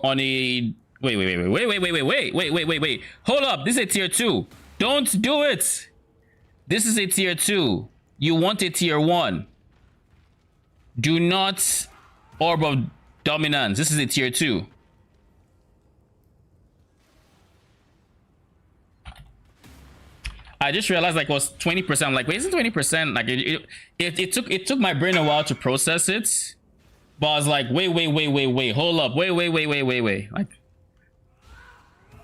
on a wait. Hold up, this is a tier 2. Don't do it. This is a tier 2. You want a tier 1. Do not Orb of Dominance. This is a tier 2. I just realized like it was 20%. I'm like, wait, isn't 20%? Like it took my brain a while to process it. But I was like, wait, hold up. Wait. Like,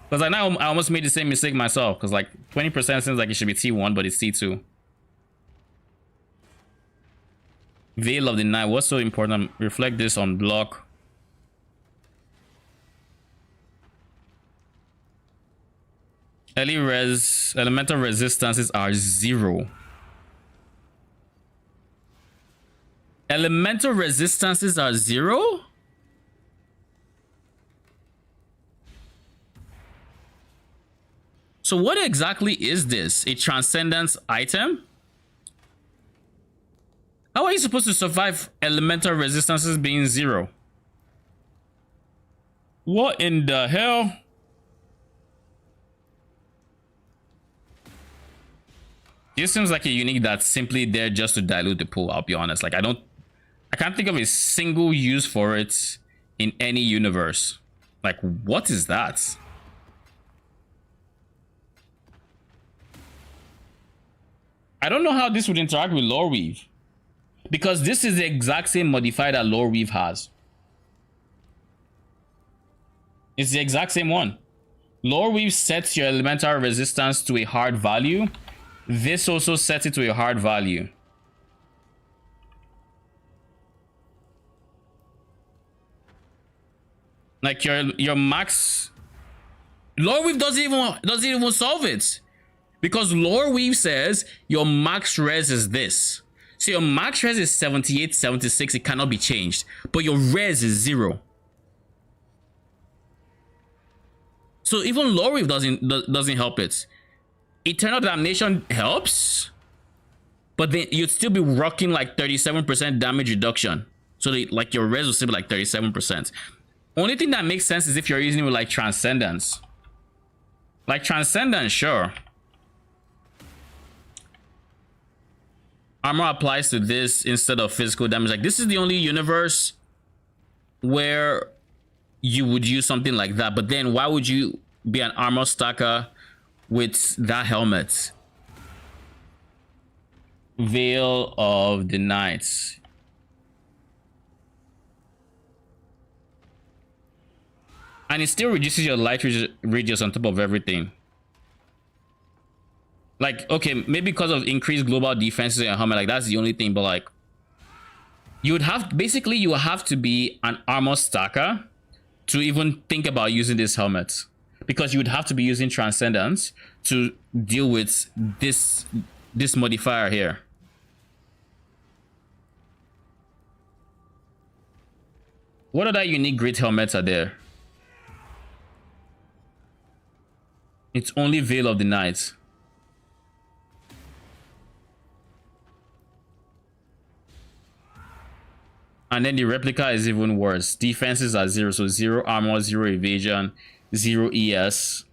because I know I almost made the same mistake myself. Because like 20% seems like it should be T1, but it's T2. Veil of the Night. What's so important? Reflect this on block. Elemental resistances are 0. Elemental resistances are 0? So what exactly is this? A transcendence item? How are you supposed to survive elemental resistances being 0? What in the hell? This seems like a unique that's simply there just to dilute the pool, I'll be honest. Like I can't think of a single use for it in any universe. Like, what is that? I don't know how this would interact with Lore Weave. Because this is the exact same modifier that Lore Weave has. It's the exact same one. Lore Weave sets your elemental resistance to a hard value. This also sets it to a hard value. Like your max Lore Weave doesn't even solve it. Because Lore Weave says your max res is this. So your max res is 78, 76, it cannot be changed. But your res is 0. So even Lore Weave doesn't help it. Eternal Damnation helps, but then you'd still be rocking like 37% damage reduction. So like your res will still be like 37%. Only thing that makes sense is if you're using it with like Transcendence. Like Transcendence, sure. Armor applies to this instead of physical damage. Like this is the only universe where you would use something like that. But then why would you be an armor stacker with that helmet? Veil of the Night. And it still reduces your light radius on top of everything. Like, okay, maybe because of increased global defenses in your helmet, like that's the only thing, but like you would have basically you would have to be an armor stacker to even think about using this helmet. Because you would have to be using Transcendence to deal with this modifier here. What other unique great helmets are there? It's only Veil of the Night. And then the replica is even worse. Defenses are 0, so 0 armor, 0 evasion, 0 ES.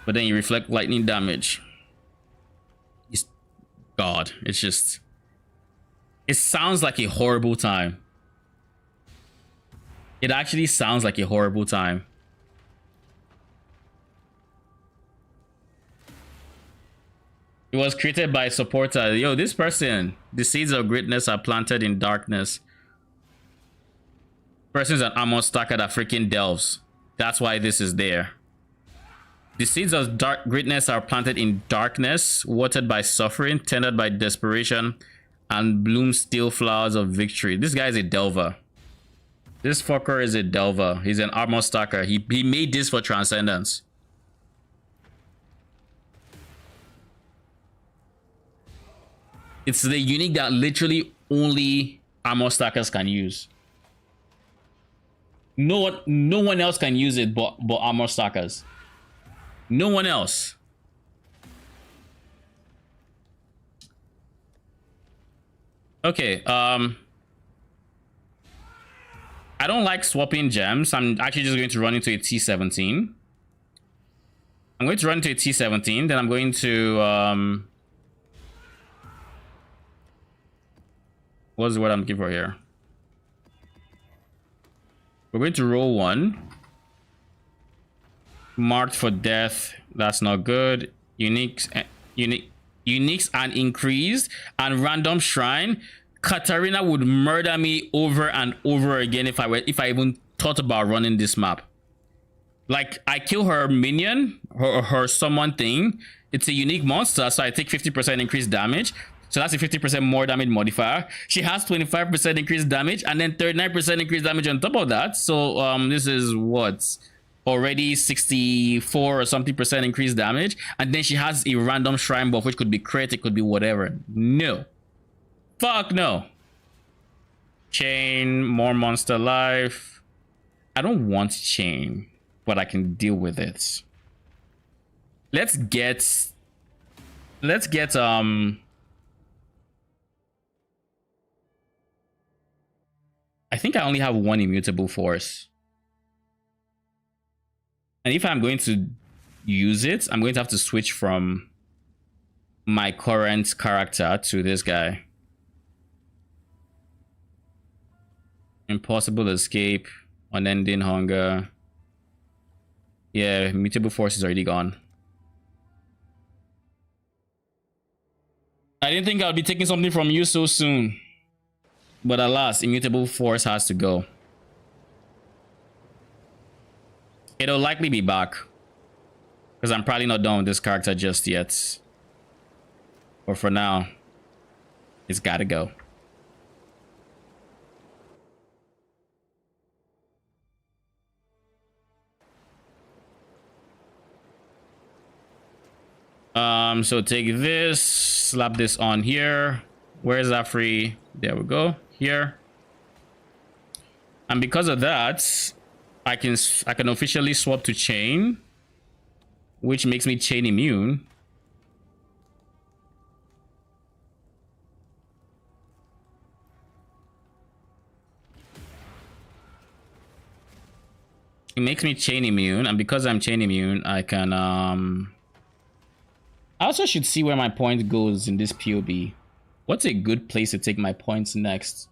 But then you reflect lightning damage. God, it's just... It sounds like a horrible time. It actually sounds like a horrible time. It was created by a supporter. Yo, this person, the seeds of greatness are planted in darkness. Person's an armor stacker that freaking delves. That's why this is there. The seeds of greatness are planted in darkness, watered by suffering, tended by desperation, and bloom still flowers of victory. This guy is a delver. This fucker is a delver. He's an armor stacker. He made this for Transcendence. It's the unique that literally only armor stackers can use. No one else can use it but armor stackers. No one else. Okay, I don't like swapping gems. I'm actually just going to run into a T17. I'm going to run to a T17, then I'm going to what's the word I'm looking for here? We're going to roll 1. Marked for death. That's not good. Uniques and increased and random shrine. Katarina would murder me over and over again if I even thought about running this map. Like, I kill her minion, her summon thing. It's a unique monster, so I take 50% increased damage. So that's a 50% more damage modifier. She has 25% increased damage and then 39% increased damage on top of that. So this is what? Already 64 or something percent increased damage. And then she has a random shrine buff, which could be crit, it could be whatever. No. Fuck no. Chain, more monster life. I don't want chain, but I can deal with it. Let's get I think I only have 1 immutable force. And if I'm going to use it, I'm going to have to switch from my current character to this guy. Impossible escape, unending hunger. Yeah, immutable force is already gone. I didn't think I'd be taking something from you so soon. But alas, immutable force has to go. It'll likely be back. Because I'm probably not done with this character just yet. But for now, it's gotta go. So take this, slap this on here. Where's that free? There we go. Here. And because of that, I can officially swap to chain, which makes me chain immune. It makes me chain immune, and because I'm chain immune, I can I also should see where my point goes in this PoB. What's a good place to take my points next?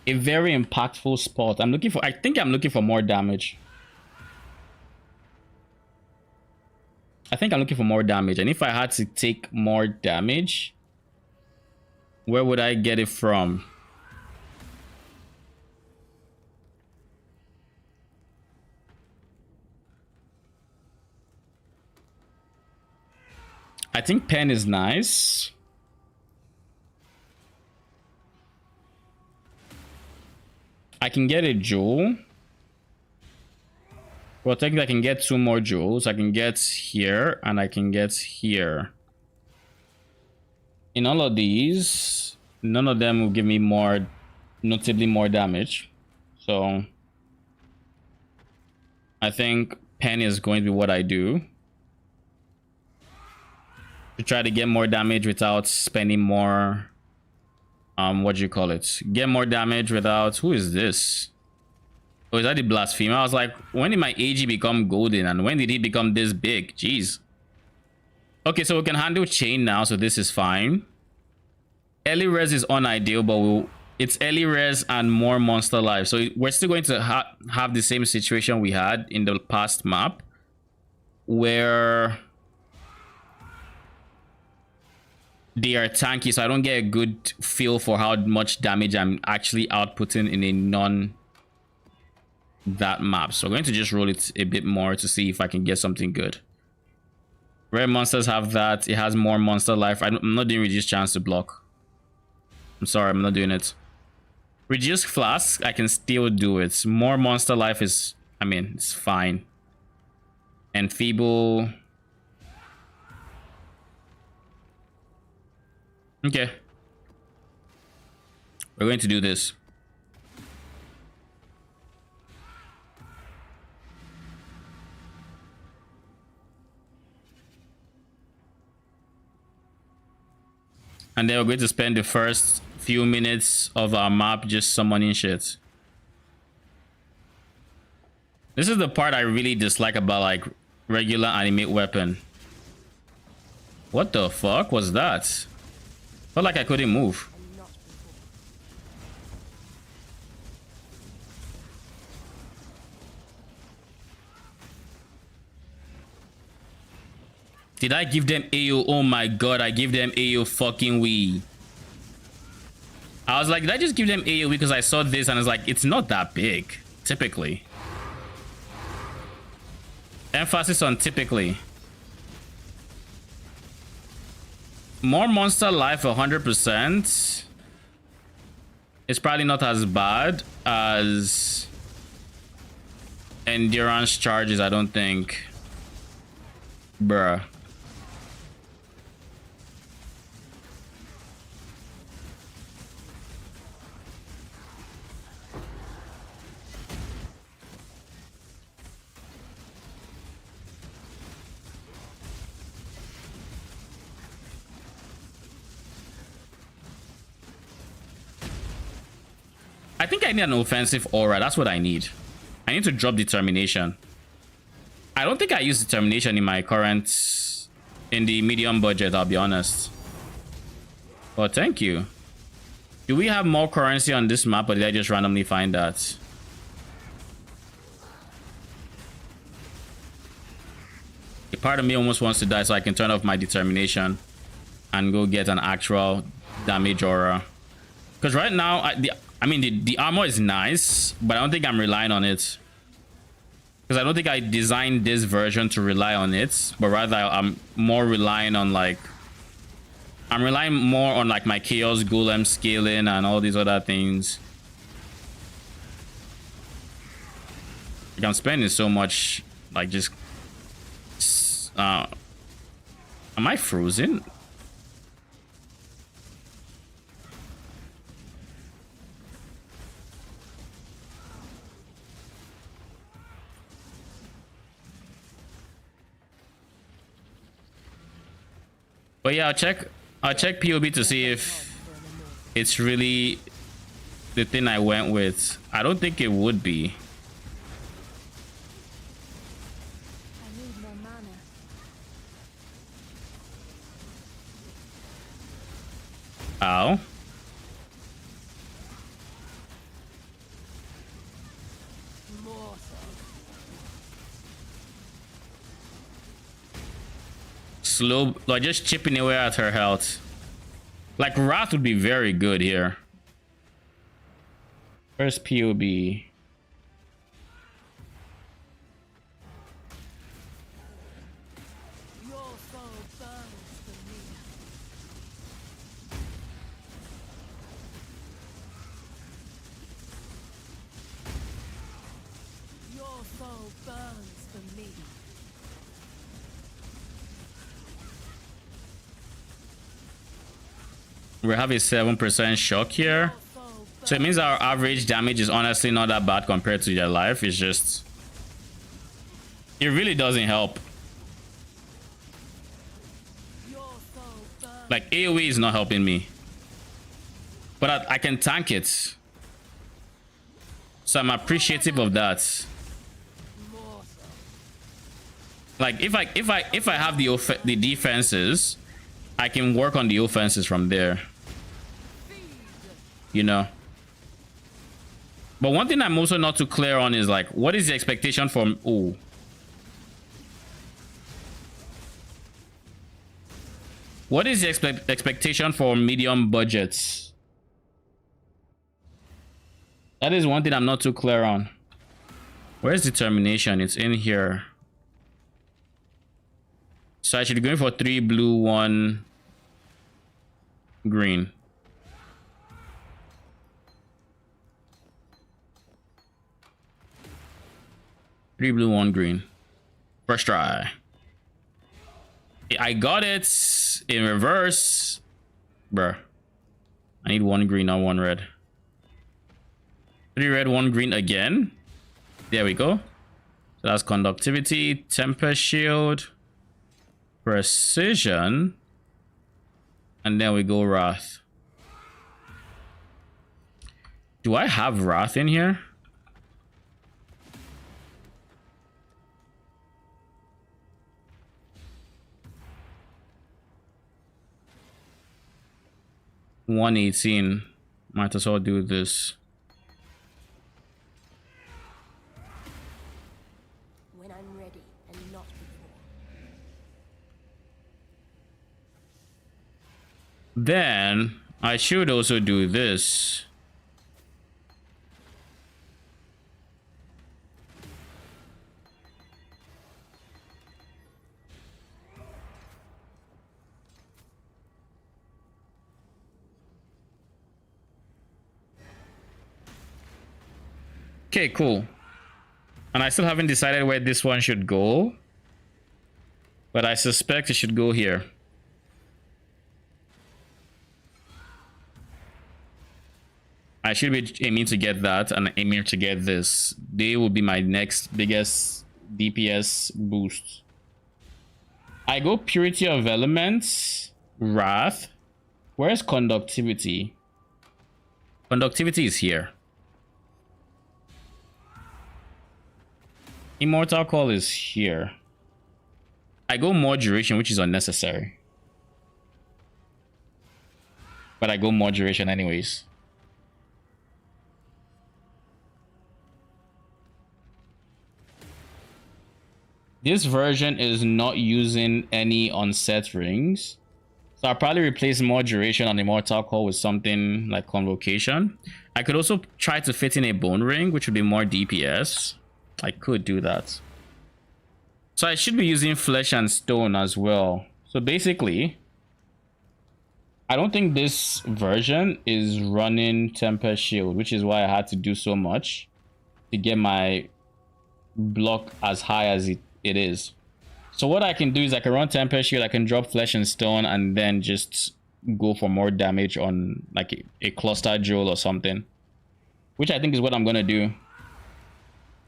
A very impactful spot. I think I'm looking for more damage. I think I'm looking for more damage. And if I had to take more damage, where would I get it from? I think pen is nice. I can get a jewel. Well, technically I can get 2 more jewels. I can get here and I can get here. In all of these, none of them will give me more, notably more damage. So I think pen is going to be what I do. To try to get more damage without spending more what do you call it, get more damage without, who is this? Oh, is that the blasphemer? I was like, when did my AG become golden and when did he become this big? Jeez. Okay, so we can handle chain now, so this is fine. Early res is unideal, but it's early res and more monster life, so we're still going to have the same situation we had in the past map, where they are tanky, so I don't get a good feel for how much damage I'm actually outputting in a that map. So I'm going to just roll it a bit more to see if I can get something good. Rare monsters have that. It has more monster life. I'm not doing reduced chance to block. I'm sorry, I'm not doing it. Reduced flask, I can still do it. More monster life is, I mean, it's fine. And feeble. Okay. We're going to do this. And then we're going to spend the first few minutes of our map just summoning shit. This is the part I really dislike about like regular animate weapon. What the fuck was that? Felt like I couldn't move.
and not before.
Did I give them AO? Oh my god, I give them AO fucking we. I was like, did I just give them AO because I saw this and I was like, it's not that big, typically. Emphasis on typically. More monster life 100%. It's probably not as bad as endurance charges, I don't think. Bruh. I think I need an offensive aura. That's what I need. I need to drop determination. I don't think I use determination in my current... in the medium budget, I'll be honest. Well, thank you. Do we have more currency on this map, or did I just randomly find that? A part of me almost wants to die so I can turn off my determination and go get an actual damage aura. Because right now, I mean, the armor is nice, but I don't think I'm relying on it. Because I don't think I designed this version to rely on it, but rather I'm more relying on like... I'm relying more on like my Chaos Golem scaling and all these other things. Like I'm spending so much, like just... am I frozen? But yeah, I'll check POB to see if it's really the thing I went with. I don't think it would be.
I need more mana.
Ow.
More so.
Slow, like just chipping away at her health. Like Wrath would be very good here. Where's POB?
Your soul burns for me. Your soul burns for me.
We have a 7% shock here. So it means our average damage is honestly not that bad compared to their life. It's just... it really doesn't help. Like AoE is not helping me. But I can tank it. So I'm appreciative of that. Like if I have the defenses, I can work on the offenses from there. You know. But one thing I'm also not too clear on is like, what is the expectation from... ooh. What is the expectation for medium budgets? That is one thing I'm not too clear on. Where's determination? It's in here. So I should be going for 3 blue, 1 green. Three blue, 1 green. First try. I got it in reverse. Bruh. I need 1 green, not 1 red. 3 red, 1 green again. There we go. So that's conductivity, temper shield, precision, and then we go wrath. Do I have wrath in here? 118. Might as well do this.
When I'm ready and not before.
Then I should also do this. Okay, cool. And I still haven't decided where this one should go, but I suspect it should go here. I should be aiming to get that and aiming to get this. They will be my next biggest DPS boost. I go Purity of Elements, Wrath. Where's Conductivity? Conductivity is here. Immortal Call is here. I go more duration, which is unnecessary. But I go more duration anyways. This version is not using any unset rings. So I'll probably replace more duration on Immortal Call with something like Convocation. I could also try to fit in a Bone Ring, which would be more DPS. I could do that. So I should be using Flesh and Stone as well. So basically, I don't think this version is running Tempest Shield, which is why I had to do so much to get my block as high as it is. So what I can do is I can run Tempest Shield, I can drop Flesh and Stone, and then just go for more damage on like a Cluster Jewel or something. Which I think is what I'm gonna do.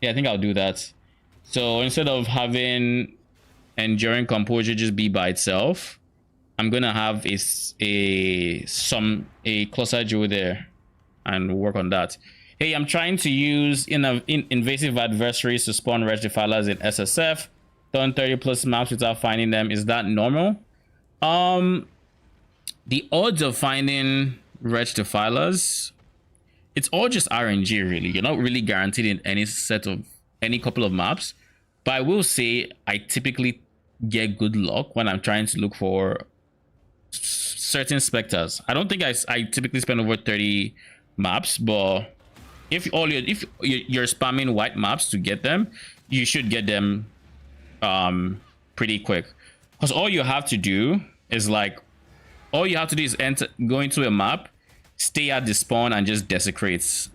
Yeah, I think I'll do that. So instead of having Enduring Composure just be by itself, I'm gonna have a Cluster Jewel there and work on that. Hey, I'm trying to use invasive adversaries to spawn Wretch Defilers in SSF. Done 30 plus maps without finding them. Is that normal? The odds of finding Wretch Defilers, it's all just RNG really. You're not really guaranteed in any couple of maps. But I will say I typically get good luck when I'm trying to look for certain specters. I don't think I typically spend over 30 maps, but if you're spamming white maps to get them, you should get them pretty quick. Because all you have to do is go into a map, stay at the spawn and just desecrate.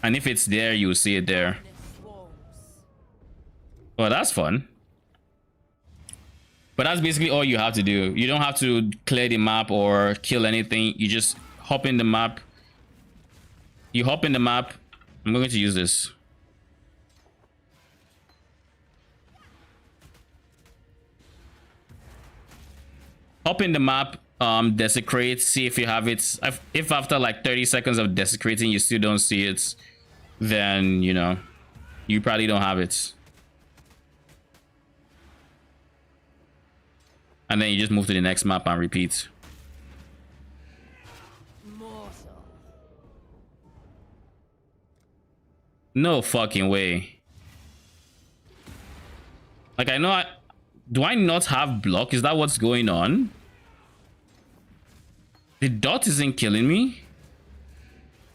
And if it's there, you'll see it there. Well, that's fun. But that's basically all you have to do. You don't have to clear the map or kill anything. You just hop in the map. You hop in the map. I'm going to use this. Hop in the map, desecrate, see if you have it. If after like 30 seconds of desecrating you still don't see it, then you know you probably don't have it. And then you just move to the next map and repeat. No fucking way. Like, I know do I not have block? Is that what's going on? The dot isn't killing me?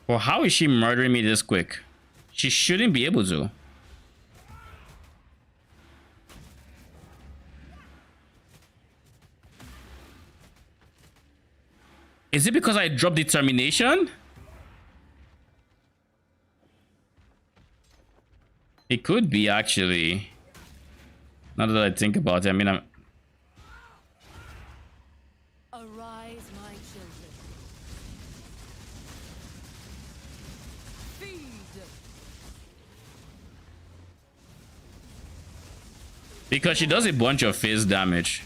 Or how is she murdering me this quick? She shouldn't be able to. Is it because I dropped determination? It could be, actually. Now that I think about it, I mean,
Arise, my children. Feed.
because she does a bunch of phase damage.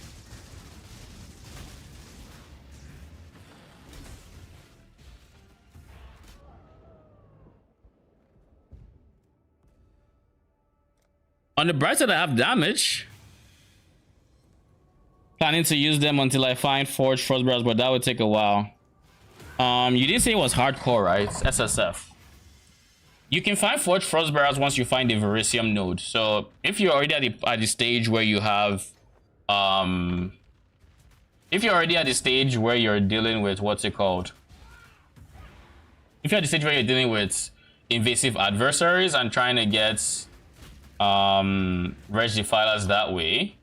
On the bright side, I have damage. Planning to use them until I find Forged Frostbars, but that would take a while. You didn't say it was hardcore, right? It's SSF. You can find Forged Frostbearers once you find the Verisium node. So if you're already at the stage where you have, if you're already at the stage where you're dealing with what's it called? If you're at the stage where you're dealing with invasive adversaries and trying to get Reg Defilers that way,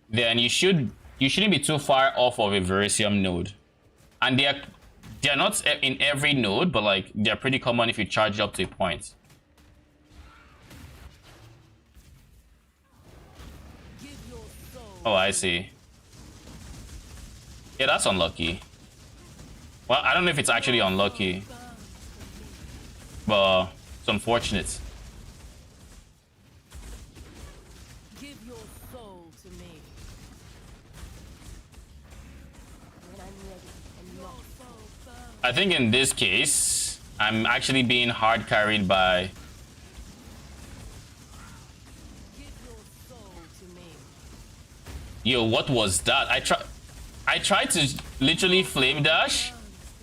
then you shouldn't be too far off of a Verisium node. And they're not in every node, but like they're pretty common if you charge up to a point. Oh, I see. Yeah, that's unlucky. Well, I don't know if it's actually unlucky, but it's unfortunate.
Give your soul to me. When I'm ready and not
I think in this case, I'm actually being hard carried by.
give your soul to me.
Yo, what was that? I tried to literally flame dash,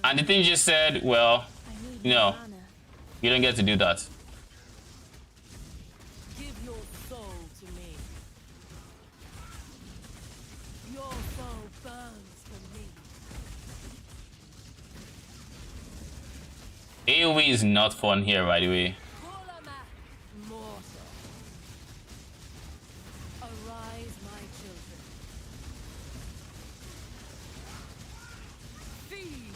and the thing just said, well, no, you don't get to do that.
Give your soul to me. Your soul burns for me.
AoE is not fun here, by the way.
Mortal. Arise, my children. Feed.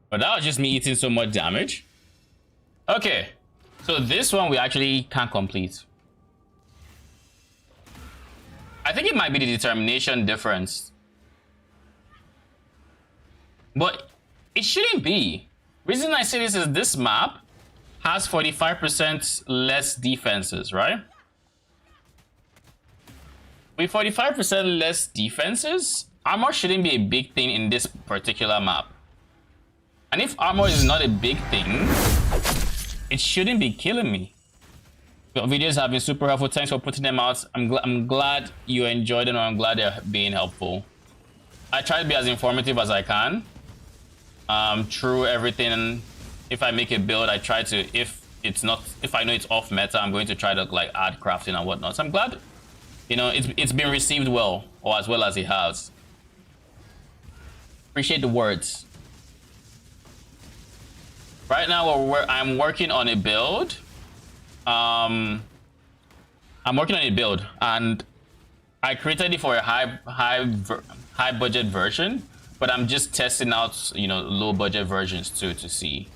But that was just me eating so much damage. Okay, so this one we actually can't complete. I think it might be the determination difference. But it shouldn't be. Reason I say this is this map has 45% less defenses, right? With 45% less defenses, armor shouldn't be a big thing in this particular map. And if armor is not a big thing, it shouldn't be killing me. Your videos have been super helpful. Thanks for putting them out. I'm glad you enjoyed them, and I'm glad they're being helpful. I try to be as informative as I can. Through everything. If I make a build, I try to, if I know it's off meta, I'm going to try to like add crafting and whatnot. So I'm glad, you know, it's been received well, or as well as it has. Appreciate the words. Right now, I'm working on a build. I'm working on a build, and I created it for a high budget version, but I'm just testing out, you know, low budget versions too to see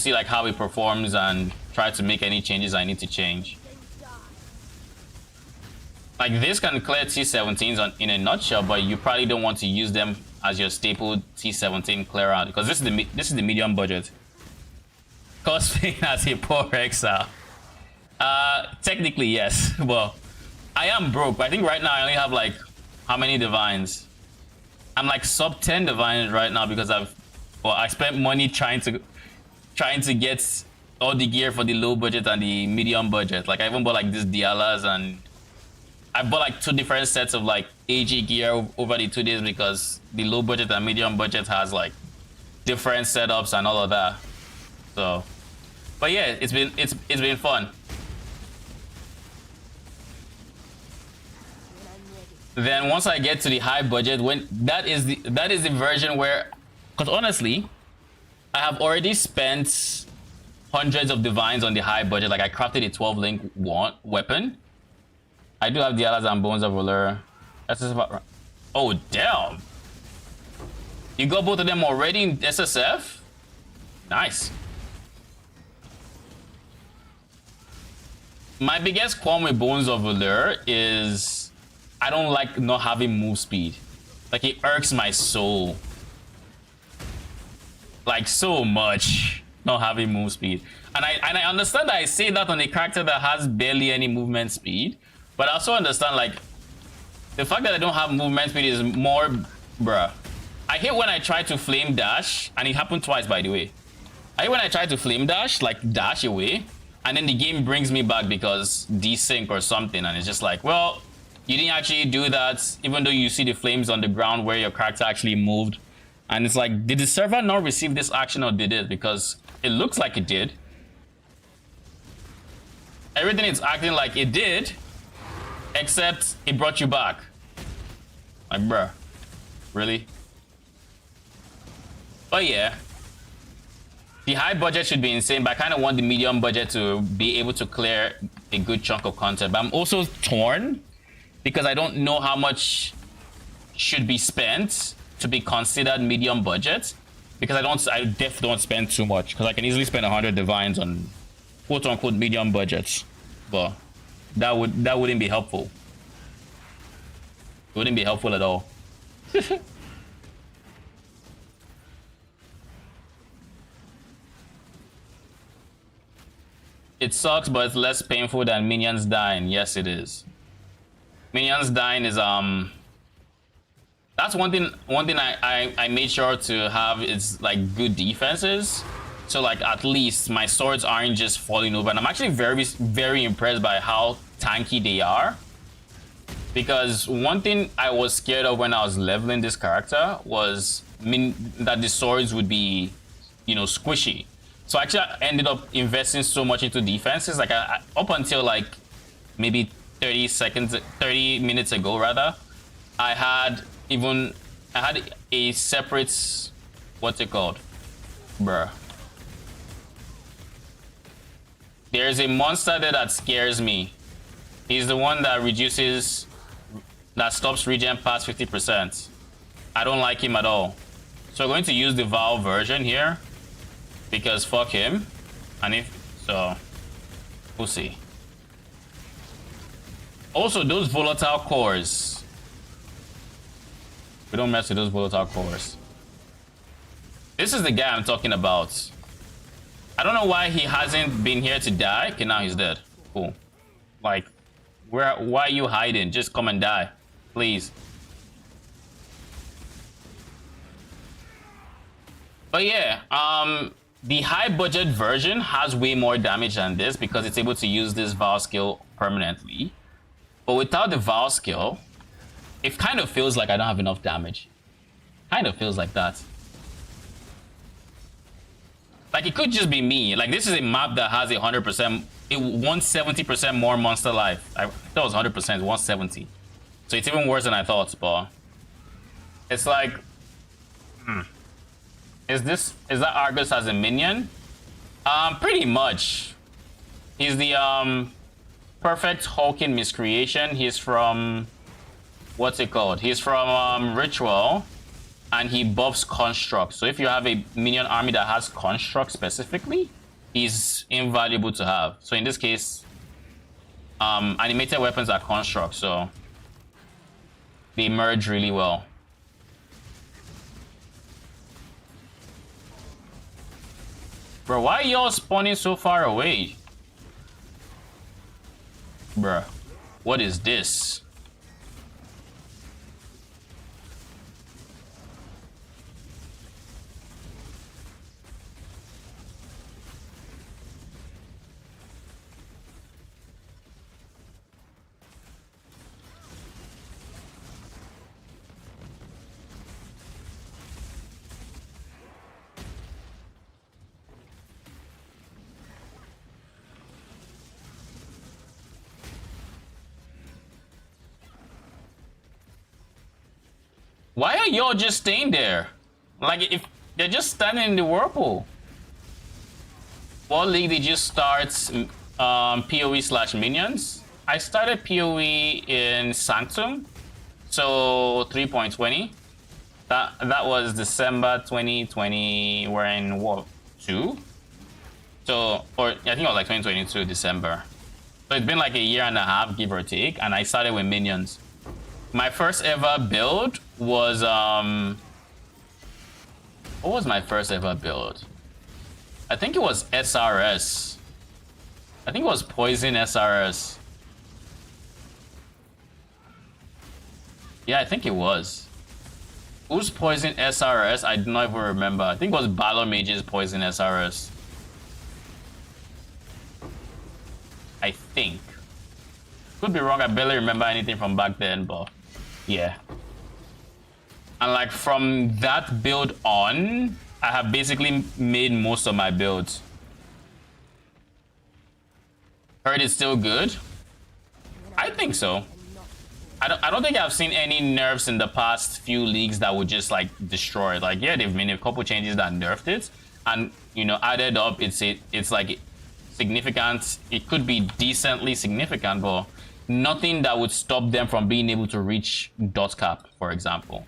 like how it performs and try to make any changes I need to change. Like this can clear T17s in a nutshell, but you probably don't want to use them as your staple T17 clear out, because this is the medium budget. Cosplaying as a poor exile. Technically yes. Well, I am broke, but I think right now I only have like how many divines? I'm like sub 10 divines right now because I spent money trying to get all the gear for the low budget and the medium budget. Like I even bought like these Dialas, and I bought like 2 different sets of like AG gear over the 2 days because the low budget and medium budget has like different setups and all of that. So, but yeah, it's been fun. Then once I get to the high budget, when that is the version where, because honestly, I have already spent hundreds of divines on the high budget. Like I crafted a 12 link weapon. I do have the Alas and Bones of Valor. That's just about right. Oh damn! You got both of them already in SSF? Nice. My biggest qualm with Bones of Valor is I don't like not having move speed. Like it irks my soul. Like so much not having move speed. And I understand that I say that on a character that has barely any movement speed, but I also understand like the fact that I don't have movement speed is more bruh. I hate when I try to flame dash, and it happened twice by the way. I hate when I try to flame dash, like dash away, And then the game brings me back because desync or something, and it's just like, well, you didn't actually do that, even though you see the flames on the ground where your character actually moved. And it's like, did the server not receive this action or did it? Because it looks like it did. Everything is acting like it did, except it brought you back. Like, bruh, really? But yeah, the high budget should be insane, but I kind of want the medium budget to be able to clear a good chunk of content. But I'm also torn because I don't know how much should be spent to be considered medium budget, because I definitely don't spend too much, because I can easily spend 100 divines on quote unquote medium budgets, but that wouldn't be helpful. It wouldn't be helpful at all. It sucks, but it's less painful than minions dying. Yes, it is. Minions dying is that's one thing I made sure to have is like good defenses. So like at least my swords aren't just falling over. And I'm actually very impressed by how tanky they are. Because one thing I was scared of when I was leveling this character was that the swords would be, you know, squishy. So actually I ended up investing so much into defenses. Like up until like maybe 30 minutes ago rather, I had a separate, what's it called? Bruh. There's a monster there that scares me. He's the one that stops regen past 50%. I don't like him at all. So we're going to use the Val version here, because fuck him. And we'll see. Also, those volatile cores. We don't mess with those volatile cores. This is the guy I'm talking about. I don't know why he hasn't been here to die. Okay, now he's dead. Cool. Like, why are you hiding? Just come and die, please. But yeah, the high budget version has way more damage than this because it's able to use this Val skill permanently. But without the Val skill, it kind of feels like I don't have enough damage. Kind of feels like that. Like, it could just be me. Like, this is a map that has 100%, 170% more monster life. I thought it was 100%, 170. So it's even worse than I thought, but it's like, is that Argus as a minion? Pretty much. He's the perfect Hulking miscreation. He's from, what's it called? He's from Ritual, and he buffs Construct. So if you have a minion army that has Construct specifically, he's invaluable to have. So in this case, animated weapons are Construct, so they merge really well. Bro, why are y'all spawning so far away? Bruh, what is this? Why are y'all just staying there? Like, if they're just standing in the whirlpool. What league did you start PoE/minions? I started PoE in Sanctum, so 3.20. That was December 2020. We're in what, 2? So, or I think it was like 2022 December. So it's been like a year and a half, give or take, and I started with minions. My first ever build was what was my first ever build? I think it was SRS. I think it was Poison SRS. Yeah, I think it was. Who's Poison SRS? I do not even remember. I think it was Balor Mage's Poison SRS. I think. Could be wrong, I barely remember anything from back then, but yeah. And like from that build on, I have basically made most of my builds. Heard it's still good? I think so. I don't think I've seen any nerfs in the past few leagues that would just like destroy it. Like, yeah, they've made a couple changes that nerfed it, and you know, added up, it's like significant. It could be decently significant, but nothing that would stop them from being able to reach dot cap, for example.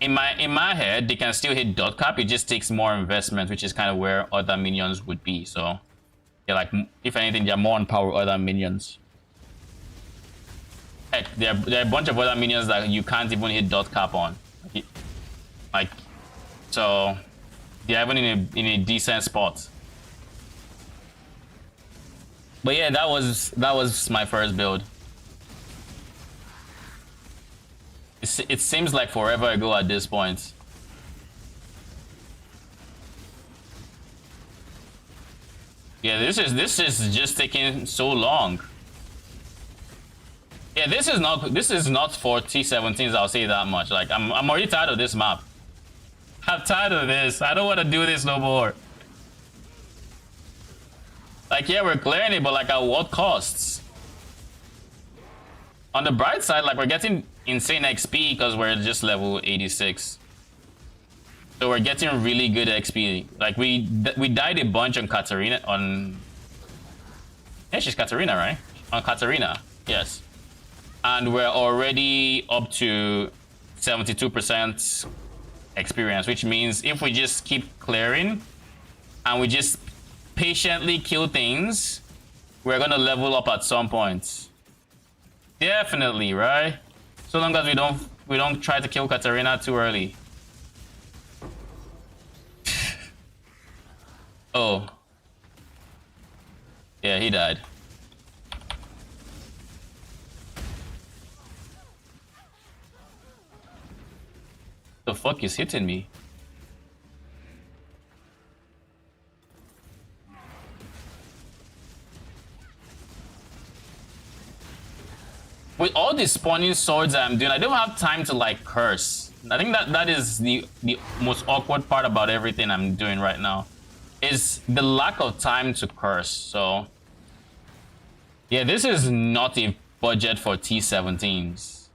In my head, they can still hit dot cap. It just takes more investment, which is kind of where other minions would be. So, yeah, like if anything, they're more on par with other minions. Heck, there are a bunch of other minions that you can't even hit dot cap on. Like, so they're even in a decent spot. But yeah, that was my first build. It seems like forever ago at this point. Yeah, this is just taking so long. Yeah, this is not for T17s, I'll say that much. Like I'm already tired of this map. I'm tired of this. I don't want to do this no more. Like, yeah, we're clearing it, but like at what costs? On the bright side, like we're getting insane XP because we're just level 86. So we're getting really good XP. Like we died a bunch on Katarina yeah, she's Katarina, right? On Katarina, yes. And we're already up to 72% experience, which means if we just keep clearing and we just patiently kill things, we're gonna level up at some point. Definitely, right? So long as we don't try to kill Katarina too early. Oh. Yeah, he died. The fuck is hitting me? With all these spawning swords that I'm doing, I don't have time to like curse. I think that is the most awkward part about everything I'm doing right now, is the lack of time to curse. So yeah, this is not a budget for T17s.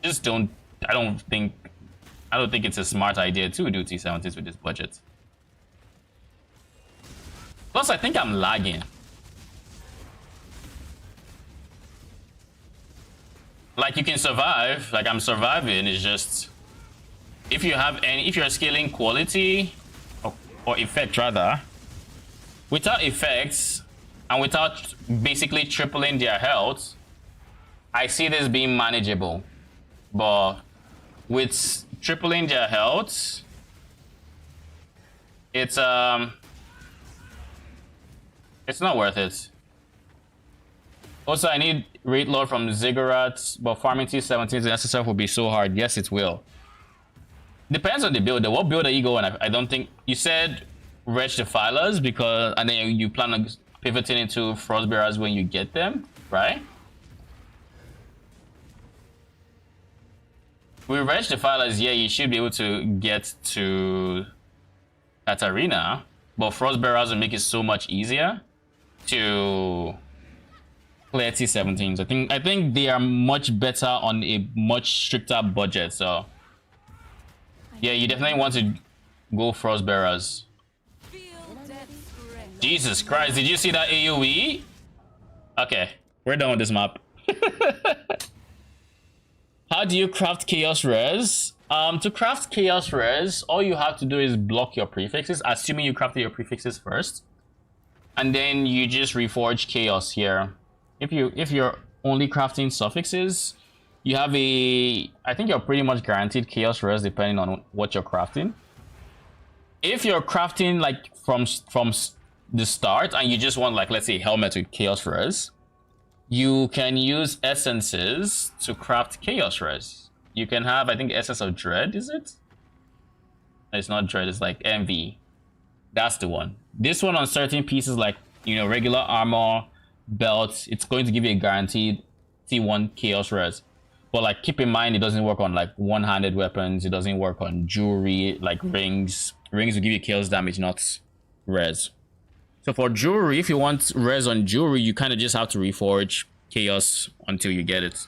Just I don't think it's a smart idea to do T17s with this budget. Plus, I think I'm lagging. Like, you can survive, like I'm surviving. It's just if you're scaling quality or effect rather, without effects and without basically tripling their health, I see this being manageable. But with tripling their health, it's not worth it. Also, I need rate load from Ziggurat, but farming T17s and SSF will be so hard. Yes, it will. Depends on the build. What build are you going? I don't think you said Wretch Defilers, because and then you plan on pivoting into Frostbearers when you get them, right? With Wretch Defilers, yeah, you should be able to get to Katarina, but Frostbearers will make it so much easier to clear T17s. I think they are much better on a much stricter budget. So yeah, you definitely want to go Frostbearers. Jesus Christ, did you see that AoE? Okay, we're done with this map. How do you craft Chaos Res? To craft Chaos Res, all you have to do is block your prefixes, assuming you crafted your prefixes first. And then you just reforge Chaos here. If you're only crafting suffixes, you have I think you're pretty much guaranteed Chaos Res depending on what you're crafting. If you're crafting like from the start and you just want, like, let's say helmet with Chaos Res, you can use essences to craft Chaos Res. You can have, I think, Essence of Dread, is it? It's not Dread, it's like Envy. That's the one. This one on certain pieces, like, you know, regular armor, belt, it's going to give you a guaranteed T1 chaos res. But like, keep in mind, it doesn't work on like one-handed weapons. It doesn't work on jewelry, like rings. Rings will give you chaos damage, not res. So for jewelry, if you want res on jewelry, you kind of just have to reforge chaos until you get it.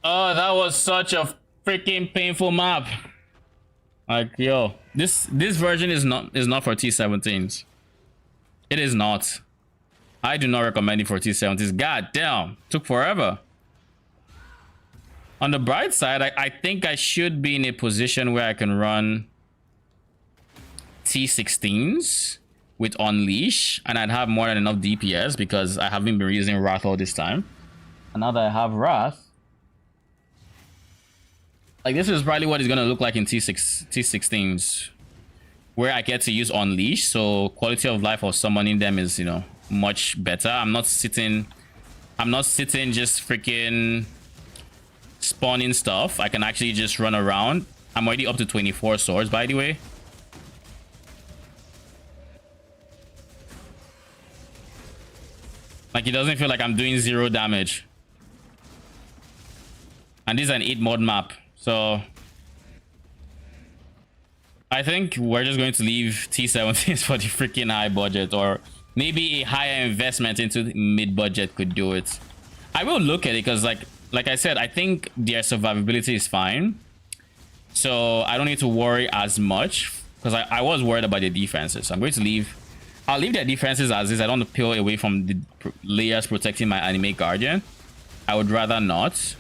Oh, that was such a freaking painful map. Like, yo, this version is not for T17s. It is not. I do not recommend it for T17s. God damn, took forever. On the bright side, I think I should be in a position where I can run T16s with Unleash, and I'd have more than enough DPS because I haven't been using Wrath all this time. And now that I have Wrath, like, this is probably what it's gonna look like in T16s, where I get to use Unleash, so quality of life of summoning them is, you know, much better. I'm not sitting just freaking spawning stuff. I can actually just run around. I'm already up to 24 swords, by the way. Like, it doesn't feel like I'm doing 0 damage. And this is an 8 mod map. So I think we're just going to leave T17s for the freaking high budget, or maybe a higher investment into mid-budget could do it. I will look at it because like I said, I think their survivability is fine. So I don't need to worry as much because I was worried about the defenses. So I'm going to leave. I'll leave their defenses as is. I don't want to peel away from the layers protecting my anime guardian. I would rather not.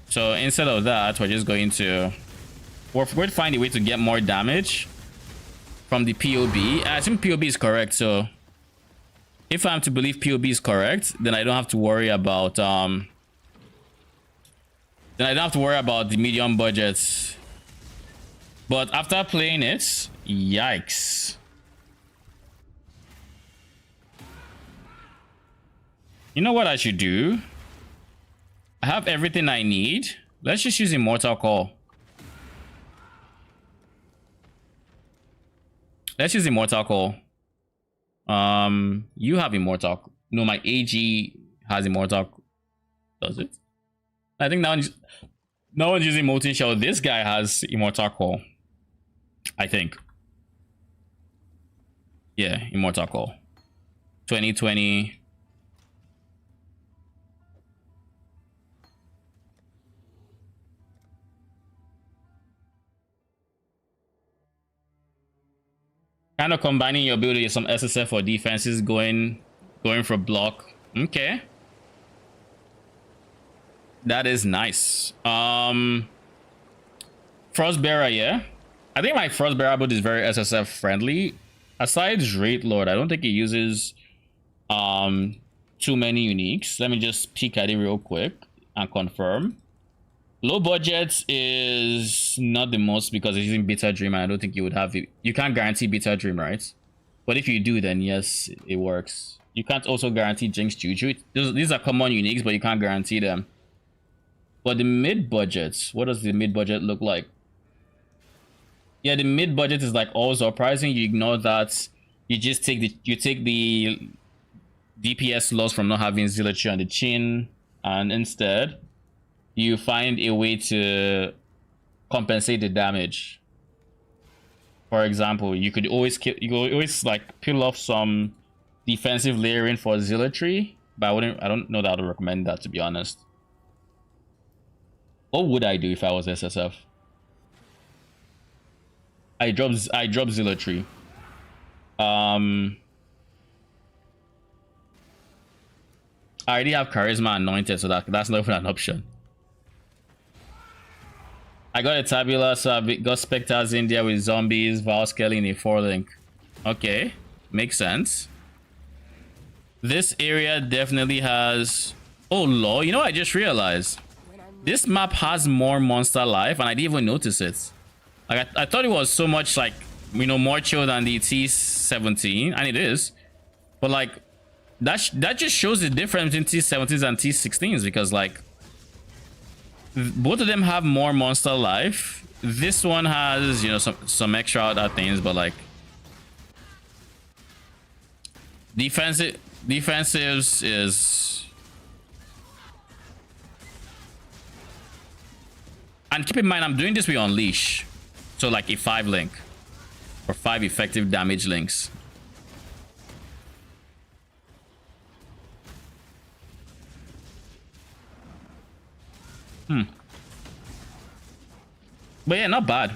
So instead of that, we're just going to... we're going to find a way to get more damage from the PoB. I think PoB is correct, so... if I'm to believe PoB is correct, then I don't have to worry about... then I don't have to worry about the medium budgets. But after playing it... yikes. You know what I should do? I have everything I need. Let's just use Immortal Call. Let's use Immortal Call. You have Immortal. No, my AG has Immortal. Does it? I think no one's using Molten Shell. This guy has Immortal Call. I think. Yeah, Immortal Call. 2020. Kind of combining your ability with some SSF for defenses, going for block. Okay, that is nice. Frostbearer, yeah. I think my Frostbearer build is very SSF friendly. Aside Rate Lord, I don't think it uses too many uniques. Let me just peek at it real quick and confirm. Low budget is not the most because it's using Bitter Dream. I don't think you would have it. You can't guarantee Bitter Dream, right? But if you do, then yes, it works. You can't also guarantee Jinx Juju. These are common uniques, but you can't guarantee them. But the mid budget, what does the mid budget look like? Yeah, the mid budget is like all surprising. You ignore that. You just take the DPS loss from not having Zealotry on the chin, and instead you find a way to compensate the damage. For example, you could always like peel off some defensive layering for Zealotry, but I don't know that I would recommend that, to be honest. What would I do if I was SSF? I drop Zealotry. I already have Charisma Anointed, so that's not even an option. I got a Tabula, so I got Spectres in there with zombies, Val Skelly in a 4-link. Okay, makes sense. This area definitely has... oh, lol, you know what I just realized? This map has more monster life, and I didn't even notice it. Like, I thought it was so much, like, you know, more chill than the T17, and it is. But, like, that just shows the difference between T17s and T16s, because, like, both of them have more monster life. This one has, you know, some extra other things, but, like, Defensives is, and keep in mind I'm doing this with Unleash, so like a 5 link or 5 effective damage links. But yeah, not bad.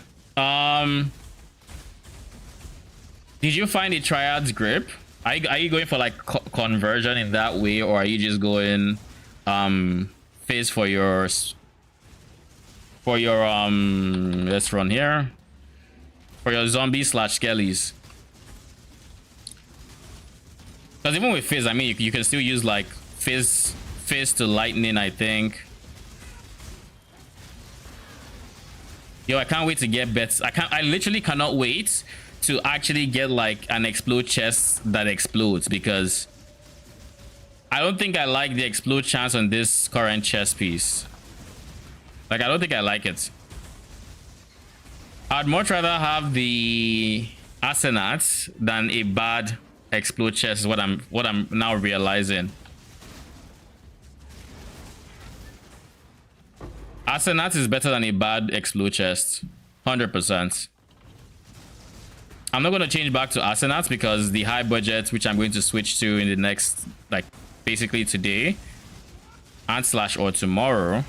Did you find the Triad's grip? Are you going for like conversion in that way, or are you just going phase for your let's run here for your zombie slash skellies? Because even with fizz, I mean, you can still use like fizz to lightning, I think. Yo, I can't wait to get bets. I literally cannot wait to actually get like an explode chest that explodes, because I don't think I like the explode chance on this current chest piece. Like, I don't think I like it. I'd much rather have the Asenat than a bad explode chest, is what I'm now realizing. Asenat is better than a bad explode chest, 100%. I'm not going to change back to Asenat because the high budget, which I'm going to switch to in the next, like, basically today and slash or tomorrow,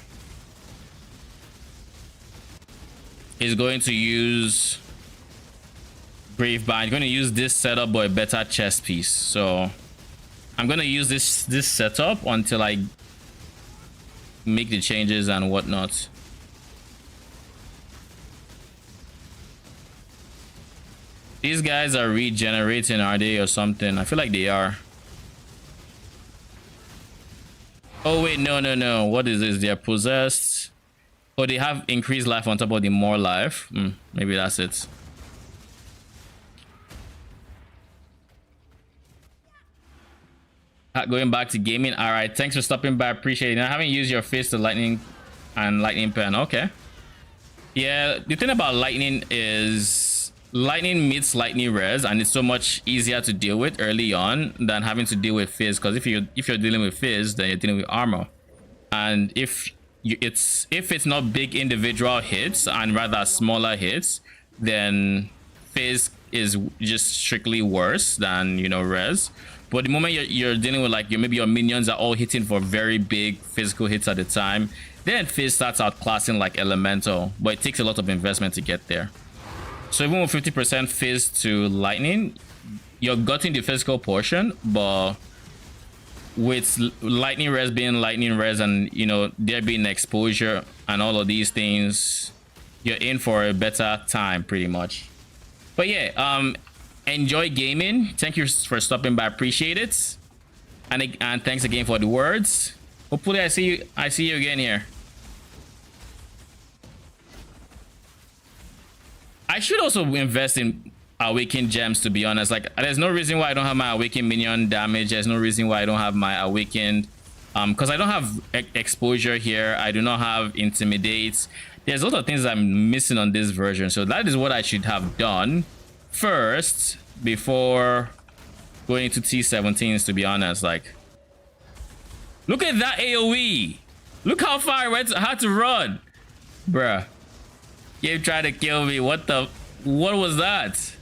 is going to use Gravebind. I'm going to use this setup but a better chest piece. So I'm going to use this setup until I make the changes and whatnot. These guys are regenerating, are they, or something? I feel like they are. Oh wait, no. What is this? They're possessed. Oh, they have increased life on top of the more life. Maybe that's it. Going back to gaming. All right, thanks for stopping by. Appreciate it. I haven't used your fist to lightning and lightning pen. Okay. Yeah, the thing about lightning is lightning meets lightning res, and it's so much easier to deal with early on than having to deal with fizz. Because if you're dealing with fizz, then you're dealing with armor, and if it's not big individual hits and rather smaller hits, then fizz is just strictly worse than, you know, res. But the moment you're dealing with like maybe your minions are all hitting for very big physical hits at a time, then fizz starts outclassing like elemental, but it takes a lot of investment to get there. So even with 50% fizz to lightning, you're getting the physical portion, but with lightning res being lightning res, and you know there being exposure and all of these things, you're in for a better time pretty much. But yeah, enjoy gaming. Thank you for stopping by. Appreciate it, and thanks again for the words. Hopefully I see you again here. I should also invest in awakened gems, to be honest. Like, there's no reason why I don't have my awakened minion damage. There's no reason why I don't have my awakened, because I don't have exposure here. I do not have intimidate. There's a lot of things I'm missing on this version, so that is what I should have done first before going to T17s, to be honest. Like, look at that AoE. Look how far I had to run, bruh. You tried to kill me. What was that?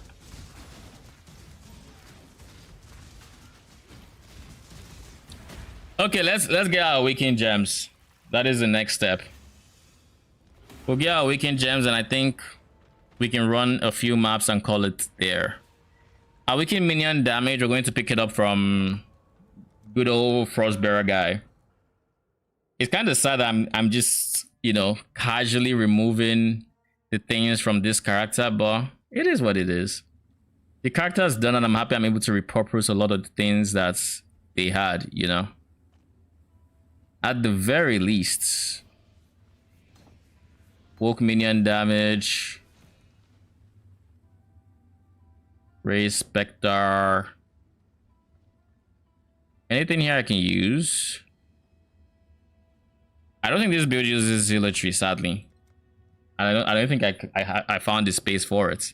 Okay, let's get our weekend gems. That is the next step. We'll get our weekend gems, and I think we can run a few maps and call it there. Our weekend minion damage, we're going to pick it up from good old Frostbearer guy. It's kind of sad that I'm just, you know, casually removing the things from this character, but it is what it is. The character is done, and I'm happy I'm able to repurpose a lot of the things that they had, you know. At the very least, woke minion damage, raise spectre. Anything here I can use? I don't think this build uses zealotry, sadly. I don't think I found the space for it.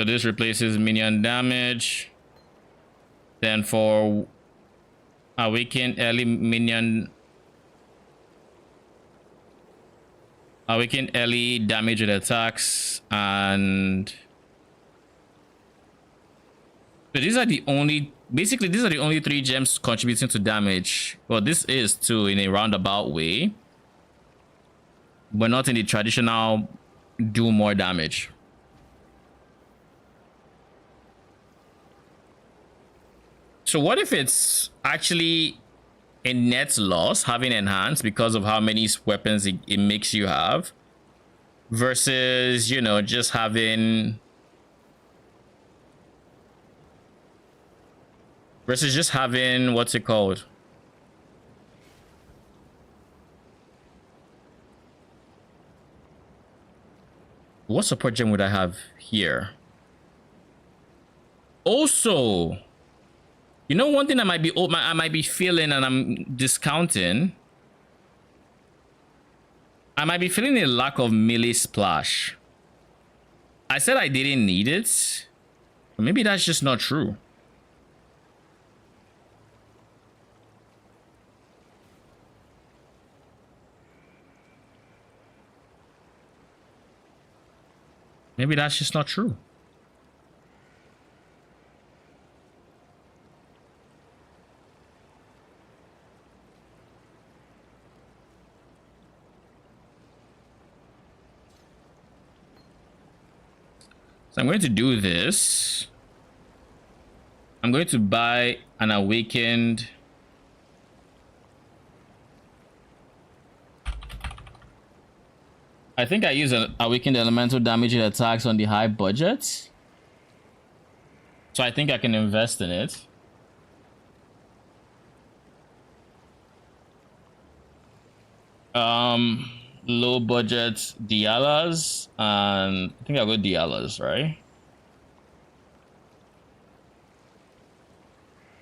So this replaces minion damage. Then for awaken early minion, awaken early damage with attacks, and so these are the only, basically these are the only 3 gems contributing to damage. Well, this is too, in a roundabout way, but not in the traditional do more damage. So what if it's actually a net loss having enhanced because of how many weapons it makes you have, versus, you know, just having what's it called, what support gem would I have here? Also, you know, one thing I might be feeling, and I'm discounting, I might be feeling a lack of melee splash. I said I didn't need it, but maybe that's just not true. Maybe that's just not true. So I'm going to do this. I'm going to buy an awakened. I think I use an awakened elemental damage attacks on the high budget. So I think I can invest in it. Low budget Dialas, and I think I'll go Dialas, right?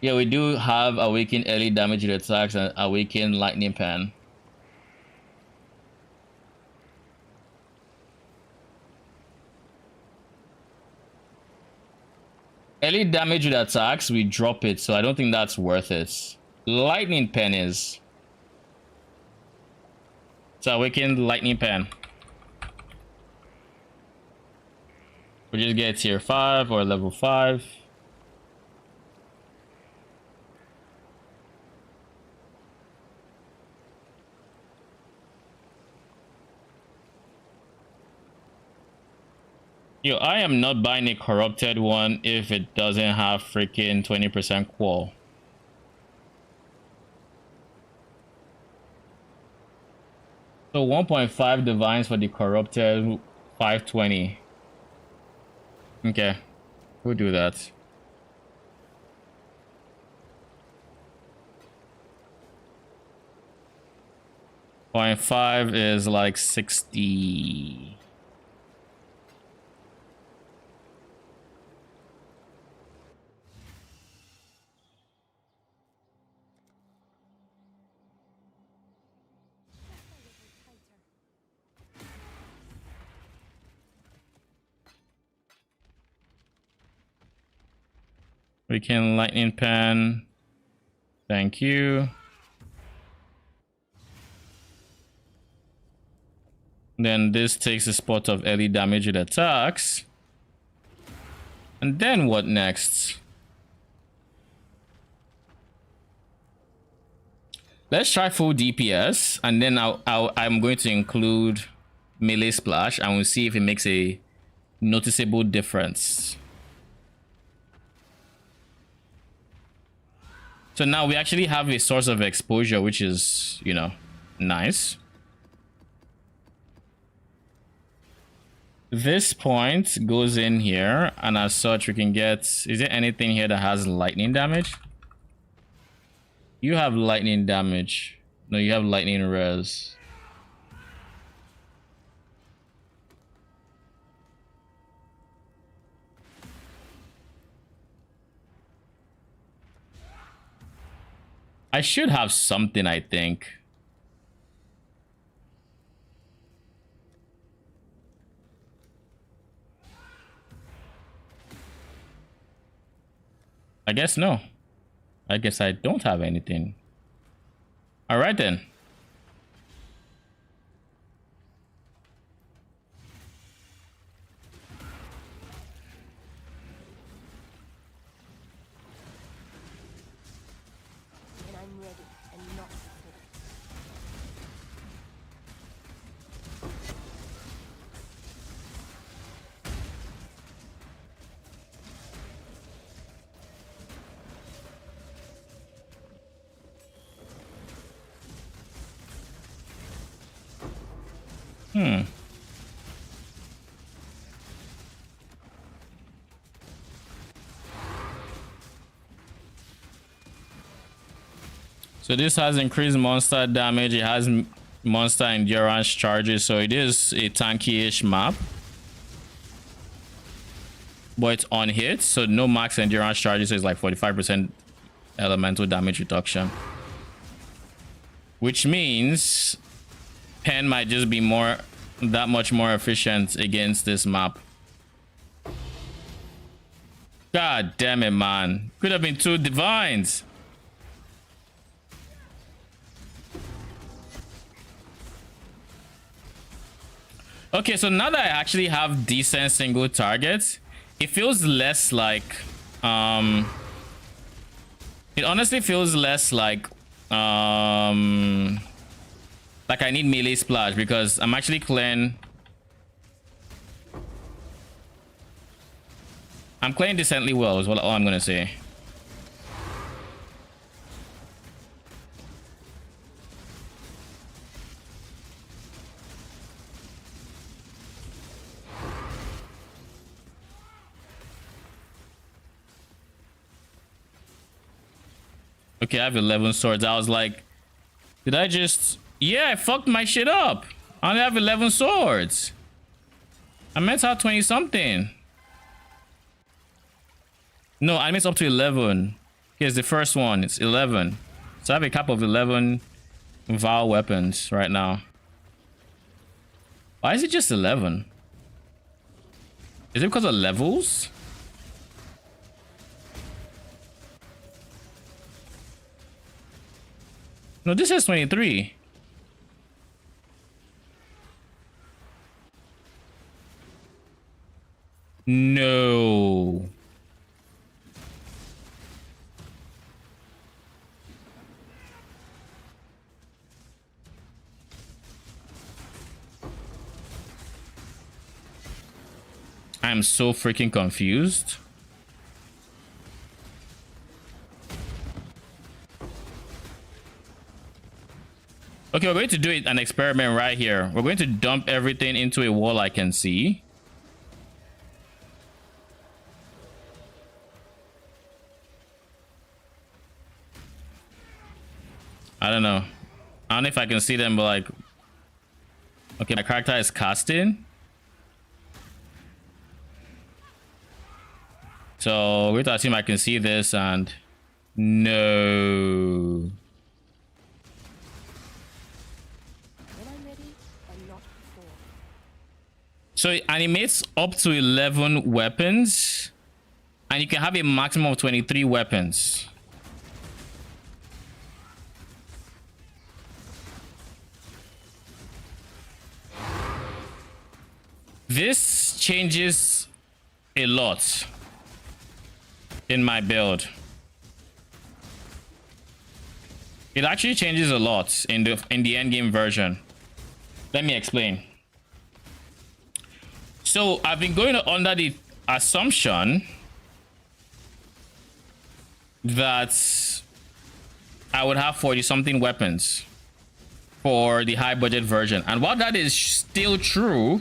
Yeah, we do have awaken early damage attacks and awaken lightning pan. Early damage with attacks, we drop it, so I don't think that's worth it. Lightning pen is. So awaken lightning pen. We just get tier 5 or level 5. Yo, I am not buying a corrupted one if it doesn't have freaking 20% qual. So 1.5 divines for the corrupted, 520. Okay, we'll do that. Point 5 is like 60. We can lightning pan. Thank you. Then this takes the spot of early damage it attacks. And then what next? Let's try full DPS, and then I'm going to include melee splash, and we'll see if it makes a noticeable difference. So now we actually have a source of exposure, which is, you know, nice. This point goes in here, and as such we can get, is there anything here that has lightning damage? You have lightning damage. No, you have lightning res. I should have something, I think. I guess no. I guess I don't have anything. All right then.
When I'm ready and not before.
So this has increased monster damage. It has monster endurance charges. So it is a tanky-ish map. But it's on hit. So no max endurance charges. So it's like 45% elemental damage reduction. Which means Pen might just be that much more efficient against this map. God damn it, man. Could have been 2 divines. Okay, so now that I actually have decent single targets, it feels less like it honestly feels less like I need melee splash, because I'm actually clearing. I'm playing decently well is all I'm gonna say. Okay, I have 11 swords. I was like, did I just... Yeah, I fucked my shit up. I only have 11 swords. I meant to have 20 something. No, I meant up to 11. Here's the first one. It's 11. So I have a cap of 11 Val weapons right now. Why is it just 11? Is it because of levels? No, this is 23. No. I'm so freaking confused. Okay, we're going to do an experiment right here. We're going to dump everything into a wall I can see. I don't know. I don't know if I can see them, but like... Okay, my character is casting. So we're going to assume I can see this, and... No... So it animates up to 11 weapons, and you can have a maximum of 23 weapons. This changes a lot in my build. It actually changes a lot in the end game version. Let me explain. So I've been going under the assumption that I would have 40 something weapons for the high budget version. And while that is still true,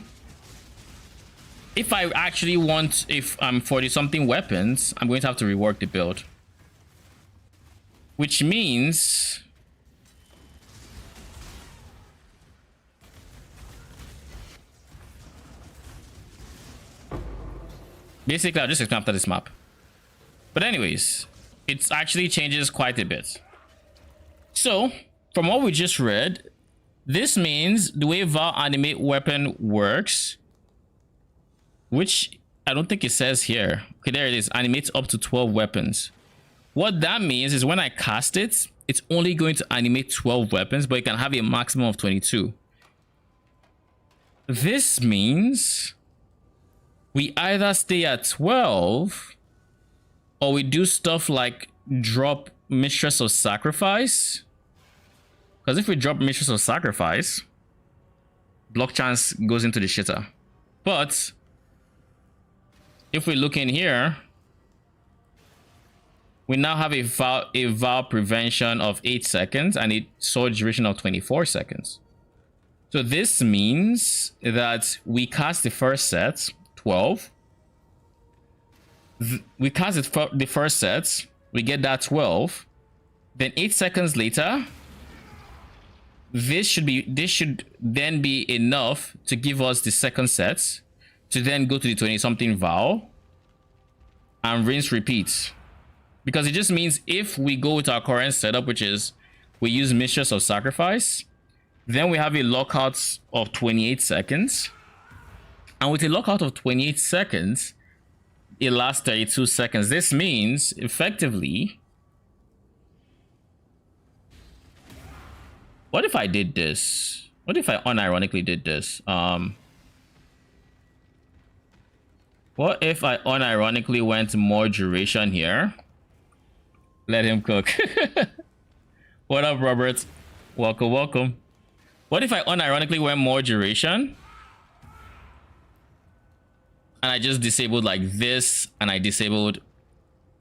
if I actually want, if I'm 40 something weapons, I'm going to have to rework the build. Which means... Basically, I'll just explain after this map. But anyways, it actually changes quite a bit. So, from what we just read, this means the way Val animate weapon works, which I don't think it says here. Okay, there it is. Animates up to 12 weapons. What that means is when I cast it, it's only going to animate 12 weapons, but it can have a maximum of 22. This means we either stay at 12 or we do stuff like drop Mistress of Sacrifice. Because if we drop Mistress of Sacrifice, block chance goes into the shitter. But if we look in here, we now have a vow prevention of 8 seconds and a sword duration of 24 seconds. So this means that we cast the first set, 12. We cast the first set, we get that 12. Then 8 seconds later, this should then be enough to give us the second set to then go to the 20-something vow and rinse repeat. Because it just means if we go with our current setup, which is we use Mistress of Sacrifice, then we have a lockout of 28 seconds. And with a lockout of 28 seconds, it lasts 32 seconds. This means, effectively, what if I did this? What if I unironically did this? What if I unironically went more duration here? Let him cook. What up, Robert? Welcome, welcome. What if I unironically went more duration? And I just disabled like this, and I disabled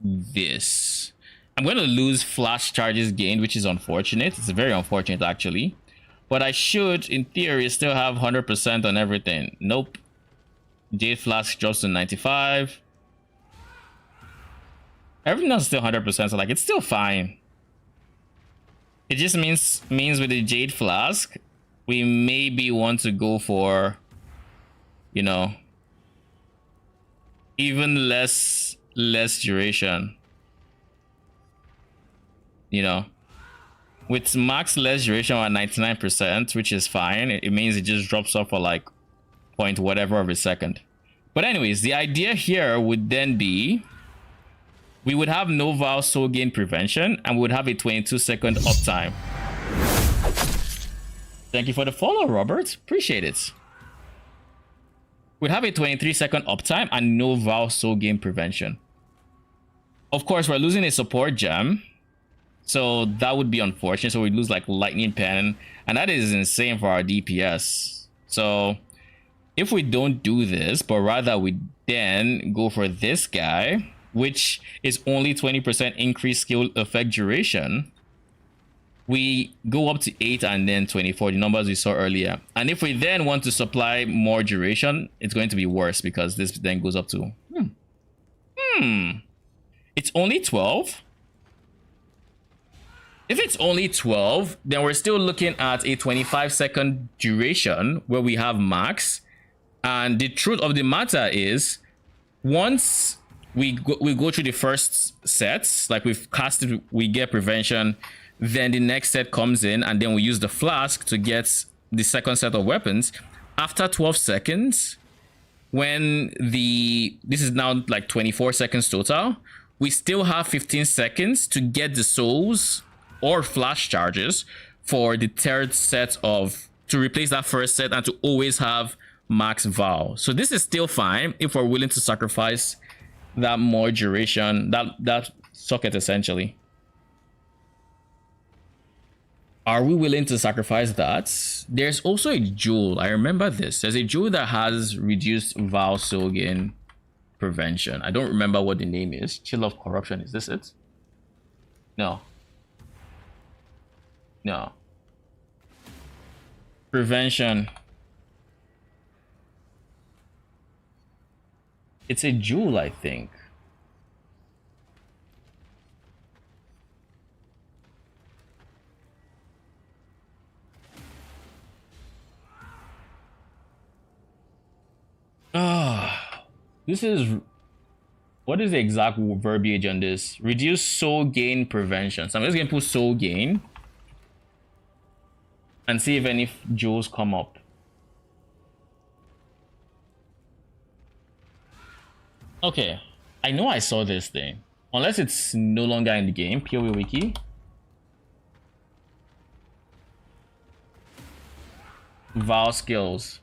this. I'm going to lose flash charges gained, which is unfortunate. It's very unfortunate, actually. But I should, in theory, still have 100% on everything. Nope. Jade Flask drops to 95. Everything else is still 100%, so like it's still fine. It just means with the Jade Flask, we maybe want to go for, you know, even less duration. You know, with max less duration at 99%, which is fine. It means it just drops off for like point whatever of a second. But anyways, the idea here would then be we would have no vow soul gain prevention, and we would have a 22-second uptime. Thank you for the follow, Robert. Appreciate it. We'd have a 23-second uptime and no vow soul gain prevention. Of course, we're losing a support gem, so that would be unfortunate. So we'd lose like lightning pen, and that is insane for our DPS. So if we don't do this, but rather we then go for this guy, which is only 20% increased skill effect duration, we go up to 8 and then 24, the numbers we saw earlier. And if we then want to supply more duration, it's going to be worse because this then goes up to it's only 12. If it's only 12, then we're still looking at a 25-second duration where we have max. And the truth of the matter is, once we go through the first sets, like we've casted, we get prevention, then the next set comes in, and then we use the flask to get the second set of weapons. After 12 seconds, when this is now like 24 seconds total, we still have 15 seconds to get the souls or flash charges for the third set to replace that first set and to always have max vow. So this is still fine if we're willing to sacrifice that more duration, that socket essentially. Are we willing to sacrifice that? There's also a jewel. I remember this. There's a jewel that has reduced vow soul gain prevention. I don't remember what the name is. Chill of Corruption. Is this it? No. No. Prevention. It's a jewel, I think. This is, what is the exact verbiage on this? Reduce soul gain prevention. So I'm just gonna put soul gain and see if any jewels come up. Okay, I know I saw this thing. Unless it's no longer in the game. PoE wiki. Val skills.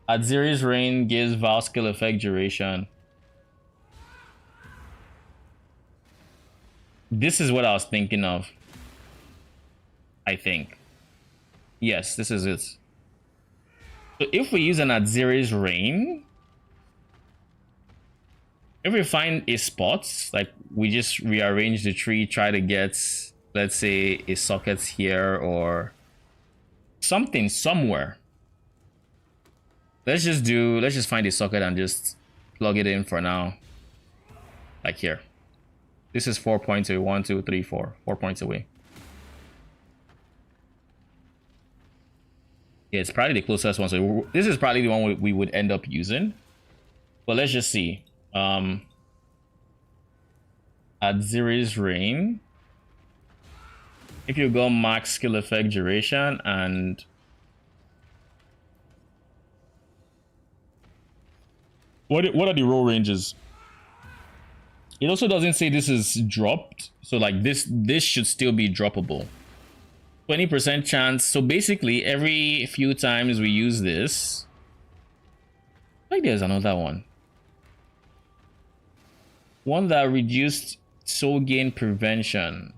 Aziri's Reign gives Val skill effect duration. This is what I was thinking of. I think. Yes, this is it. So if we use an Aziri's Reign, if we find a spot, like we just rearrange the tree, try to get, let's say, a socket here or something somewhere. Let's just find a socket and just plug it in for now. Like here. This is 4 points away. 1, 2, 3, 4. 4 points away. Yeah, it's probably the closest one. So this is probably the one we would end up using. But let's just see. Aziri's Reign. If you go max skill effect duration and what are the roll ranges? It also doesn't say this is dropped, so like this should still be droppable. 20% chance. So basically, every few times we use this, like there's another one. One that reduced soul gain prevention.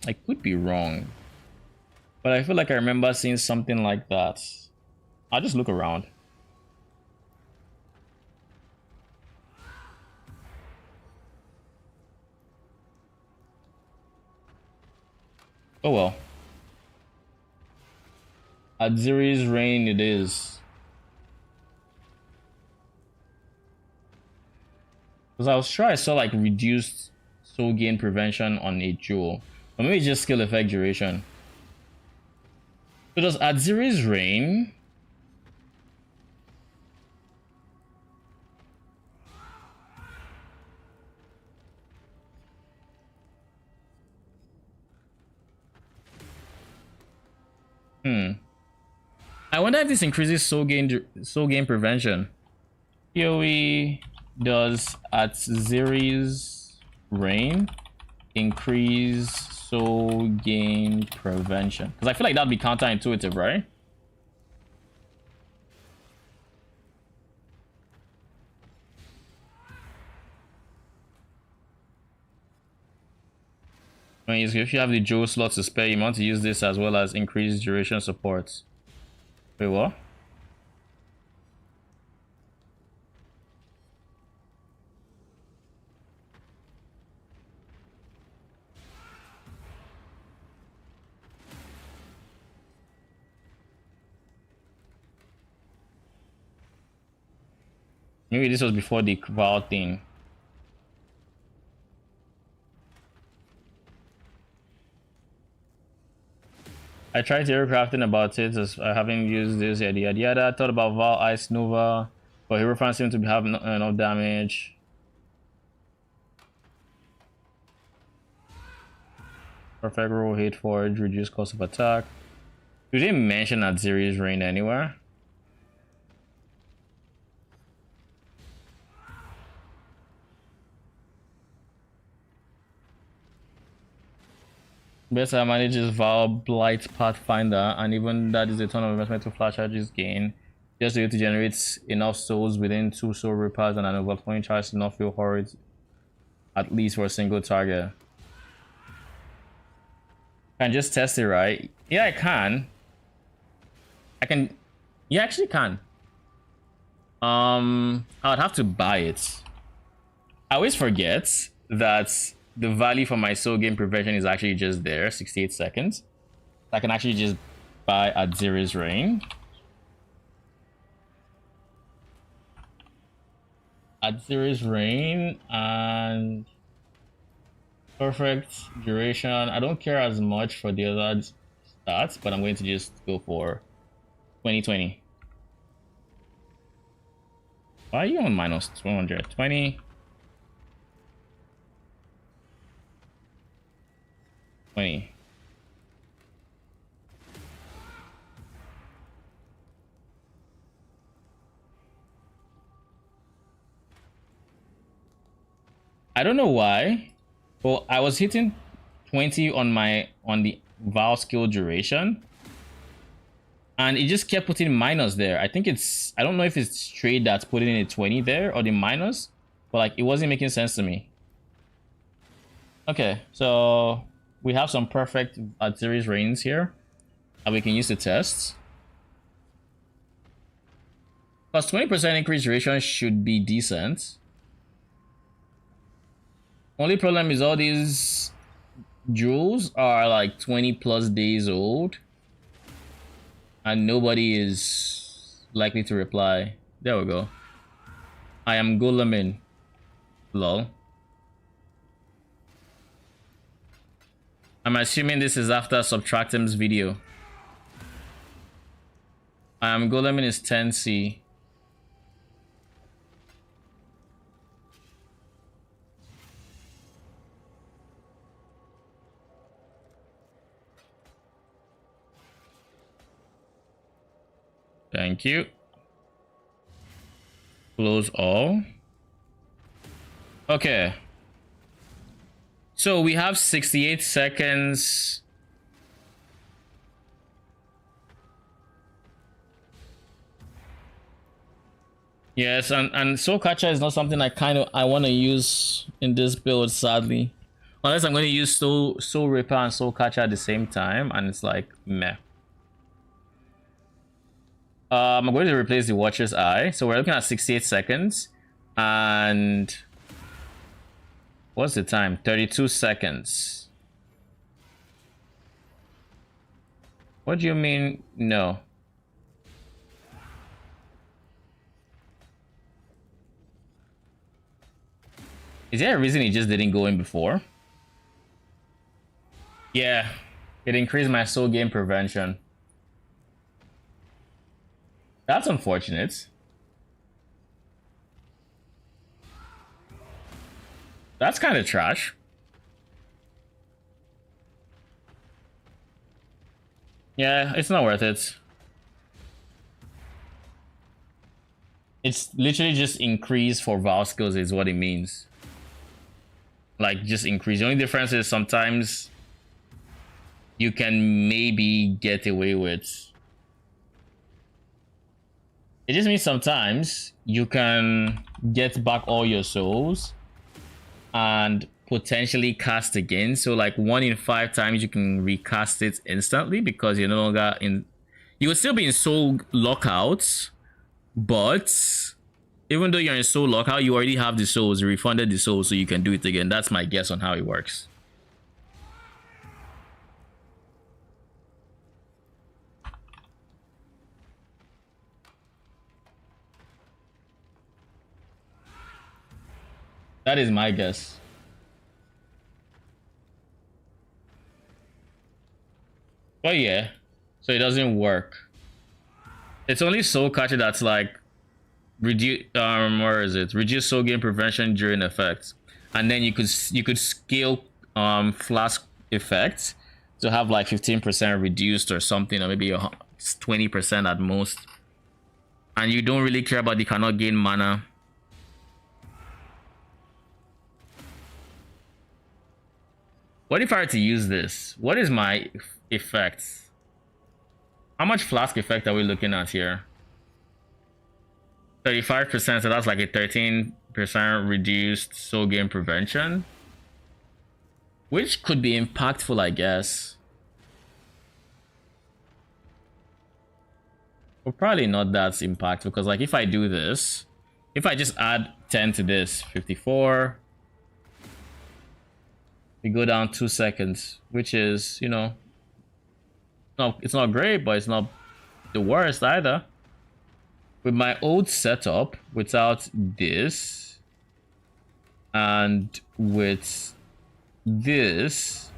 I could be wrong, but I feel like I remember seeing something like that. I'll just look around. Oh well. Aziri's Reign it is. Because I was sure I saw like reduced soul gain prevention on a jewel. Or maybe just skill effect duration. So does Aziri's Reign? I wonder if this increases soul gain prevention. PoE does Aziri's Reign increase soul gain prevention? Because I feel like that'd be counterintuitive, right? If you have the Joe slot to spare, you want to use this as well as increased duration support. Wait, what? Maybe this was before the Val thing. I tried aircrafting about it as I haven't used this yada. I thought about Val Ice Nova, but Hero Fan seemed to have enough damage. Perfect roll, hate forge, reduce cost of attack. Do they mention Aziri's Reign anywhere? Better manages Val Blight Pathfinder, and even that is a ton of investment to flash charges gain. Just able to generate enough souls within 2 soul repairs and an overflowing charge to not feel horrid, at least for a single target. Can just test it, right? Yeah, I can. You actually can. I would have to buy it. I always forget that the value for my soul gain prevention is actually just there, 68 seconds. I can actually just buy Aziri's Reign. Aziri's Reign and perfect duration. I don't care as much for the other stats, but I'm going to just go for 2020. Why are you on minus 220? 20. I don't know why. Well, I was hitting 20 on the Val skill duration, and it just kept putting minus there. I think it's, I don't know if it's straight that's putting in a 20 there or the minus, but like it wasn't making sense to me. Okay, so we have some perfect artillery range here that we can use to test. Plus 20% increase duration should be decent. Only problem is all these jewels are like 20 plus days old, and nobody is likely to reply. There we go. I am Golemin. Lol. I'm assuming this is after Subtractem's video. I am Golemin is 10C. Thank you. Close all. Okay. So we have 68 seconds. Yes, and Soul Catcher is not something I want to use in this build, sadly. Unless I'm going to use Soul Ripper and Soul Catcher at the same time, and it's like meh. I'm going to replace the Watcher's Eye. So we're looking at 68 seconds. And what's the time? 32 seconds. What do you mean no? Is there a reason it just didn't go in before? Yeah, it increased my soul gain prevention. That's unfortunate. That's kind of trash. Yeah, it's not worth it. It's literally just increase for Val skills is what it means. Like, just increase. The only difference is sometimes you can maybe get away with. It just means sometimes you can get back all your souls and potentially cast again. So like 1 in 5 times you can recast it instantly because you're no longer in. You would still be in soul lockouts, but even though you're in soul lockout, you already have the souls, you refunded the souls, so you can do it again. That's my guess on how it works. That is my guess. But yeah, so it doesn't work. It's only Soul Catcher that's like reduce where is it? Reduce soul gain prevention during effects. And then you could scale flask effects to have like 15% reduced or something, or maybe 20% at most. And you don't really care about the cannot gain mana. What if I were to use this? What is my effects? How much flask effect are we looking at here? 35%, so that's like a 13% reduced soul gain prevention. Which could be impactful, I guess. Well, probably not that impactful, because like if I do this, if I just add 10 to this, 54. We go down 2 seconds, which is, you know, no, it's not great, but it's not the worst either. With my old setup, without this, and with this,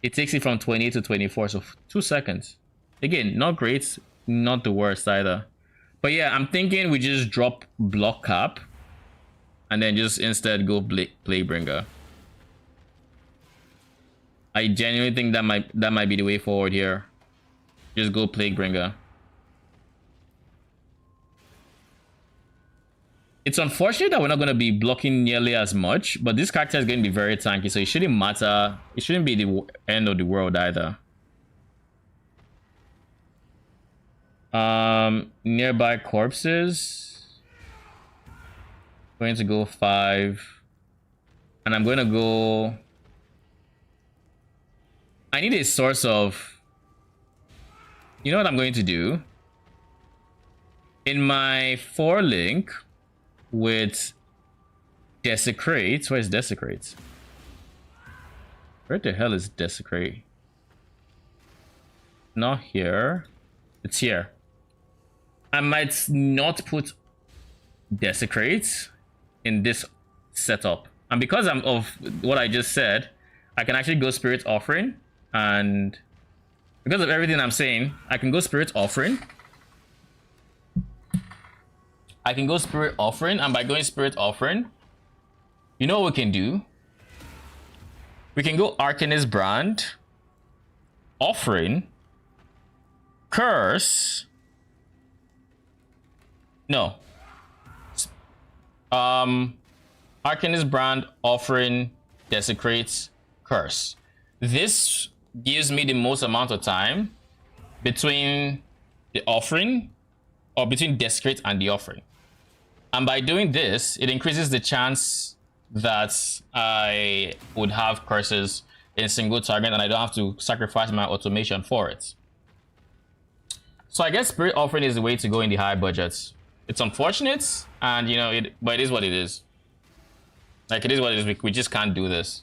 it takes it from 28 to 24, so 2 seconds. Again, not great, not the worst either. But yeah, I'm thinking we just drop block cap, and then just instead go Playbringer. I genuinely think that might be the way forward here. Just go Plaguebringer. It's unfortunate that we're not going to be blocking nearly as much, but this character is going to be very tanky, so it shouldn't matter. It shouldn't be the end of the world either. Nearby corpses. Going to go 5. And I'm going to go... I need a source of... You know what I'm going to do? In my 4 link with Desecrate... Where's Desecrate? Where the hell is Desecrate? Not here. It's here. I might not put Desecrate in this setup. And because I'm of what I just said, I can actually go Spirit Offering. And because of everything I'm saying, I can go Spirit Offering. I can go Spirit Offering. And by going Spirit Offering, you know what we can do? We can go Arcanist Brand, Offering, Curse. No. Arcanist Brand, Offering, Desecrates, Curse. This gives me the most amount of time between the offering, or between Desecrate and the offering. And by doing this, it increases the chance that I would have curses in single target and I don't have to sacrifice my automation for it. So I guess Spirit Offering is the way to go in the high budgets. It's unfortunate, and you know, but it is what it is. Like, it is what it is. We just can't do this.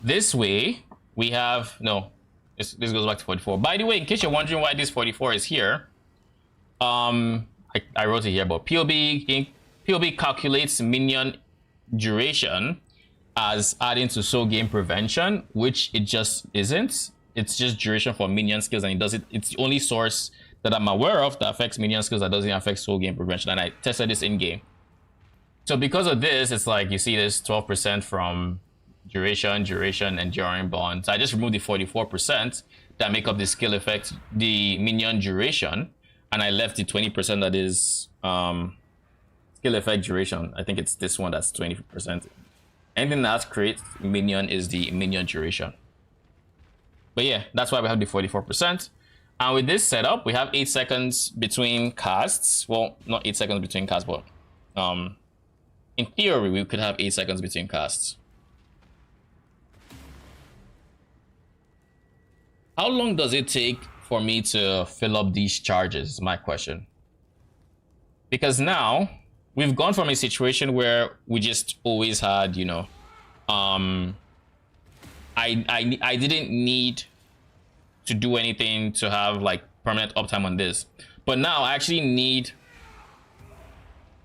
This way, we have... No, this goes back to 44. By the way, in case you're wondering why this 44 is here, I wrote it here, but PoE calculates minion duration as adding to soul game prevention, which it just isn't. It's just duration for minion skills, and it does it. It's the only source that I'm aware of that affects minion skills that doesn't affect soul game prevention, and I tested this in game. So because of this, it's like you see this 12% from duration, enduring bond. So I just removed the 44% that make up the skill effect, the minion duration, and I left the 20% that is skill effect duration. I think it's this one that's 20%. Anything that creates minion is the minion duration. But yeah, that's why we have the 44%. And with this setup, we have 8 seconds between casts. Well, not 8 seconds between casts, but in theory, we could have 8 seconds between casts. How long does it take for me to fill up these charges is my question. Because now, we've gone from a situation where we just always had, you know, I didn't need to do anything to have like permanent uptime on this. But now I actually need...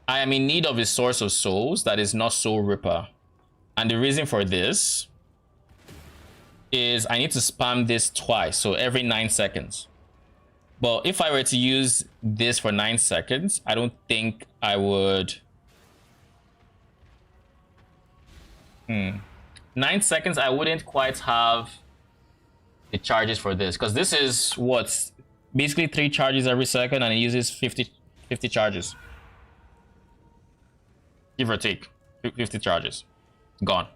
I am in need of a source of souls that is not Soul Ripper. And the reason for this is I need to spam this twice, so every 9 seconds. But if I were to use this for 9 seconds, I don't think I would... 9 seconds, I wouldn't quite have the charges for this, because this is what's basically 3 charges every second, and it uses 50 charges. Give or take 50 charges gone.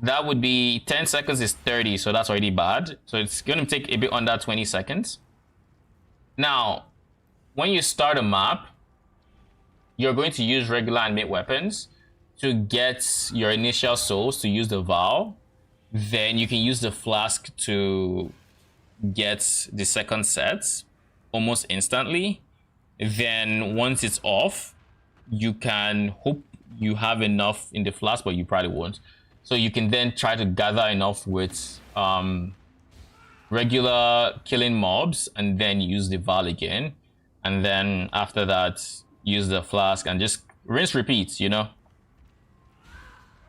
That would be 10 seconds is 30, so that's already bad. So it's going to take a bit under 20 seconds. Now, when you start a map, you're going to use regular and mid weapons to get your initial souls to use the vial. Then you can use the flask to get the second set almost instantly. Then once it's off, you can hope you have enough in the flask, but you probably won't. So you can then try to gather enough with regular killing mobs and then use the vial again. And then after that, use the flask and just rinse, repeat, you know?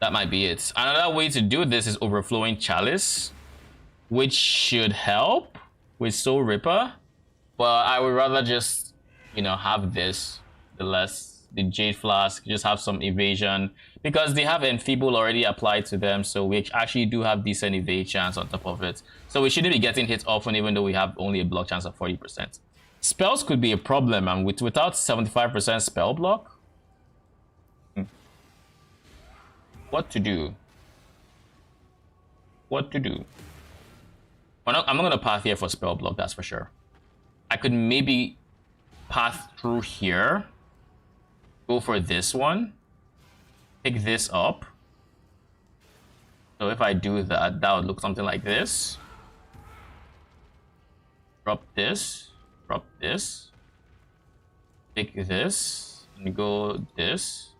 That might be it. Another way to do this is overflowing chalice, which should help with Soul Ripper. But I would rather just, you know, have this, the Jade Flask, just have some evasion, because they have Enfeeble already applied to them, so we actually do have decent evade chance on top of it. So we shouldn't be getting hit often, even though we have only a block chance of 40%. Spells could be a problem, and without 75% spell block, what to do. What to do. I'm not gonna path here for spell block, that's for sure. I could maybe path through here. Go for this one. Pick this up. So if I do that, that would look something like this. Drop this. Drop this. Pick this. And go this.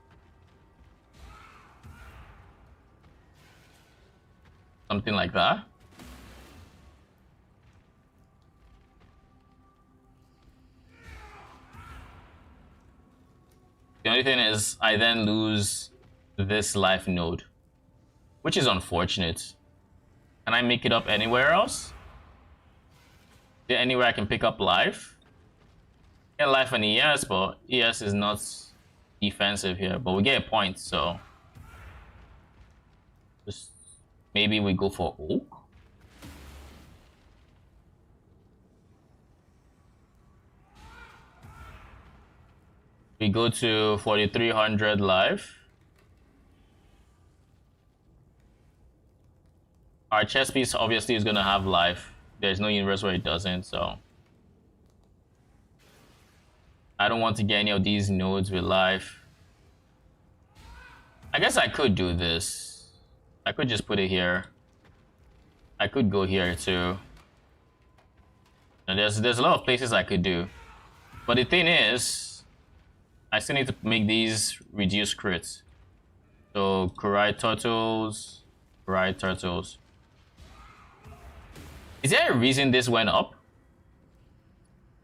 Something like that. The only thing is I then lose this life node, which is unfortunate. Can I make it up anywhere else? Is there anywhere I can pick up life? Get life on ES, but ES is not defensive here, but we get a point, so just maybe we go for Oak. We go to 4,300 life. Our chess piece obviously is gonna have life. There's no universe where it doesn't, so I don't want to get any of these nodes with life. I guess I could do this. I could just put it here. I could go here too. And there's a lot of places I could do. But the thing is, I still need to make these reduced crits. So Kurai turtles, Kurai turtles. Is there a reason this went up?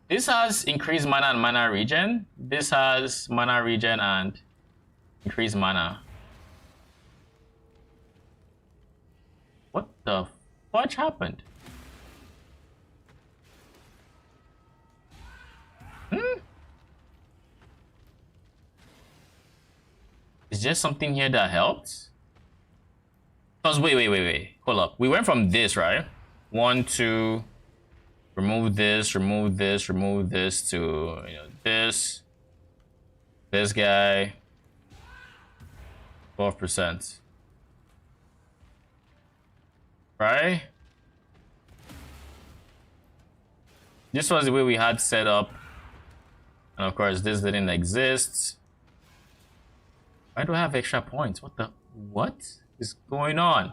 This has increased mana and mana regen. This has mana regen and increased mana. What the fudge happened? Is there something here that helped? Because wait. Hold up. We went from this, right? 1, 2, remove this to, this guy, 12%. Right? This was the way we had set up. And of course, this didn't exist. Why do I have extra points? What is going on?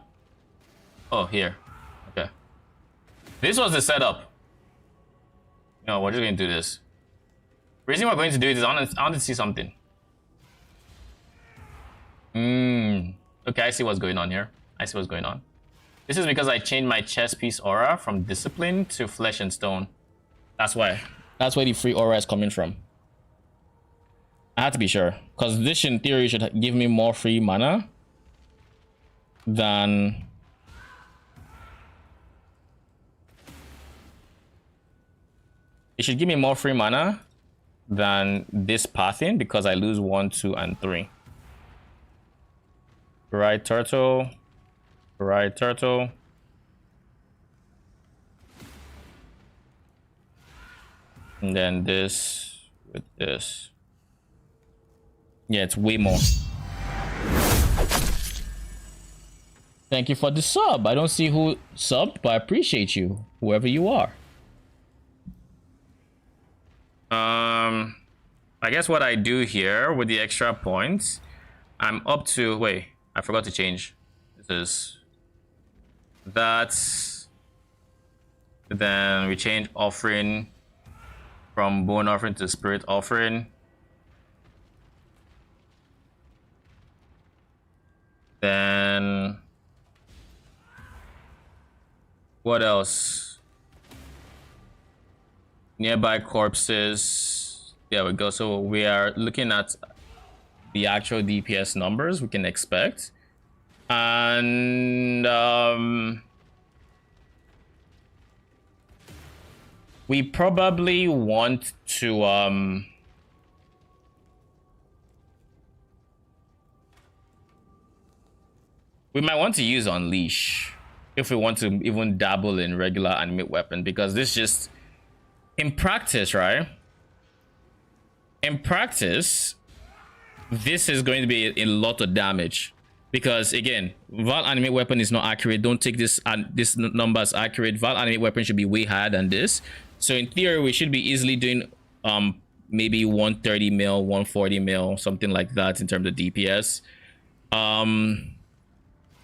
Oh, here. Okay. This was the setup. No, we're just going to do this. The reason we're going to do it is I want to see something. Okay, I see what's going on here. I see what's going on. This is because I changed my chess piece aura from discipline to flesh and stone. That's why. That's where the free aura is coming from. I have to be sure, because this in theory should give me more free mana than it should give me more free mana than this pathing, because I lose 1, 2, and 3. Right turtle, right turtle. And then this with this. Yeah, it's way more. Thank you for the sub. I don't see who subbed, but I appreciate you, whoever you are. I guess what I do here with the extra points, I'm up to, wait, I forgot to change. This is that's, then we change offering from bone offering to spirit offering. Then what else? Nearby corpses. There we go. So we are looking at the actual DPS numbers we can expect. And we probably want to we might want to use Unleash if we want to even dabble in regular animate weapon, because this just, in practice, right? In practice, this is going to be a lot of damage. Because again, Val animate weapon is not accurate. Don't take this this number as accurate. Val animate weapon should be way higher than this. So in theory, we should be easily doing maybe 130 mil, 140 mil, something like that in terms of DPS.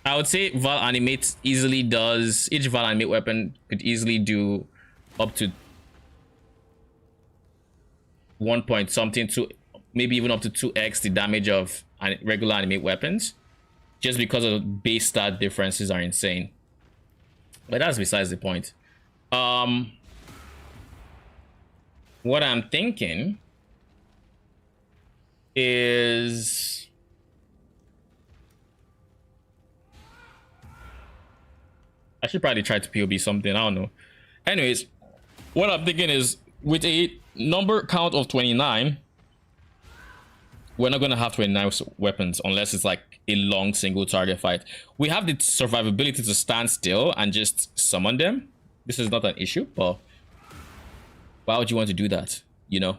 I would say Val animate easily does, each Val animate weapon could easily do up to 1 point something to maybe even up to 2x the damage of regular animate weapons, just because of base stat differences are insane. But that's besides the point. What I'm thinking is I should probably try to POB something. I don't know. Anyways, what I'm thinking is with a number count of 29, we're not going to have 29 weapons unless it's like a long single target fight. We have the survivability to stand still and just summon them. This is not an issue, but why would you want to do that? You know?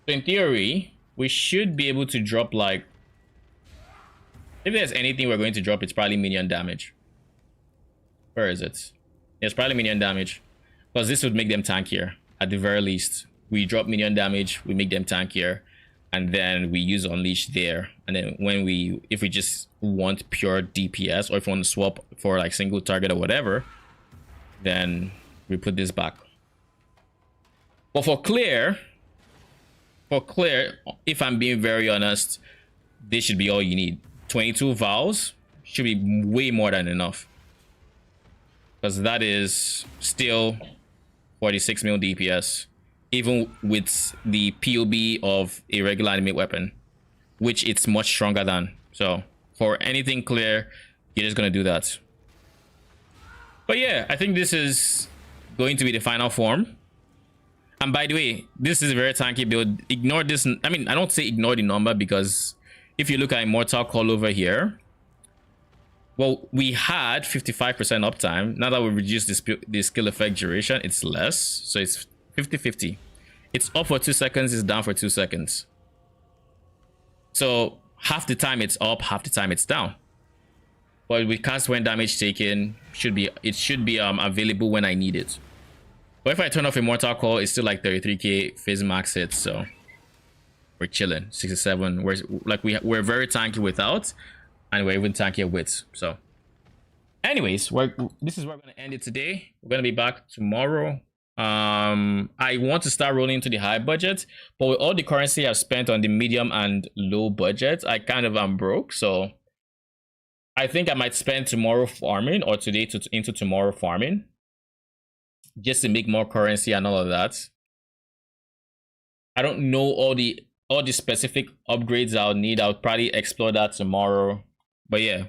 So in theory, we should be able to drop like, if there's anything we're going to drop, it's probably minion damage. Where is it? It's probably minion damage, because this would make them tankier at the very least. We drop minion damage, we make them tankier, and then we use unleash there. And then when if we just want pure DPS, or if we want to swap for like single target or whatever, then we put this back. But for clear, if I'm being very honest, this should be all you need. 22 vowels should be way more than enough, because that is still 46 mil DPS, even with the POB of a regular animate weapon, which it's much stronger than. So for anything clear, you're just gonna do that. But yeah, I think this is going to be the final form. And by the way, this is a very tanky build. Ignore this. I mean, I don't say ignore the number, because if you look at Immortal Call over here, well, we had 55% uptime. Now that we reduced the skill effect duration, it's less. So it's 50-50. It's up for 2 seconds, it's down for 2 seconds. So half the time it's up, half the time it's down. But with cast when damage taken, it should be available when I need it. But if I turn off Immortal Call, it's still like 33k phase max hits, so we're chilling. 67. We're very tanky without, and we're even tankier with. So anyways, this is where we're gonna end it today. We're gonna be back tomorrow. I want to start rolling into the high budget, but with all the currency I've spent on the medium and low budget, I kind of am broke. So I think I might spend tomorrow farming, or today into tomorrow farming, just to make more currency and all of that. I don't know all the specific upgrades I'll need. I'll probably explore that tomorrow. But yeah,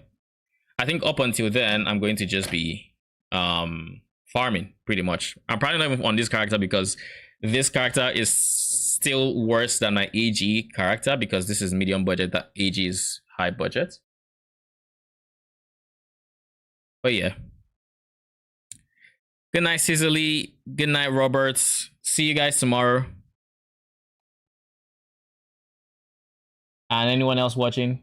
I think up until then, I'm going to just be farming pretty much. I'm probably not even on this character, because this character is still worse than my AG character, because this is medium budget, that AG is high budget. But yeah. Good night, Cicely. Good night, Roberts. See you guys tomorrow. And anyone else watching?